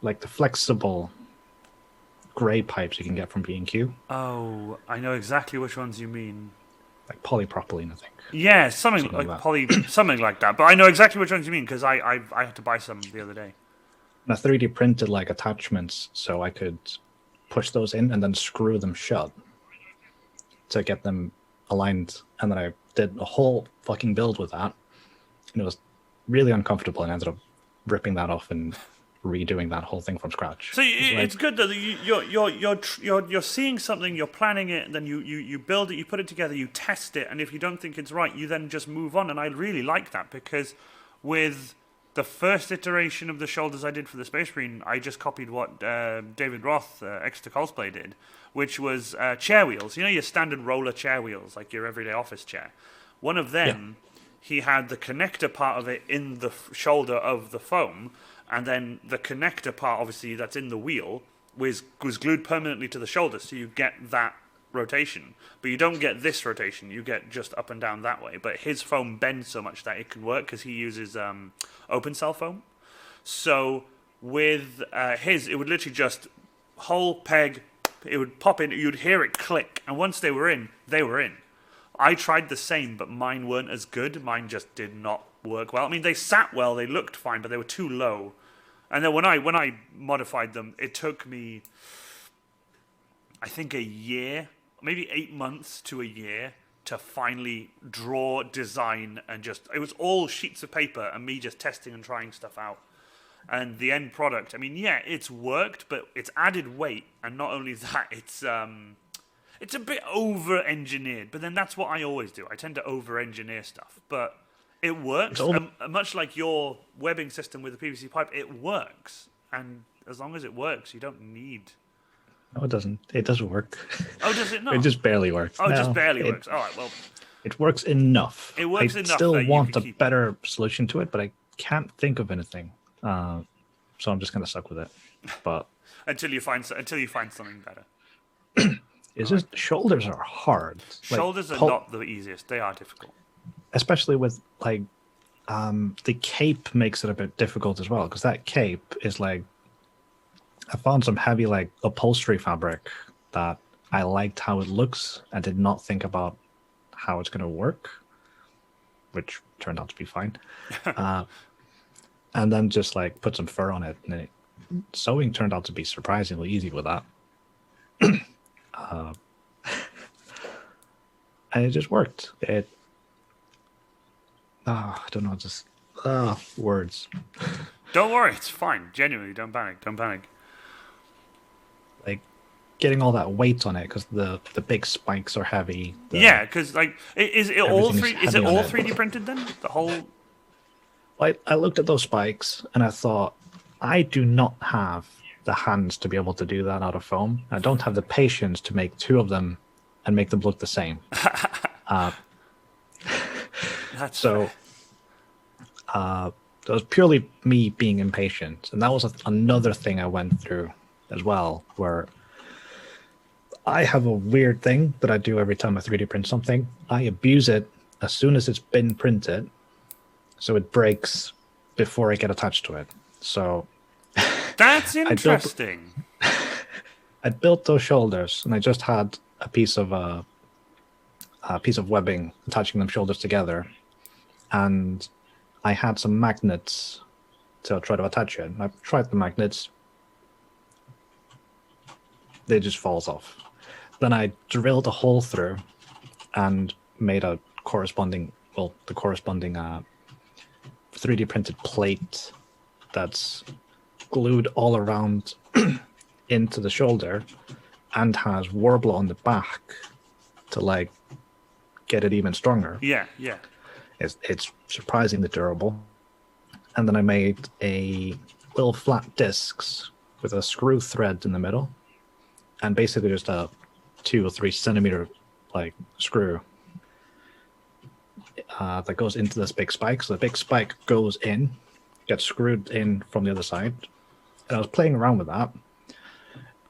like the flexible gray pipes you can get from B&Q. Oh, I know exactly which ones you mean. Like polypropylene, I think. Yeah, something like something like that. But I know exactly which ones you mean, because I had to buy some the other day. And I 3D printed like attachments so I could push those in and then screw them shut to get them aligned. And then I did a whole fucking build with that. And it was really uncomfortable, and I ended up ripping that off in redoing that whole thing from scratch. So it's good though that you're seeing something, you're planning it, and then you build it, you put it together, you test it, and if you don't think it's right, you then just move on. And I really like that, because with the first iteration of the shoulders I did for the Space Marine, I just copied what David Roth, Exeter Cosplay, did, which was chair wheels. You know, your standard roller chair wheels, like your everyday office chair. One of them, he had the connector part of it in the shoulder of the foam, and then the connector part, obviously, that's in the wheel, was glued permanently to the shoulder, so you get that rotation. But you don't get this rotation, you get just up and down that way. But his foam bends so much that it can work, because he uses open cell foam. So with his, it would literally just hole, peg, it would pop in, you'd hear it click, and once they were in, they were in. I tried the same, but mine weren't as good. Mine just did not work well. I mean, they sat well, they looked fine, but they were too low. And then when I modified them, it took me, I think, a year, maybe 8 months to a year, to finally draw, design, and just, it was all sheets of paper and me just testing and trying stuff out. And the end product, I mean, yeah, it's worked, but it's added weight, and not only that, it's a bit over-engineered. But then that's what I always do. I tend to over-engineer stuff, but it works. Much like your webbing system with the PVC pipe, it works. And as long as it works, you don't need... No, it doesn't. It doesn't work. Oh, does it not? It just barely works. Oh, it just barely works. All right, well... It works enough. It works enough. I still want a better solution to it, but I can't think of anything. So I'm just going to suck with it. But until you find something better. It's just shoulders are hard. Shoulders are not the easiest. They are difficult. Especially with like the cape makes it a bit difficult as well, because that cape is like, I found some heavy like upholstery fabric that I liked how it looks. I did not think about how it's going to work, which turned out to be fine. And then just like put some fur on it, and sewing turned out to be surprisingly easy with that. And it just worked. I don't know, just words. Don't worry, it's fine. Genuinely, don't panic. Don't panic. Like getting all that weight on it, because the big spikes are heavy. Yeah, because like, is it all 3D printed then? The whole. I looked at those spikes and I thought, I do not have the hands to be able to do that out of foam. I don't have the patience to make two of them and make them look the same. So that was purely me being impatient. And that was another thing I went through as well, where I have a weird thing that I do every time I 3D print something. I abuse it as soon as it's been printed, so it breaks before I get attached to it. So that's interesting. I built those shoulders, and I just had a piece of webbing attaching them shoulders together, and I had some magnets to try to attach it. I tried the magnets; they just falls off. Then I drilled a hole through and made a corresponding 3D printed plate that's glued all around into the shoulder and has Warbler on the back to like get it even stronger. Yeah. It's surprisingly durable. And then I made a little flat discs with a screw thread in the middle, and basically just a 2 or 3 centimeter like screw that goes into this big spike. So the big spike goes in, gets screwed in from the other side. And I was playing around with that,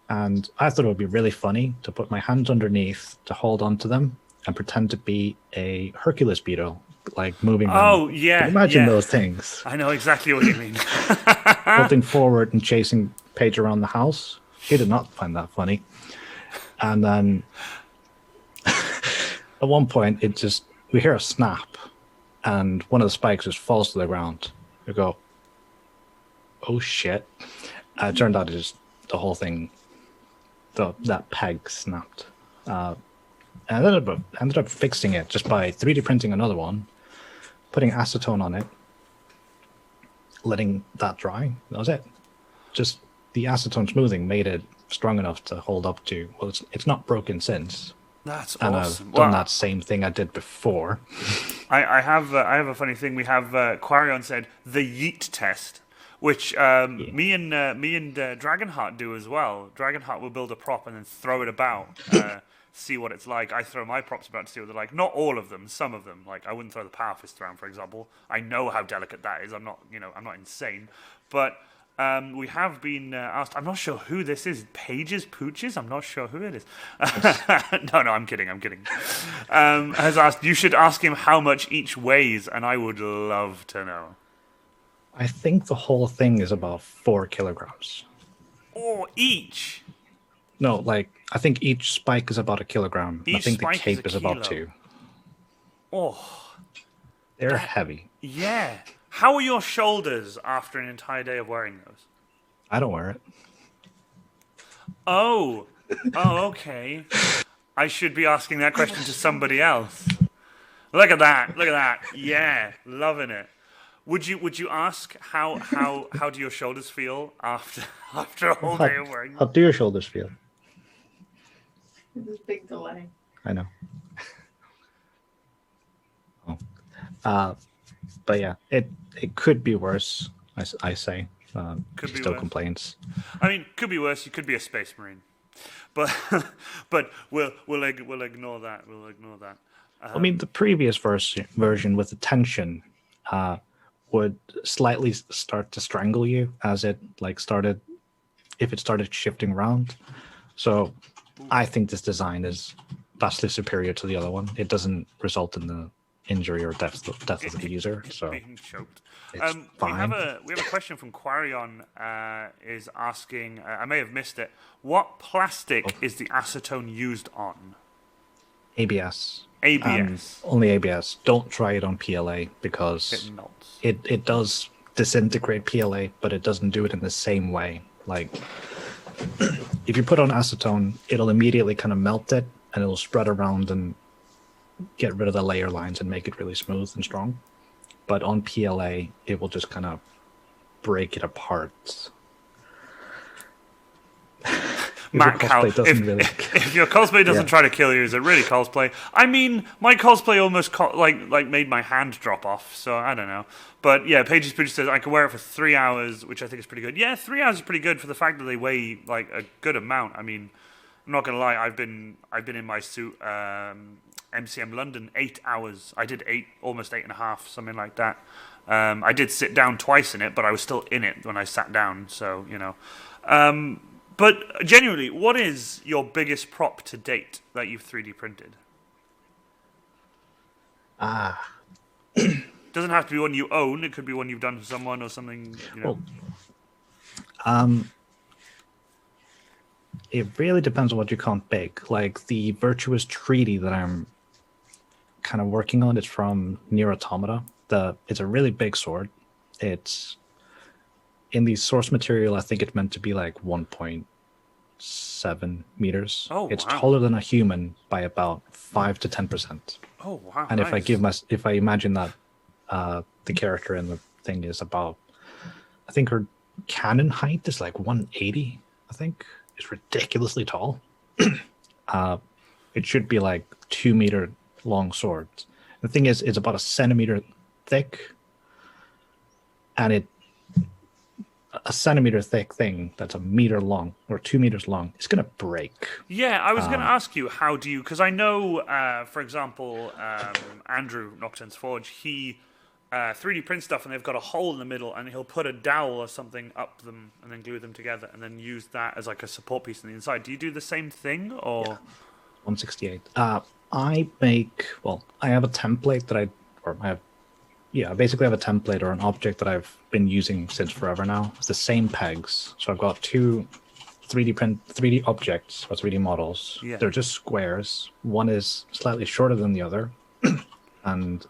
and I thought it would be really funny to put my hands underneath to hold onto them and pretend to be a Hercules beetle, like moving them. Oh, yeah. Imagine those things. I know exactly what you mean. Looking forward and chasing Paige around the house. He did not find that funny. And then at one point, we hear a snap, and one of the spikes just falls to the ground. We go, oh shit. It turned out the whole thing, that peg snapped. And I ended up fixing it just by 3D printing another one, putting acetone on it, letting that dry. That was it. just the acetone smoothing made it strong enough to hold up to. Well, it's not broken since. That's And awesome. I've done that same thing I did before. I have a funny thing. We have Quarion said the yeet test, which me and Dragonheart do as well. Dragonheart will build a prop and then throw it about, see what it's like. I throw my props about to see what they're like. Not all of them, some of them. Like I wouldn't throw the Power Fist around, for example. I know how delicate that is. I'm not insane, but. We have been asked. I'm not sure who this is. Pages Pooches. I'm not sure who it is. No, I'm kidding. Has asked. You should ask him how much each weighs, and I would love to know. I think the whole thing is about 4 kilograms. Oh, each. No, like I think each spike is about 1 kilogram. I Each think the spike cape is is a about kilo. 2. Oh, They're heavy. yeah. How are your shoulders after an entire day of wearing those? I don't wear it. Oh, okay. I should be asking that question to somebody else. Look at that. Yeah, loving it. Would you ask how do your shoulders feel after a whole day of wearing How them? do your shoulders feel? There's a big delay. I know. But yeah, it could be worse. I say. Could he be still worse. complains. I mean, could be worse. You could be a space marine, but we'll ignore that. We'll ignore that. I mean, the previous version with the tension would slightly start to strangle you as it started, if it started shifting around. So I think this design is vastly superior to the other one. It doesn't result in the injury or death of the user. So Being choked. it's We fine. have a question from Quarion. Is asking. I may have missed it. What plastic is the acetone used on? ABS. ABS. Only ABS. Don't try it on PLA because It melts. it does disintegrate PLA, but it doesn't do it in the same way. Like if you put on acetone, it'll immediately kind of melt it and it'll spread around and get rid of the layer lines and make it really smooth and strong. But on PLA, it will just kind of break it apart. Matt Cal, cosplay doesn't really. if your cosplay doesn't Yeah. try to kill you, is it really cosplay? I mean, my cosplay almost made my hand drop off, so I don't know. But yeah, Pages Pooch says I can wear it for 3 hours, which I think is pretty good. Yeah, 3 hours is pretty good for the fact that they weigh like a good amount. I mean, I'm not gonna lie, I've been in my suit MCM London 8 hours. I did almost 8.5, something like that. I did sit down twice in it, but I was still in it when I sat down. So you know. But genuinely, what is your biggest prop to date that you've 3D printed? Doesn't have to be one you own. It could be one you've done for someone or something. You know. It really depends on what you count big. Like the Virtuous Treaty that I'm kind of working on, it's from Nier Automata. It's a really big sword. It's in the source material, I think it's meant to be like 1.7 meters. Oh, it's wow. taller than a human by about 5 to 10%. Oh wow! And nice. if I imagine that the character in the thing is about, I think her cannon height is like 180. I think it's ridiculously tall. It should be like 2 meter long swords. The thing is, it's about a centimeter thick, and a centimeter thick thing that's a meter long or 2 meters long, it's gonna break. Yeah, I was going to ask you, how do you? Because I know, for example, Andrew Nocturne's Forge, he 3D prints stuff, and they've got a hole in the middle, and he'll put a dowel or something up them, and then glue them together, and then use that as like a support piece on the inside. Do you do the same thing, or? Yeah. 168. I have a template that I basically have a template or an object that I've been using since forever now. It's the same pegs. So I've got two 3D objects or 3D models. Yeah. They're just squares. One is slightly shorter than the other, and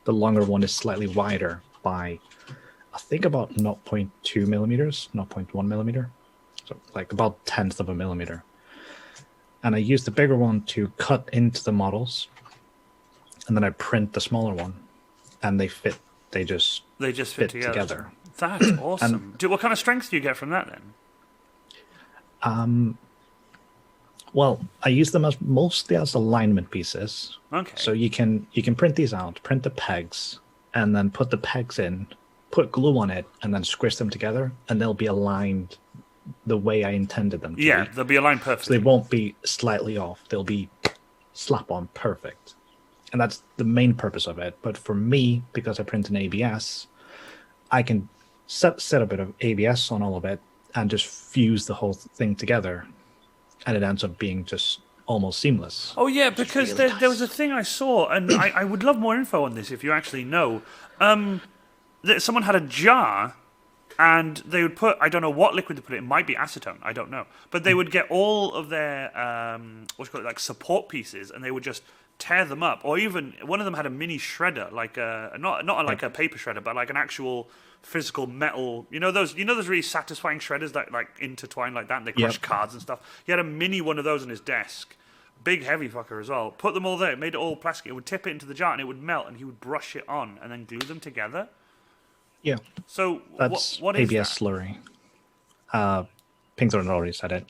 the longer one is slightly wider by, I think, about 0.2 millimeters, 0.1 millimeter. So like about 1/10 of a millimeter. And I use the bigger one to cut into the models, and then I print the smaller one, and they just They just fit together. That's awesome. What kind of strength do you get from that then? Well, I use them as mostly as alignment pieces. Okay. So you can print these out, print the pegs, and then put the pegs in, put glue on it, and then squish them together, and they'll be aligned the way I intended them to be. Yeah, they'll be aligned So perfectly. they won't be slightly off. They'll be slap on perfect. And that's the main purpose of it. But for me, because I print in ABS, I can set a bit of ABS on all of it and just fuse the whole thing together. And it ends up being just almost seamless. Oh yeah, because there was a thing I saw, and I would love more info on this if you actually know. That someone had a jar, and they would put, I don't know what liquid to put it. It might be acetone, I don't know. But they would get all of their like support pieces, and they would just tear them up. Or even one of them had a mini shredder, like not like a paper shredder, but like an actual physical metal. You know those really satisfying shredders that like intertwine like that, and they crush cards and stuff. He had a mini one of those on his desk. Big heavy fucker as well. Put them all there, made it all plastic. It would tip it into the jar and it would melt, and he would brush it on and then glue them together. Yeah. So That's what is ABS that? slurry. Pinkthorn already said it.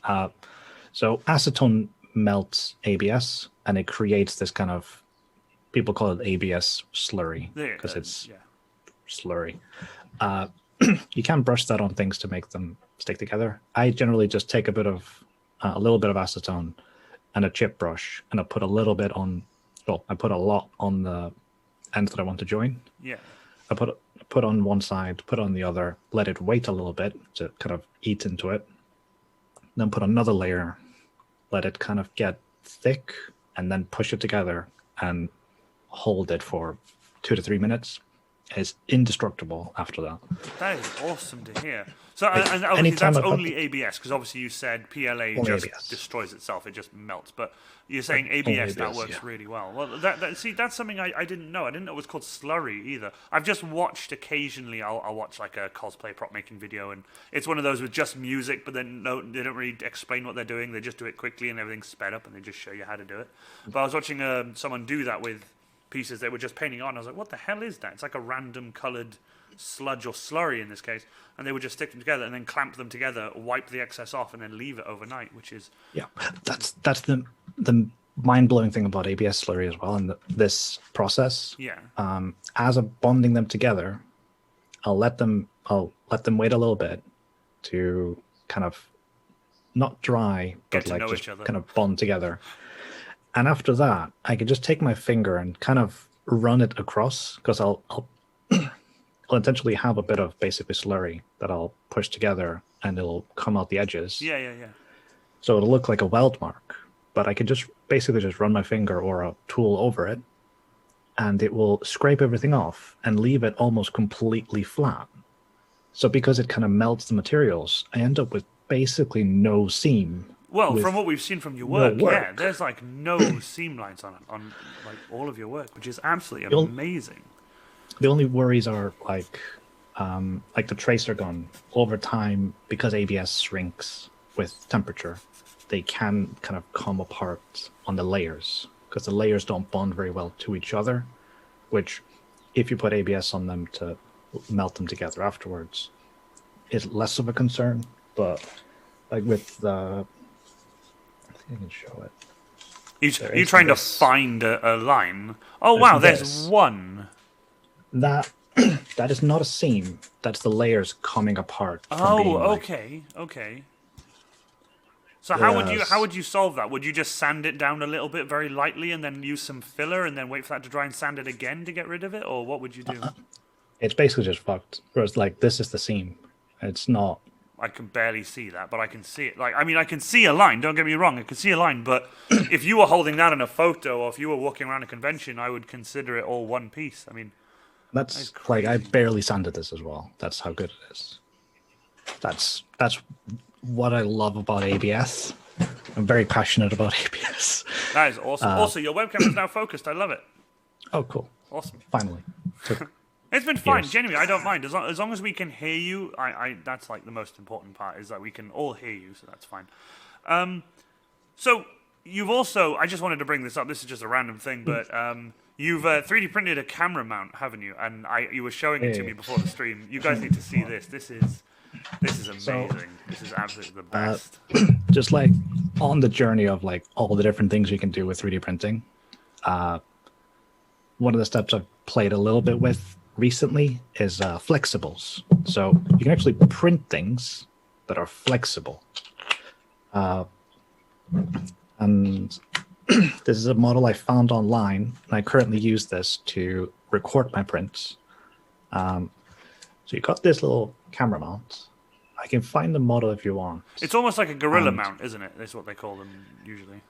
So acetone melts ABS, and it creates this kind of, people call it ABS slurry because it's slurry. You can brush that on things to make them stick together. I generally just take a little bit of acetone and a chip brush, and I put a little bit on. Well, I put a lot on the end that I want to join. Yeah. I put on one side, put on the other, let it wait a little bit to kind of eat into it. Then put another layer, let it kind of get thick, and then push it together and hold it for 2 to 3 minutes. It's indestructible after that. That is awesome to hear. So, and obviously that's only ABS, because obviously you said PLA just ABS. destroys itself, it just melts. But you're saying ABS, that works really well. Well, that's something I didn't know. I didn't know it was called slurry either. I've just watched occasionally, I'll watch like a cosplay prop making video, and it's one of those with just music, but then they don't really explain what they're doing. They just do it quickly and everything's sped up, and they just show you how to do it. But I was watching someone do that with pieces they were just painting on. I was like, what the hell is that? It's like a random coloured sludge or slurry in this case, and they would just stick them together and then clamp them together, wipe the excess off, and then leave it overnight, which is that's the mind-blowing thing about ABS slurry as well, and this process. As I'm bonding them together, I'll let them wait a little bit to kind of not dry, but like just kind of bond together. And after that, I can just take my finger and kind of run it across, because I'll I'll intentionally have a bit of basically slurry that I'll push together, and it'll come out the edges. Yeah. So it'll look like a weld mark, but I could just basically just run my finger or a tool over it, and it will scrape everything off and leave it almost completely flat. So because it kind of melts the materials, I end up with basically no seam. Well, from what we've seen from your work, yeah, there's like no seam lines on like all of your work, which is absolutely amazing. The only worries are like the tracer gun. Over time, because ABS shrinks with temperature, they can kind of come apart on the layers, because the layers don't bond very well to each other, which if you put ABS on them to melt them together afterwards, is less of a concern. But like with the, I think I can show it. You're trying to find a line. Oh wow, there's one. That is not a seam. That's the layers coming apart. Okay. So how would you solve that? Would you just sand it down a little bit very lightly, and then use some filler, and then wait for that to dry and sand it again to get rid of it, or what would you do? It's basically just fucked. Whereas like this is the seam. It's not. I can barely see that, but I can see it. Like, I mean, I can see a line. Don't get me wrong, I can see a line. But if you were holding that in a photo, or if you were walking around a convention, I would consider it all one piece. I mean, that's like I barely sanded this as well. That's how good it is. That's what I love about ABS. I'm very passionate about ABS. That is awesome. Also, your webcam is now focused. I love it. Oh, cool. Awesome. Finally. It's been fine, genuinely. I don't mind as long as we can hear you. I that's like the most important part, is that we can all hear you, so that's fine. So you've also, I just wanted to bring this up. This is just a random thing, but You've 3D printed a camera mount, haven't you? And you were showing it to Yeah. me before the stream. You guys need to see this. This is amazing. So, This is absolutely the Uh, best. just like on the journey of like all the different things you can do with 3D printing, one of the steps I've played a little bit with recently is flexibles. So you can actually print things that are flexible. And this is a model I found online, and I currently use this to record my prints. So you got this little camera mount. I can find the model if you want. It's almost like a gorilla and- mount, isn't it? That's what they call them usually.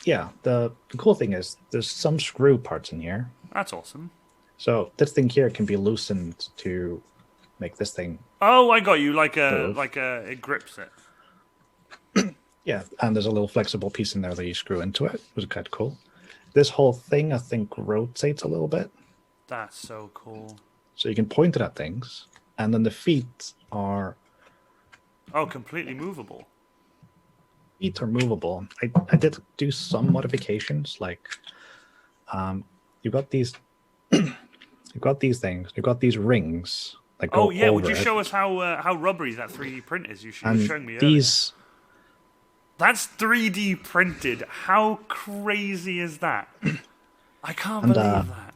Yeah, the cool thing is there's some screw parts in here. That's awesome. So this thing here can be loosened to make this thing. Oh, I got you. Move. It grips it. Yeah, and there's a little flexible piece in there that you screw into it. It was kind of cool. This whole thing, I think, rotates a little bit. That's so cool. So you can point it at things. And then the feet are Completely movable. movable. I did do some modifications, like you've got these you've got these things, you've got these rings that go Oh yeah, would over you it. show us how rubbery that 3D print is? You were And showing me earlier. these That's 3D printed. How crazy is that? I can't And, believe that.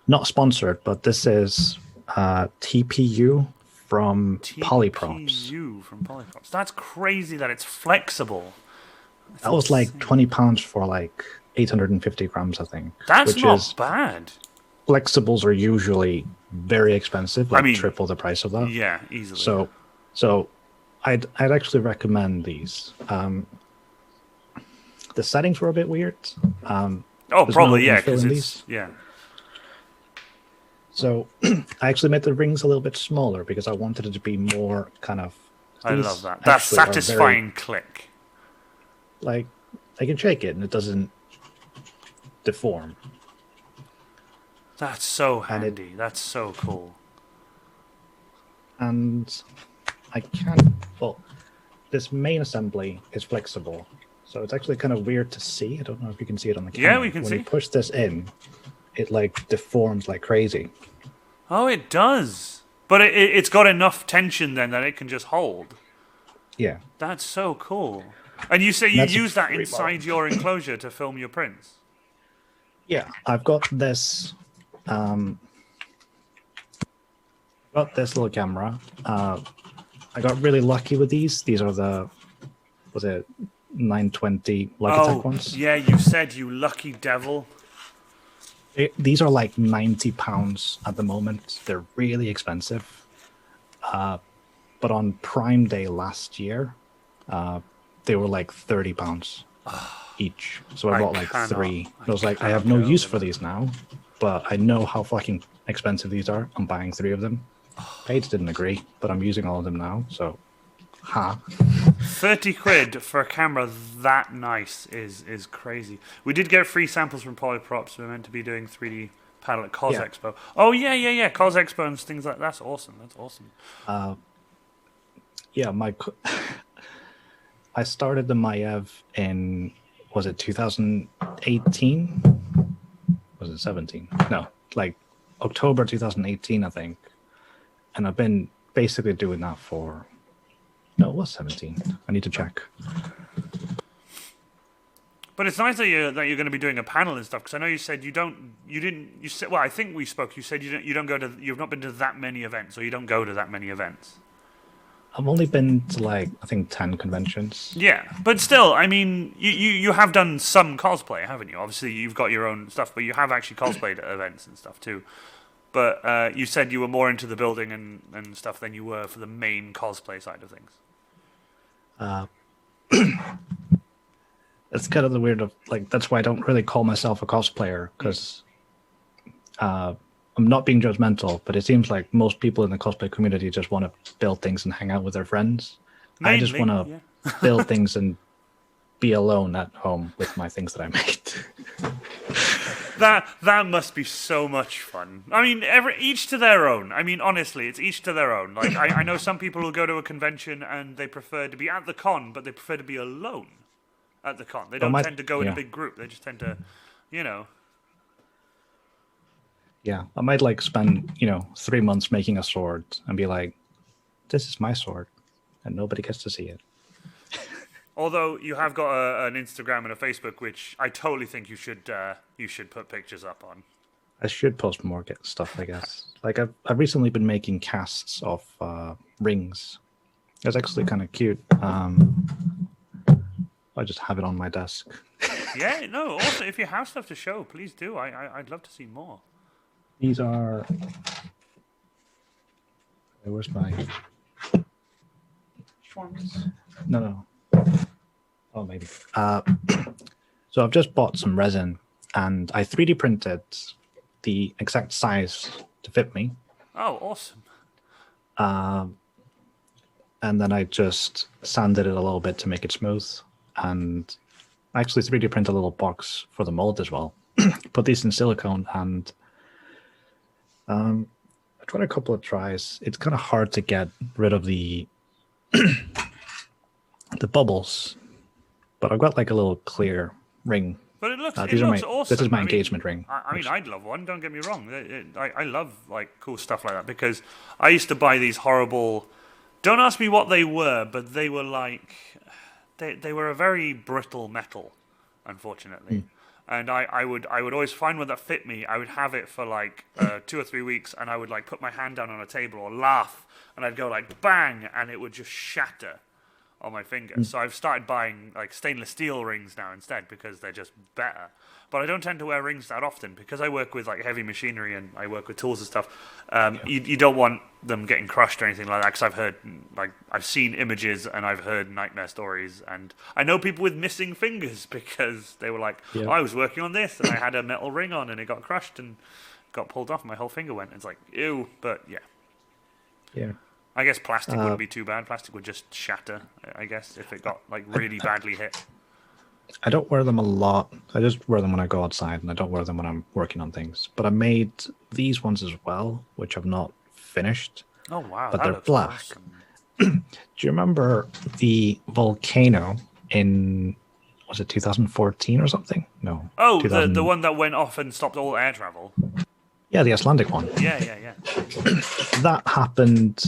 not sponsored, but this is TPU from Polyprops. TPU from Polyprops. That's crazy that it's flexible. That was like £20 for like 850 grams, I think. That's which not is bad. flexibles are usually very expensive, like I mean, triple the price of that. Yeah, easily. So I'd actually recommend these. The settings were a bit weird. oh, there's probably no yeah, infill because in it's these. yeah. So I actually made the rings a little bit smaller because I wanted it to be more kind of. I these love that. That actually are very- satisfying click. like I can shake it and it doesn't deform. That's so And it- handy. That's so cool. And I can't. Well, this main assembly is flexible, so it's actually kind of weird to see. I don't know if you can see it on the camera. Yeah, we can when see. you push this in, it like deforms like crazy. Oh, it does. But it's got enough tension then that it can just hold. Yeah. That's so cool. And you say you That's a use that free inside model. your enclosure to film your prints? Yeah, I've got this. Got this little camera. I got really lucky with these. These are the, was it 920 Logitech ones? yeah, you said, you lucky devil. These are like £90 at the moment. They're really expensive. But on Prime Day last year, they were like £30 each. So I I bought like cannot- three. I I was like, I cannot have no get use over for that. these now, but I know how fucking expensive these are. I'm buying 3 of them. Paige didn't agree, but I'm using all of them now. So, 30 quid for a camera that nice is crazy. We did get free samples from Polyprops. We were meant to be doing 3D panel at Cos Yeah. Expo. Oh, yeah. Cos Expo and things like that. That's awesome. That's awesome. yeah, I started the Maiev in, was it 2018? Was it 17? No, like October 2018, I think. And I've been basically doing that for, no, it was 17. I need to check. But it's nice that you're going to be doing a panel and stuff, because I know you said you said, well, I think we spoke, you said you've not been to that many events, or you don't go to that many events. I've only been to like, I think 10 conventions. Yeah, but still, I mean, you have done some cosplay, haven't you? Obviously, you've got your own stuff, but you have actually cosplayed at events and stuff too. But you said you were more into the building and stuff than you were for the main cosplay side of things. It's kind of the weird of, like, that's why I don't really call myself a cosplayer, because I'm not being judgmental, but it seems like most people in the cosplay community just want to build things and hang out with their friends. I just Mainly, want to build things and be alone at home with my things that I made. That must be so much fun. I mean, each to their own. I mean, honestly, it's each to their own. Like, I know some people who go to a convention and they prefer to be at the con, but they prefer to be alone at the con. They don't tend to go in a yeah. big group. They just tend to, you know. Yeah, I might like spend 3 months making a sword and be like, "This is my sword," and nobody gets to see it. Although you have got an Instagram and a Facebook, which I totally think you should put pictures up on. I should post more stuff, I guess. Like I've recently been making casts of rings. It's actually kind of cute. I just have it on my desk. Yeah, no. Also, if you have stuff to show, please do. I'd love to see more. These are. Where's my? Forms. No. Oh, maybe. So I've just bought some resin, and I 3D printed the exact size to fit me. Oh, awesome. And then I just sanded it a little bit to make it smooth. And I actually 3D print a little box for the mold as well. Put these in silicone, and I tried a couple of tries. It's kind of hard to get rid of the the bubbles, but I've got like a little clear ring. But it looks awesome. This is my engagement ring. I mean, I'd love one. Don't get me wrong. I love like cool stuff like that because I used to buy these horrible. Don't ask me what they were, but they were like they were a very brittle metal, unfortunately. And I would always find one that fit me. I would have it for like 2 or 3 weeks, and I would like put my hand down on a table or laugh, and I'd go like bang, and it would just shatter on my finger. So I've started buying like stainless steel rings now instead because they're just better. But I don't tend to wear rings that often because I work with like heavy machinery and I work with tools and stuff. You don't want them getting crushed or anything like that because I've seen images and I've heard nightmare stories, and I know people with missing fingers because they were like, Yeah. I was working on this and I had a metal ring on and it got crushed and got pulled off and my whole finger went. It's like, ew, but yeah. Yeah. I guess plastic wouldn't be too bad. Plastic would just shatter, I guess, if it got like really badly hit. I don't wear them a lot. I just wear them when I go outside, and I don't wear them when I'm working on things. But I made these ones as well, which I've not finished. Oh wow, But that they're looks black. awesome. Do you remember the volcano in, was it 2014 or something? No. Oh, 2000 the one that went off and stopped all air travel. Yeah, the Icelandic one. Yeah. That happened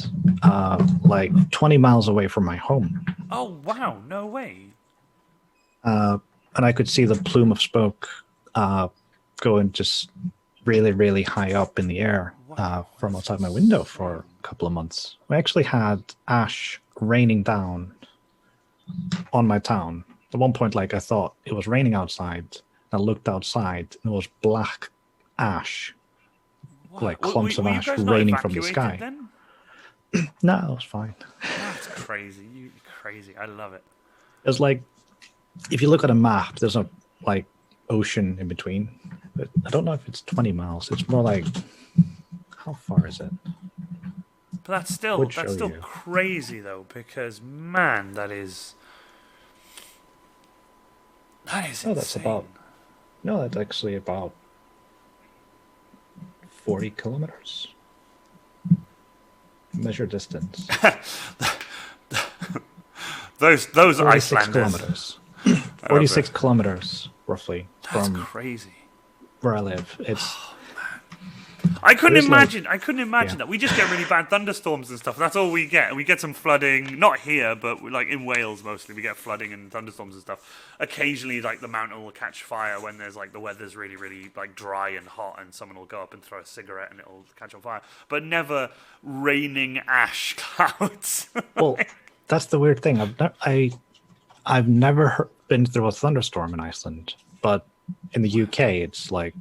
like 20 miles away from my home. Oh wow, no way. And I could see the plume of smoke going just really, really high up in the air from outside my window for a couple of months. We actually had ash raining down on my town. At one point, like I thought it was raining outside. I looked outside and it was black ash, like clumps of Were you ash guys not raining from the evacuated sky. then? No, it was fine. That's crazy. You crazy. I love it. It was like, if you look at a map, there's a like ocean in between. But I don't know if it's 20 miles. It's more like, how far is it? But that's still Would show you. crazy though, because man, that is Oh, insane. that's about. No, that's actually about 40 kilometers. Measure distance. Those 46 Icelanders. kilometers. 46 kilometers, roughly, That's from crazy. where I live. It's I couldn't There's like- imagine. I couldn't imagine Yeah. that. We just get really bad thunderstorms and stuff. That's all we get. And we get some flooding. Not here, but like in Wales mostly, we get flooding and thunderstorms and stuff. Occasionally, like the mountain will catch fire when there's like the weather's really, really like dry and hot, and someone will go up and throw a cigarette and it'll catch on fire. But never raining ash clouds. well, that's the weird thing. I've never been through a thunderstorm in Iceland, but in the UK, it's like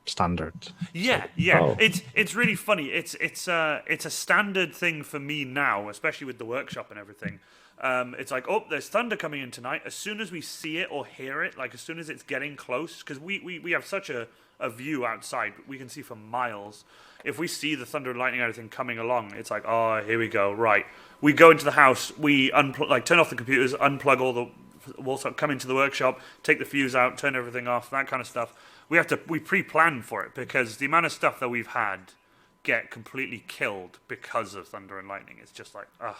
standard. Yeah. oh. It's really funny. It's a standard thing for me now, especially with the workshop and everything. It's like, oh, there's thunder coming in tonight. As soon as we see it or hear it, like as soon as it's getting close, because we have such a view outside, we can see for miles. If we see the thunder and lightning and everything coming along, it's like, oh, here we go. Right, we go into the house, we turn off the computers, unplug all the. We'll come into the workshop, take the fuse out, turn everything off, that kind of stuff. We pre-plan for it because the amount of stuff that we've had get completely killed because of thunder and lightning. It's just like, ugh.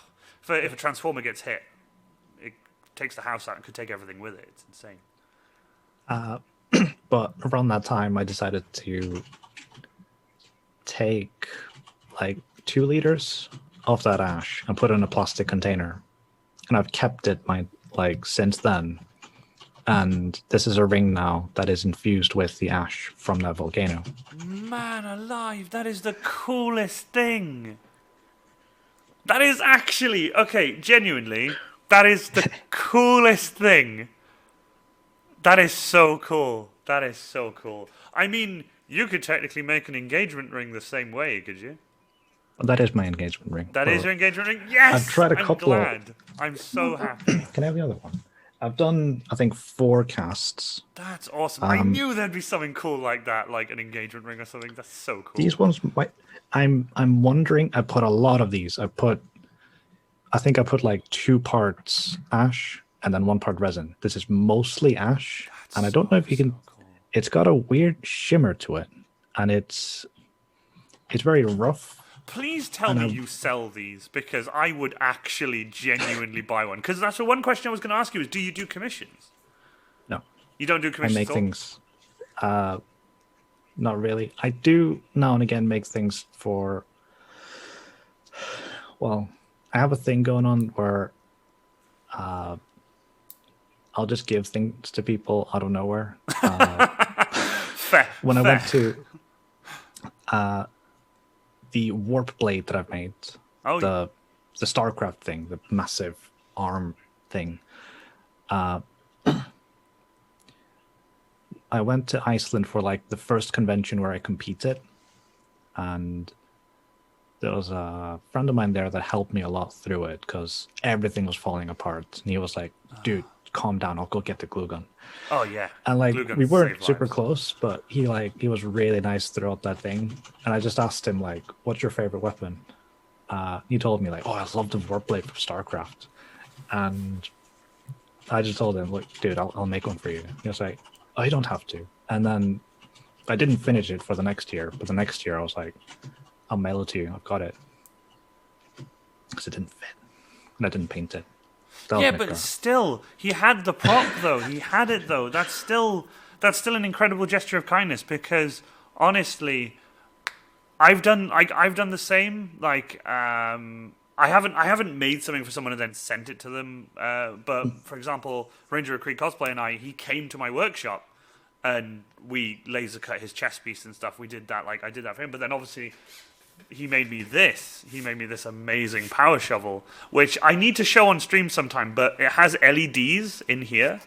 If a transformer gets hit, it takes the house out and could take everything with it. It's insane. But around that time, I decided to take like 2 liters of that ash and put it in a plastic container, and I've kept it since then. And this is a ring now that is infused with the ash from that volcano. Man alive, that is the coolest thing. That is actually, okay, genuinely, that is the coolest thing. That is so cool. That is so cool. I mean, you could technically make an engagement ring the same way, could you? That is my engagement ring. That is your engagement ring? Yes! I've tried a couple of... I'm glad. I'm so happy. Can I have the other one? I've done, I think, 4 casts. That's awesome. I knew there'd be something cool like that, like an engagement ring or something. That's so cool. These ones, I'm wondering. I put a lot of these. I think I put like 2 parts ash and then 1 part resin. This is mostly ash, and I don't know if you can. Cool. It's got a weird shimmer to it, and it's very rough. Please tell me you sell these, because I would actually genuinely buy one. Because that's the one question I was going to ask you is, do you do commissions? No. You don't do commissions? I make things. Not really. I do now and again make things for. Well, I have a thing going on where I'll just give things to people out of nowhere. When I went to the warp blade that I've made, the StarCraft thing, the massive arm thing. I went to Iceland for like the first convention where I competed, and there was a friend of mine there that helped me a lot through it because everything was falling apart. And he was like, "Dude, calm down. I'll go get the glue gun." Oh yeah. And like we weren't super close, but he was really nice throughout that thing. And I just asked him like, "What's your favorite weapon?" He told me like, "Oh, I love the warblade from StarCraft," and I just told him, "Look, dude, I'll make one for you." He was like, "Oh, you don't have to." And then I didn't finish it for the next year, but the next year I was like, "I'll mail it to you. I've got it," because it didn't fit, and I didn't paint it. Yeah, but still, he had the prop though. He had it though. That's still an incredible gesture of kindness, because honestly, I've done the same. Like, I haven't made something for someone and then sent it to them. But for example, Ranger of Creek Cosplay and he came to my workshop and we laser cut his chest piece and stuff. We did that. Like, I did that for him. But then obviously, he made me this. He made me this amazing power shovel, which I need to show on stream sometime. But it has LEDs in here,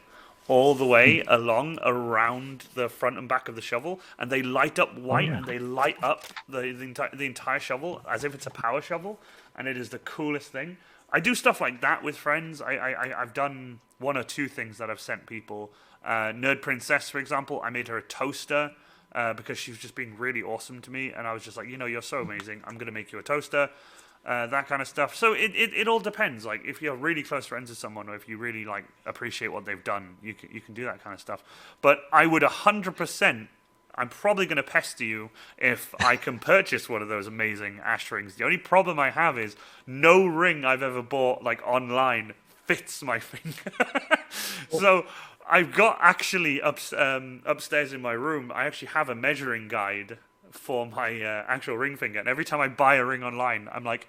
all the way along around the front and back of the shovel, and they light up white, and they light up the entire shovel as if it's a power shovel, and it is the coolest thing. I do stuff like that with friends. I've done 1 or 2 things that I've sent people. Nerd Princess, for example, I made her a toaster. Because she was just being really awesome to me, and I was just like, you're so amazing, I'm going to make you a toaster, that kind of stuff. So it all depends. Like, if you're really close friends with someone, or if you really like appreciate what they've done, you can do that kind of stuff. But I would 100%, I'm probably going to pester you if I can purchase one of those amazing ash rings. The only problem I have is no ring I've ever bought like online fits my finger. So I've got actually upstairs in my room, I actually have a measuring guide for my actual ring finger. And every time I buy a ring online, I'm like,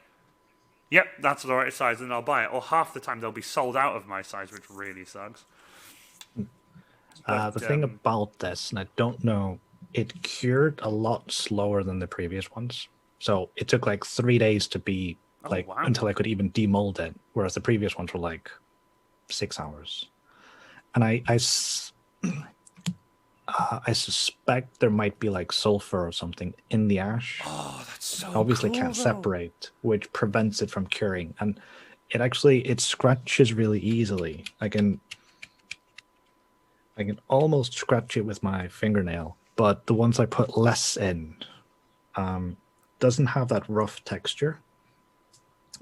yep, that's the right size, and I'll buy it. Or half the time they'll be sold out of my size, which really sucks. The thing about this, and I don't know, it cured a lot slower than the previous ones. So it took like 3 days to be until I could even demold it, whereas the previous ones were like 6 hours. And I suspect there might be like sulfur or something in the ash. Oh, that's so obviously cool, can't though. separate, which prevents it from curing. And it scratches really easily. I can almost scratch it with my fingernail, but the ones I put less in doesn't have that rough texture,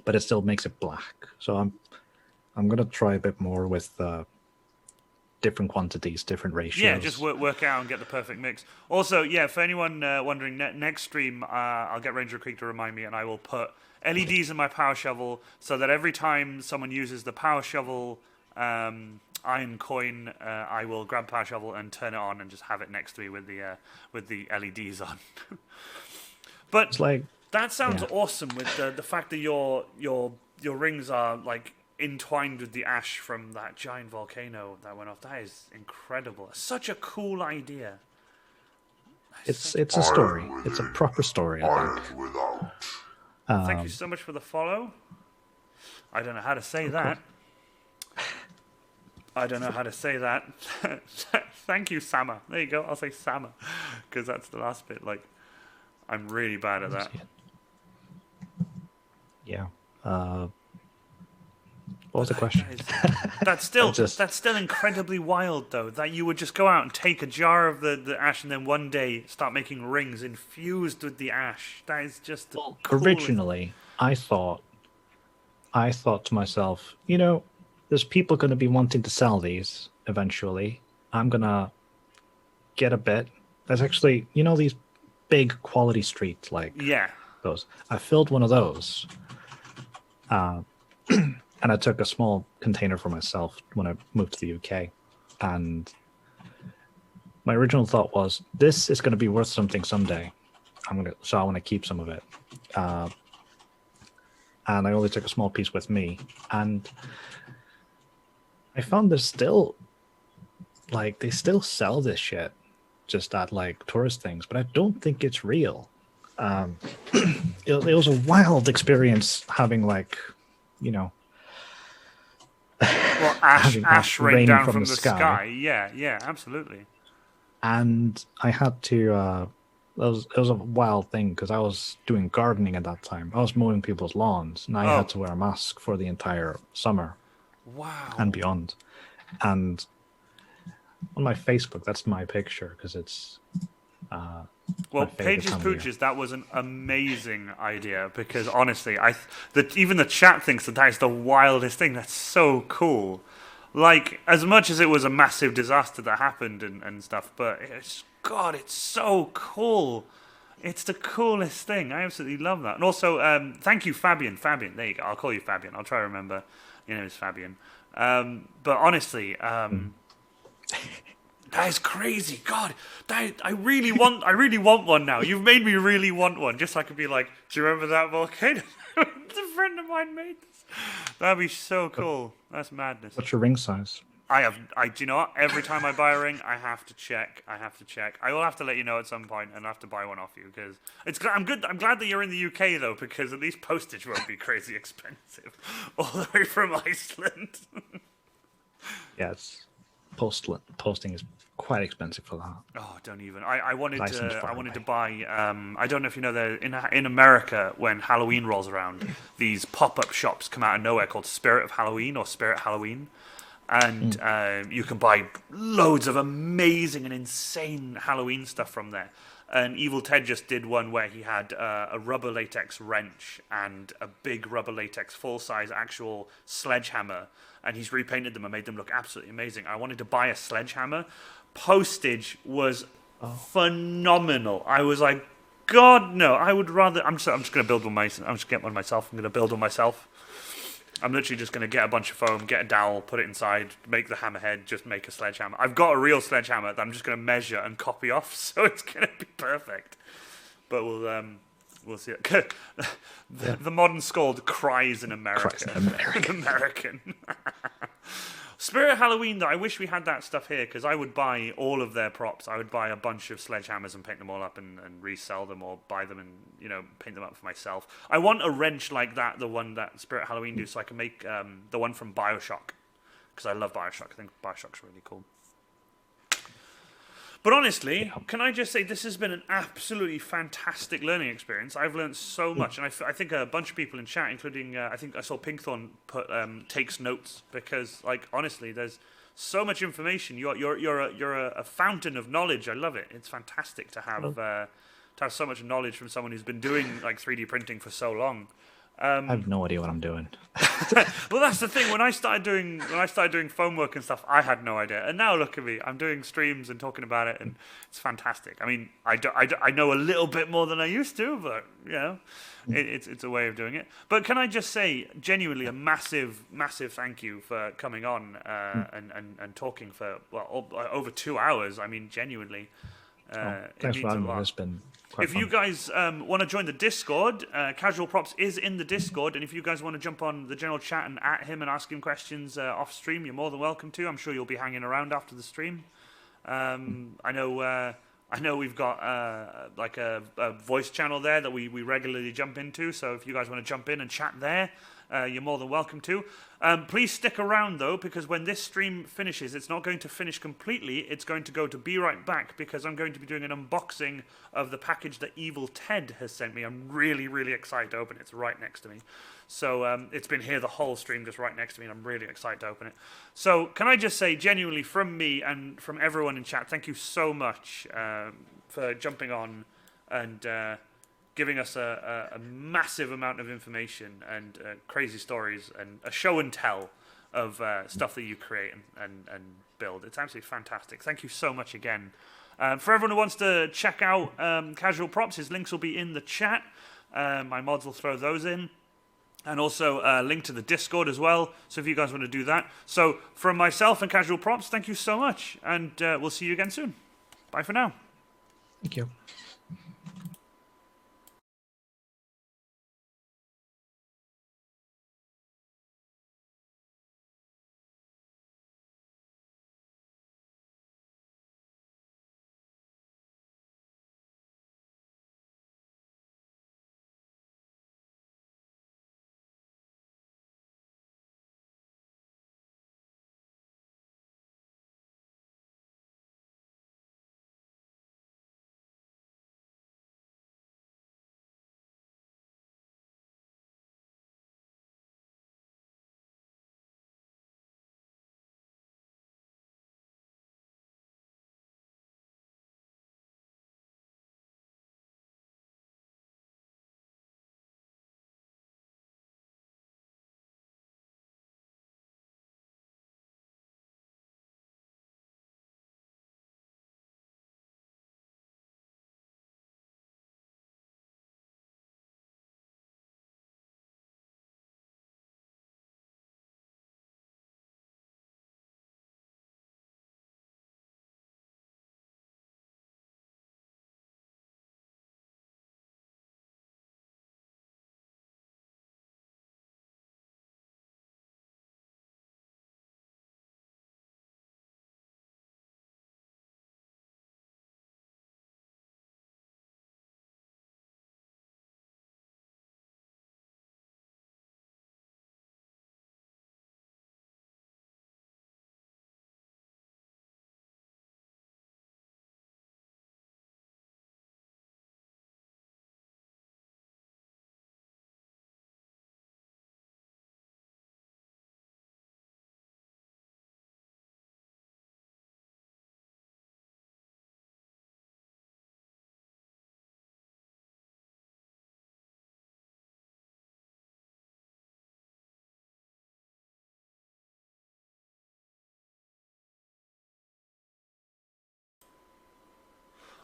but it still makes it black. So I'm gonna try a bit more with different quantities, different ratios. Yeah, just work out and get the perfect mix. Also, yeah, for anyone wondering, next stream, I'll get Ranger Creek to remind me, and I will put LEDs in my power shovel so that every time someone uses the power shovel iron coin, I will grab power shovel and turn it on and just have it next to me with the LEDs on. But It's like, that sounds yeah. awesome with the fact that your rings are like entwined with the ash from that giant volcano that went off. That is incredible. Such a cool idea. It's a story. It's a proper story, I think. Thank you so much for the follow. I don't know how to say Of that. course. I don't know how to say that. Thank you, Sama. There you go. I'll say Sama because that's the last bit. Like, I'm really bad at that. Yeah. What was the question? That's still Just- that's still incredibly wild, though. That you would just go out and take a jar of the ash, and then one day start making rings infused with the ash. That is just the coolest. Originally, I thought to myself, you know, there's people going to be wanting to sell these eventually. I'm going to get a bit. There's actually, you know, these big quality streets like Yeah. those. I filled one of those. And I took a small container for myself when I moved to the UK. And my original thought was, this is going to be worth something someday. So I want to keep some of it. And I only took a small piece with me. And I found there's still, like, they still sell this shit just at, like, tourist things, but I don't think it's real. It was a wild experience having, like, you know, Well, ash ash rain raining down from from the the sky. sky. Yeah, absolutely. And I had to. It was a wild thing because I was doing gardening at that time. I was mowing people's lawns, and I Oh. had to wear a mask for the entire summer Wow. and beyond. And on my Facebook, that's my picture because it's. Well, my favorite Pages time of year. Pooches, that was an amazing idea because honestly, even the chat thinks that is the wildest thing. That's so cool. Like, as much as it was a massive disaster that happened and stuff, but it's so cool. It's the coolest thing. I absolutely love that. And also, thank you, Fabian. Fabian, there you go. I'll call you Fabian. I'll try to remember. Your name is Fabian. But honestly, that is crazy. God, I really want one now. You've made me really want one, just so I could be like, do you remember that volcano? A friend of mine made this. That'd be so cool. That's madness. What's your ring size? Do you know what? Every time I buy a ring, I have to check. I will have to let you know at some point, and I have to buy one off you because I'm good. I'm glad that you're in the UK though, because at least postage won't be crazy expensive all the way from Iceland. Yeah, posting is quite expensive for that. Oh, don't even. I wanted Iceland's to. far I wanted to away. buy. I don't know if you know that in America, when Halloween rolls around, these pop-up shops come out of nowhere called Spirit of Halloween or Spirit Halloween, and you can buy loads of amazing and insane Halloween stuff from there. And Evil Ted just did one where he had a rubber latex wrench and a big rubber latex full-size actual sledgehammer, and he's repainted them and made them look absolutely amazing. I wanted to buy a sledgehammer. Postage was phenomenal. I was like, God, no! I would rather. I'm just going to build one myself. I'm just get one myself. I'm going to build one myself. I'm literally just going to get a bunch of foam, get a dowel, put it inside, make the hammerhead, just make a sledgehammer. I've got a real sledgehammer that I'm just going to measure and copy off, so it's going to be perfect. But we'll see. The modern Scald cries in America. Cries in America. American. Spirit Halloween, though, I wish we had that stuff here, because I would buy all of their props. I would buy a bunch of sledgehammers and paint them all up and resell them, or buy them and, paint them up for myself. I want a wrench like that, the one that Spirit Halloween do, so I can make the one from BioShock, because I love BioShock. I think BioShock's really cool. But honestly, can I just say this has been an absolutely fantastic learning experience. I've learned so much, and I think a bunch of people in chat, including I think I saw Pinkthorn put takes notes, because honestly, there's so much information. You're a fountain of knowledge. I love it. It's fantastic to have so much knowledge from someone who's been doing 3D printing for so long. I have no idea what I'm doing. Well, that's the thing. When I started doing foam work and stuff, I had no idea. And now look at me. I'm doing streams and talking about it, and it's fantastic. I mean, I know a little bit more than I used to, but it's a way of doing it. But can I just say, genuinely, a massive thank you for coming on and talking for over 2 hours. I mean, genuinely. It Thanks means for a having me. lot. It's been quite If fun. you guys want to join the Discord, Casual Props is in the Discord, and if you guys want to jump on the general chat and at him and ask him questions off stream, you're more than welcome to. I'm sure you'll be hanging around after the stream. I know we've got like a voice channel there that we regularly jump into. So if you guys want to jump in and chat there, you're more than welcome to. Please stick around though, because when this stream finishes, it's not going to finish completely. It's going to go to Be Right Back, because I'm going to be doing an unboxing of the package that Evil Ted has sent me. I'm really, really excited to open it. It's right next to me. So it's been here the whole stream, just right next to me, and I'm really excited to open it. So can I just say, genuinely, from me and from everyone in chat, thank you so much for jumping on and giving us a massive amount of information and crazy stories and a show and tell of stuff that you create and build. It's absolutely fantastic. Thank you so much again. For everyone who wants to check out Casual Props, his links will be in the chat. My mods will throw those in. And also a link to the Discord as well, so if you guys want to do that. So from myself and Casual Props, thank you so much, and we'll see you again soon. Bye for now. Thank you.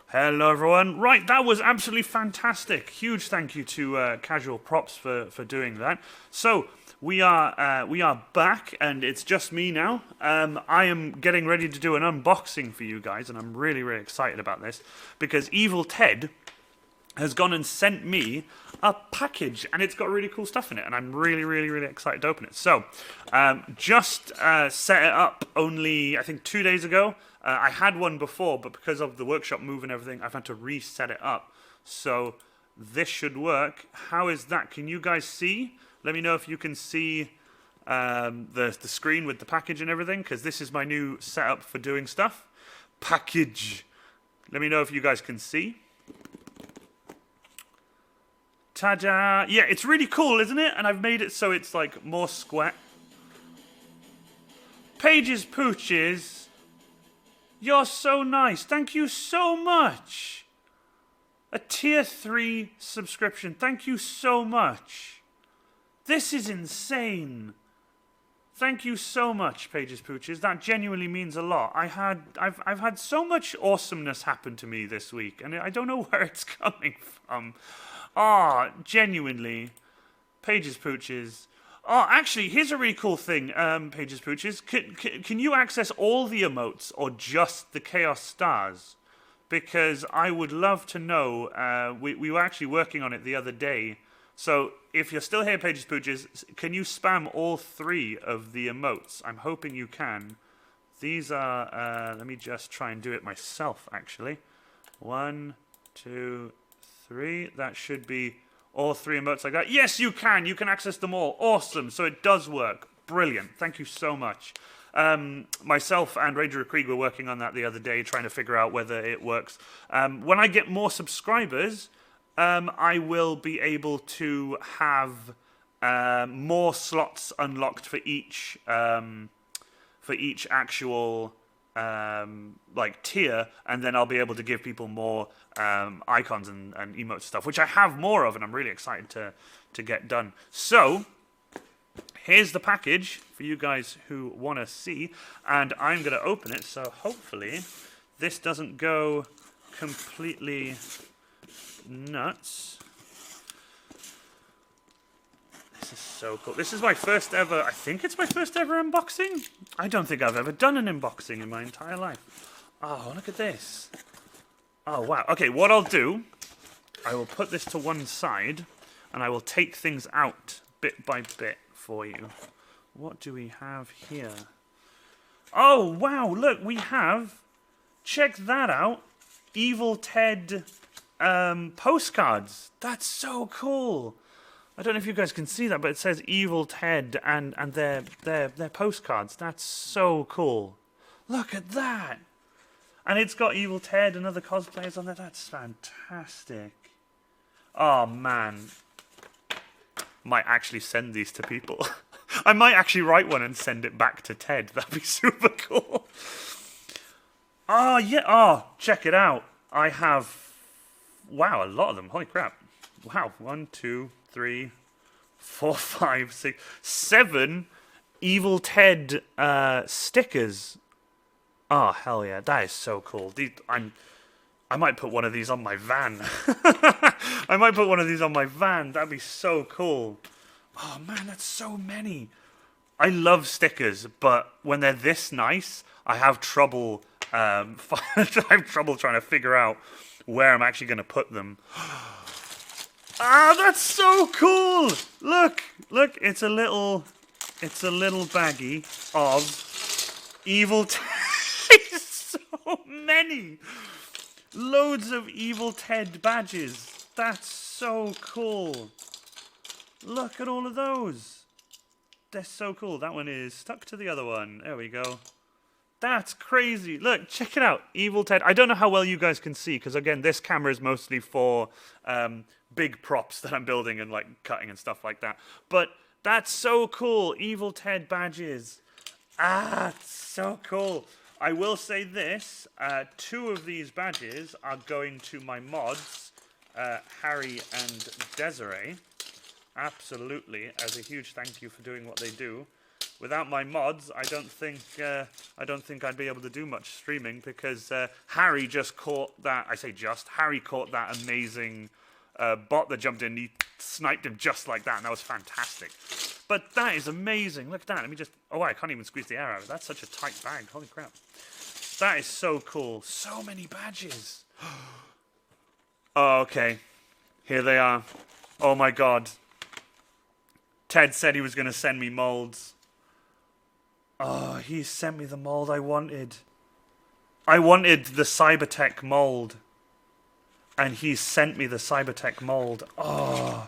Hello, everyone. Right, that was absolutely fantastic. Huge thank you to Casual Props for doing that. So we are back, and it's just me now. I am getting ready to do an unboxing for you guys, and I'm really, really excited about this because Evil Ted has gone and sent me a package, and it's got really cool stuff in it, and I'm really, really, really excited to open it. So, just set it up only, I think, 2 days ago. I had one before, but because of the workshop move and everything, I've had to reset it up. So, this should work. How is that? Can you guys see? Let me know if you can see the screen with the package and everything, because this is my new setup for doing stuff. Package. Let me know if you guys can see. Ta-da! Yeah, it's really cool, isn't it? And I've made it so it's like more square. Pages Pooches. You're so nice. Thank you so much. A tier 3 subscription. Thank you so much. This is insane. Thank you so much, Pages Pooches. That genuinely means a lot. I've had so much awesomeness happen to me this week, and I don't know where it's coming from. Genuinely. Pages Pooches. Actually, here's a really cool thing, Pages Pooches. Can you access all the emotes or just the Chaos Stars? because I would love to know. We were actually working on it the other day. So if you're still here, Pages Pooches, can you spam all 3 of the emotes? I'm hoping you can. These are, let me just try and do it myself, actually. 1, 2, 3. That should be all 3 emotes like that. Yes, you can. You can access them all. Awesome. So it does work. Brilliant. Thank you so much. Myself and Ranger Krieg were working on that the other day, trying to figure out whether it works. When I get more subscribers, I will be able to have more slots unlocked for each actual like tier, and then I'll be able to give people more icons and emote stuff, which I have more of, and I'm really excited to get done. So here's the package for you guys who want to see, and I'm going to open it, so hopefully this doesn't go completely nuts. This is so cool. This is my first ever, I think it's my first ever unboxing. I don't think I've ever done an unboxing in my entire life. Oh, look at this. Oh, wow. Okay, what I'll do, I will put this to one side, and I will take things out bit by bit for you. What do we have here? Oh, wow, look, we have, check that out, Evil Ted postcards. That's so cool. I don't know if you guys can see that, but it says Evil Ted and their postcards. That's so cool. Look at that. And it's got Evil Ted and other cosplayers on there. That's fantastic. Oh, man. Might actually send these to people. I might actually write one and send it back to Ted. That'd be super cool. Oh, yeah. Oh, check it out. I have... Wow, a lot of them. Holy crap. Wow. 1, 2, 3, 4, 5, 6, 7 Evil Ted stickers. Oh, hell yeah. That is so cool. I might put one of these on my van. I might put one of these on my van. That'd be so cool. Oh, man, that's so many. I love stickers, but when they're this nice, I have trouble... I have trouble trying to figure out where I'm actually going to put them. Ah, that's so cool! Look, it's a little baggie of Evil Ted. So many, loads of Evil Ted badges. That's so cool. Look at all of those. They're so cool. That one is stuck to the other one. There we go. That's crazy. Look, check it out. Evil Ted. I don't know how well you guys can see, because, again, this camera is mostly for big props that I'm building and, like, cutting and stuff like that. But that's so cool. Evil Ted badges. Ah, it's so cool. I will say this. 2 of these badges are going to my mods, Harry and Desiree. Absolutely. As a huge thank you for doing what they do. Without my mods, I don't think I'd be able to do much streaming, because Harry just caught that. I say just. Harry caught that amazing bot that jumped in. He sniped him just like that, and that was fantastic. But that is amazing. Look at that. Let me just. Oh, I can't even squeeze the air out of it. That's such a tight bag. Holy crap. That is so cool. So many badges. Oh, okay. Here they are. Oh my god. Ted said he was going to send me molds. Oh, he sent me the mold I wanted. I wanted the Cybertech mold. And he sent me the Cybertech mold. Oh.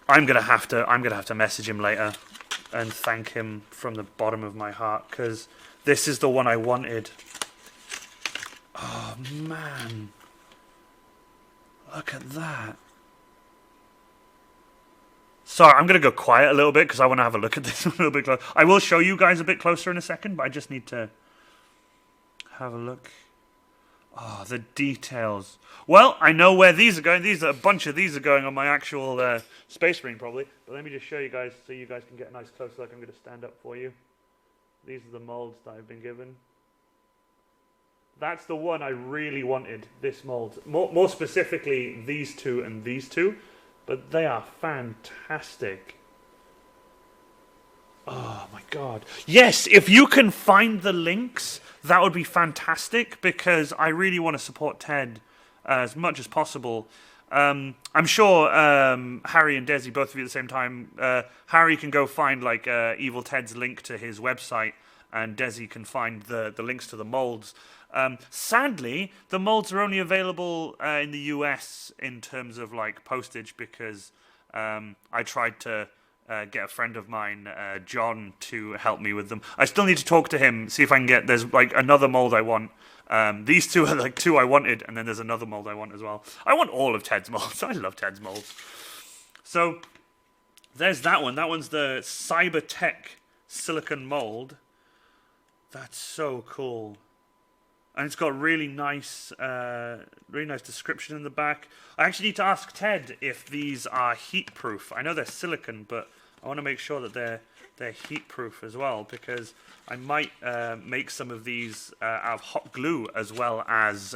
I'm gonna have to message him later and thank him from the bottom of my heart, because this is the one I wanted. Oh man. Look at that. Sorry, I'm going to go quiet a little bit because I want to have a look at this a little bit closer. I will show you guys a bit closer in a second, but I just need to have a look. Oh, the details. Well, I know where these are going. A bunch of these are going on my actual Space Marine, probably. But let me just show you guys so you guys can get a nice close look. I'm going to stand up for you. These are the molds that I've been given. That's the one I really wanted, this mold. More specifically, these 2 and these 2. But they are fantastic. Oh my god. Yes, if you can find the links that would be fantastic because I really want to support Ted as much as possible. I'm sure Harry and Desi, both of you at the same time, Harry can go find like Evil Ted's link to his website, and Desi can find the links to the molds. Sadly, the molds are only available in the US in terms of like postage because I tried to get a friend of mine, John, to help me with them. I still need to talk to him, see if I can get. There's like another mold I want. These two are like two I wanted, and then there's another mold I want as well. I want all of Ted's molds. I love Ted's molds. So there's that one. That one's the Cybertech silicon mold. That's so cool. And it's got really nice description in the back. I actually need to ask Ted if these are heat proof. I know they're silicon, but I want to make sure that they're heat proof as well, because I might make some of these out of hot glue as well as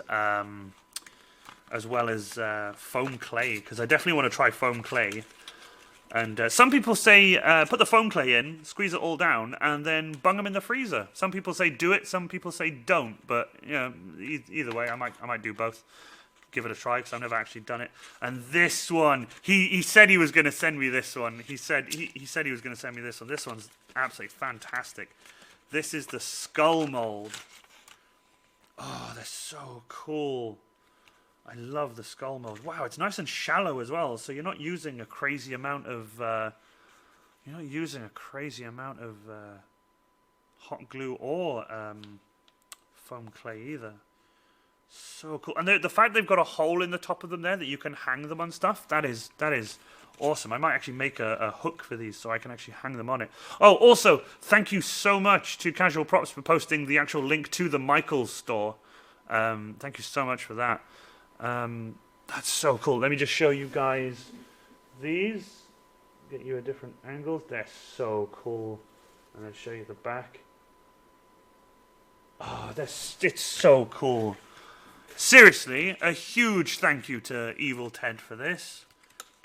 foam clay, because I definitely want to try foam clay. And some people say put the foam clay in, squeeze it all down, and then bung them in the freezer. Some people say do it, some people say don't. But you know, either way, I might do both. Give it a try because I've never actually done it. And this one, he said he was going to send me this one. He said he was going to send me this one. This one's absolutely fantastic. This is the skull mold. Oh, they're so cool. I love the skull mold. Wow, it's nice and shallow as well. So you're not using a crazy amount of hot glue or foam clay either. So cool. And the fact they've got a hole in the top of them there that you can hang them on stuff, that is awesome. I might actually make a hook for these so I can actually hang them on it. Oh, also, thank you so much to Casual Props for posting the actual link to the Michaels store. Thank you so much for that. That's so cool. Let me just show you guys these. Get you a different angles. They're so cool. And then show you the back. Oh, it's so cool. Seriously, a huge thank you to Evil Ted for this.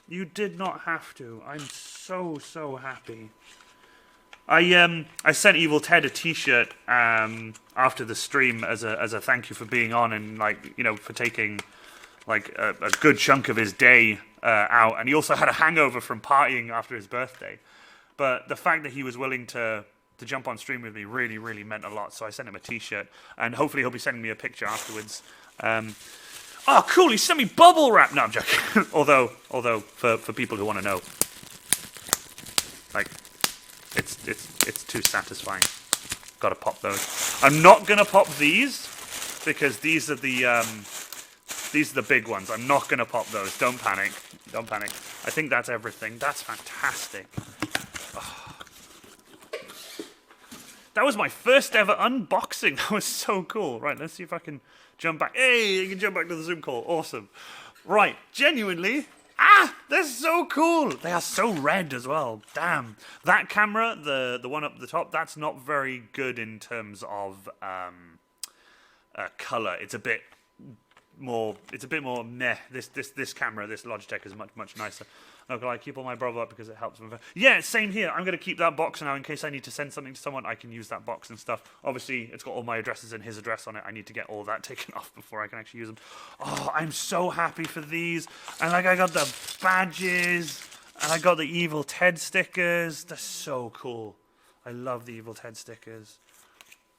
You did not have to. I'm so happy. I sent Evil Ted a T-shirt after the stream as a thank you for being on and for taking like a good chunk of his day out, and he also had a hangover from partying after his birthday. But the fact that he was willing to jump on stream with me really meant a lot. So I sent him a T-shirt, and hopefully he'll be sending me a picture afterwards. Oh, cool! He sent me bubble wrap. No, I'm joking. although for people who want to know, like it's too satisfying. Got to pop those. I'm not gonna pop these because these are the big ones. I'm not gonna pop those. Don't panic. I think that's everything. That's fantastic. Oh. That was my first ever unboxing. That was so cool. Right, let's see if I can jump back. Hey, you can jump back to the Zoom call. Awesome. Right, genuinely. They're so cool. They are so red as well. Damn. That camera, the one up the top, that's not very good in terms of color. It's a bit more meh. This camera, this Logitech is much nicer. Okay, I keep all my Bravo up because it helps. Yeah, same here. I'm going to keep that box now in case I need to send something to someone. I can use that box and stuff. Obviously, it's got all my addresses and his address on it. I need to get all that taken off before I can actually use them. Oh, I'm so happy for these. And I got the badges. And I got the Evil Ted stickers. They're so cool. I love the Evil Ted stickers.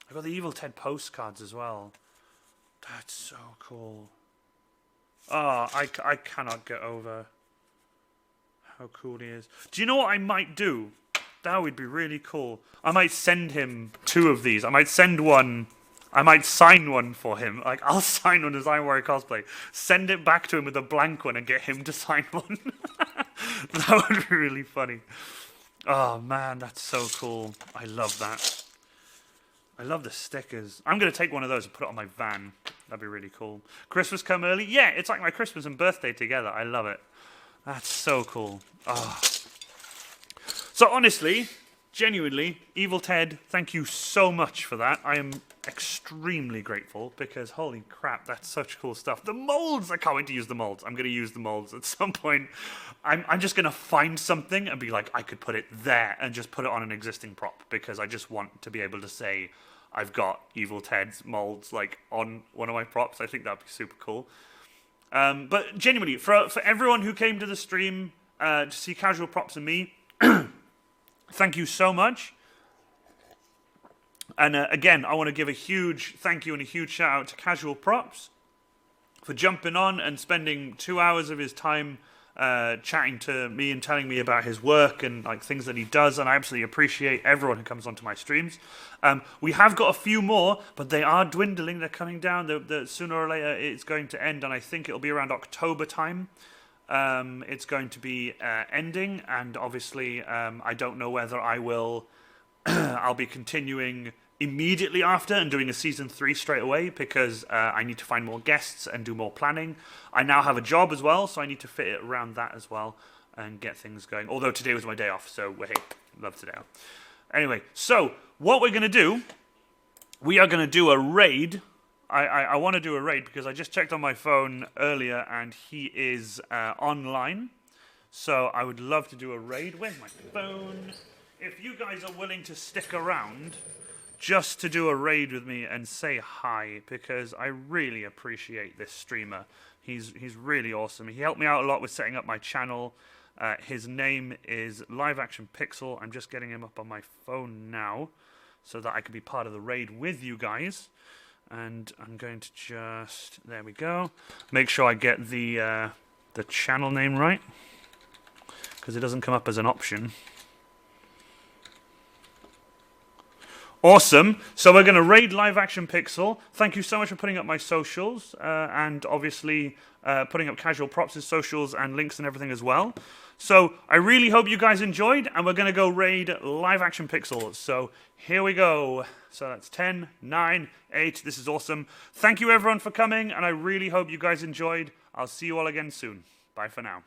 I got the Evil Ted postcards as well. That's so cool. Oh, I cannot get over how cool he is. Do you know what I might do? That would be really cool. I might send him 2 of these. I might send one. I might sign one for him. Like, I'll sign one as I Warrior Cosplay. Send it back to him with a blank one and get him to sign one. That would be really funny. Oh, man, that's so cool. I love that. I love the stickers. I'm going to take one of those and put it on my van. That'd be really cool. Christmas come early? Yeah, it's like my Christmas and birthday together. I love it. That's so cool. Oh. So honestly, genuinely, Evil Ted, thank you so much for that. I am extremely grateful because holy crap, that's such cool stuff. The molds! I can't wait to use the molds. I'm going to use the molds at some point. I'm just going to find something and be like, I could put it there and just put it on an existing prop because I just want to be able to say, I've got Evil Ted's molds like on one of my props. I think that'd be super cool. But genuinely, for everyone who came to the stream to see Casual Props and me, thank you so much. And again, I want to give a huge thank you and a huge shout out to Casual Props for jumping on and spending 2 hours of his time chatting to me and telling me about his work and like things that he does. And I absolutely appreciate everyone who comes onto my streams. We have got a few more, but they are dwindling. They're coming down. Sooner or later, it's going to end, and I think it'll be around October time. It's going to be ending, and obviously, I don't know whether I will. I'll be continuing immediately after and doing a season 3 straight away because I need to find more guests and do more planning. I now have a job as well, so I need to fit it around that as well and get things going. Although today was my day off, so hey, love today off. Anyway, so what we're going to do, we are going to do a raid. I want to do a raid because I just checked on my phone earlier and he is online. So I would love to do a raid. Where's my phone? If you guys are willing to stick around just to do a raid with me and say hi, because I really appreciate this streamer. He's really awesome. He helped me out a lot with setting up my channel. His name is Live Action Pixel. I'm just getting him up on my phone now so that I can be part of the raid with you guys. And I'm going to just, there we go, make sure I get the channel name right, because it doesn't come up as an option. Awesome. So we're going to raid Live Action Pixel. Thank you so much for putting up my socials and obviously putting up Casual Props' socials and links and everything as well. So I really hope you guys enjoyed, and we're going to go raid Live Action Pixel. So here we go. So that's 10, 9, 8. This is awesome. Thank you everyone for coming, and I really hope you guys enjoyed. I'll see you all again soon. Bye for now.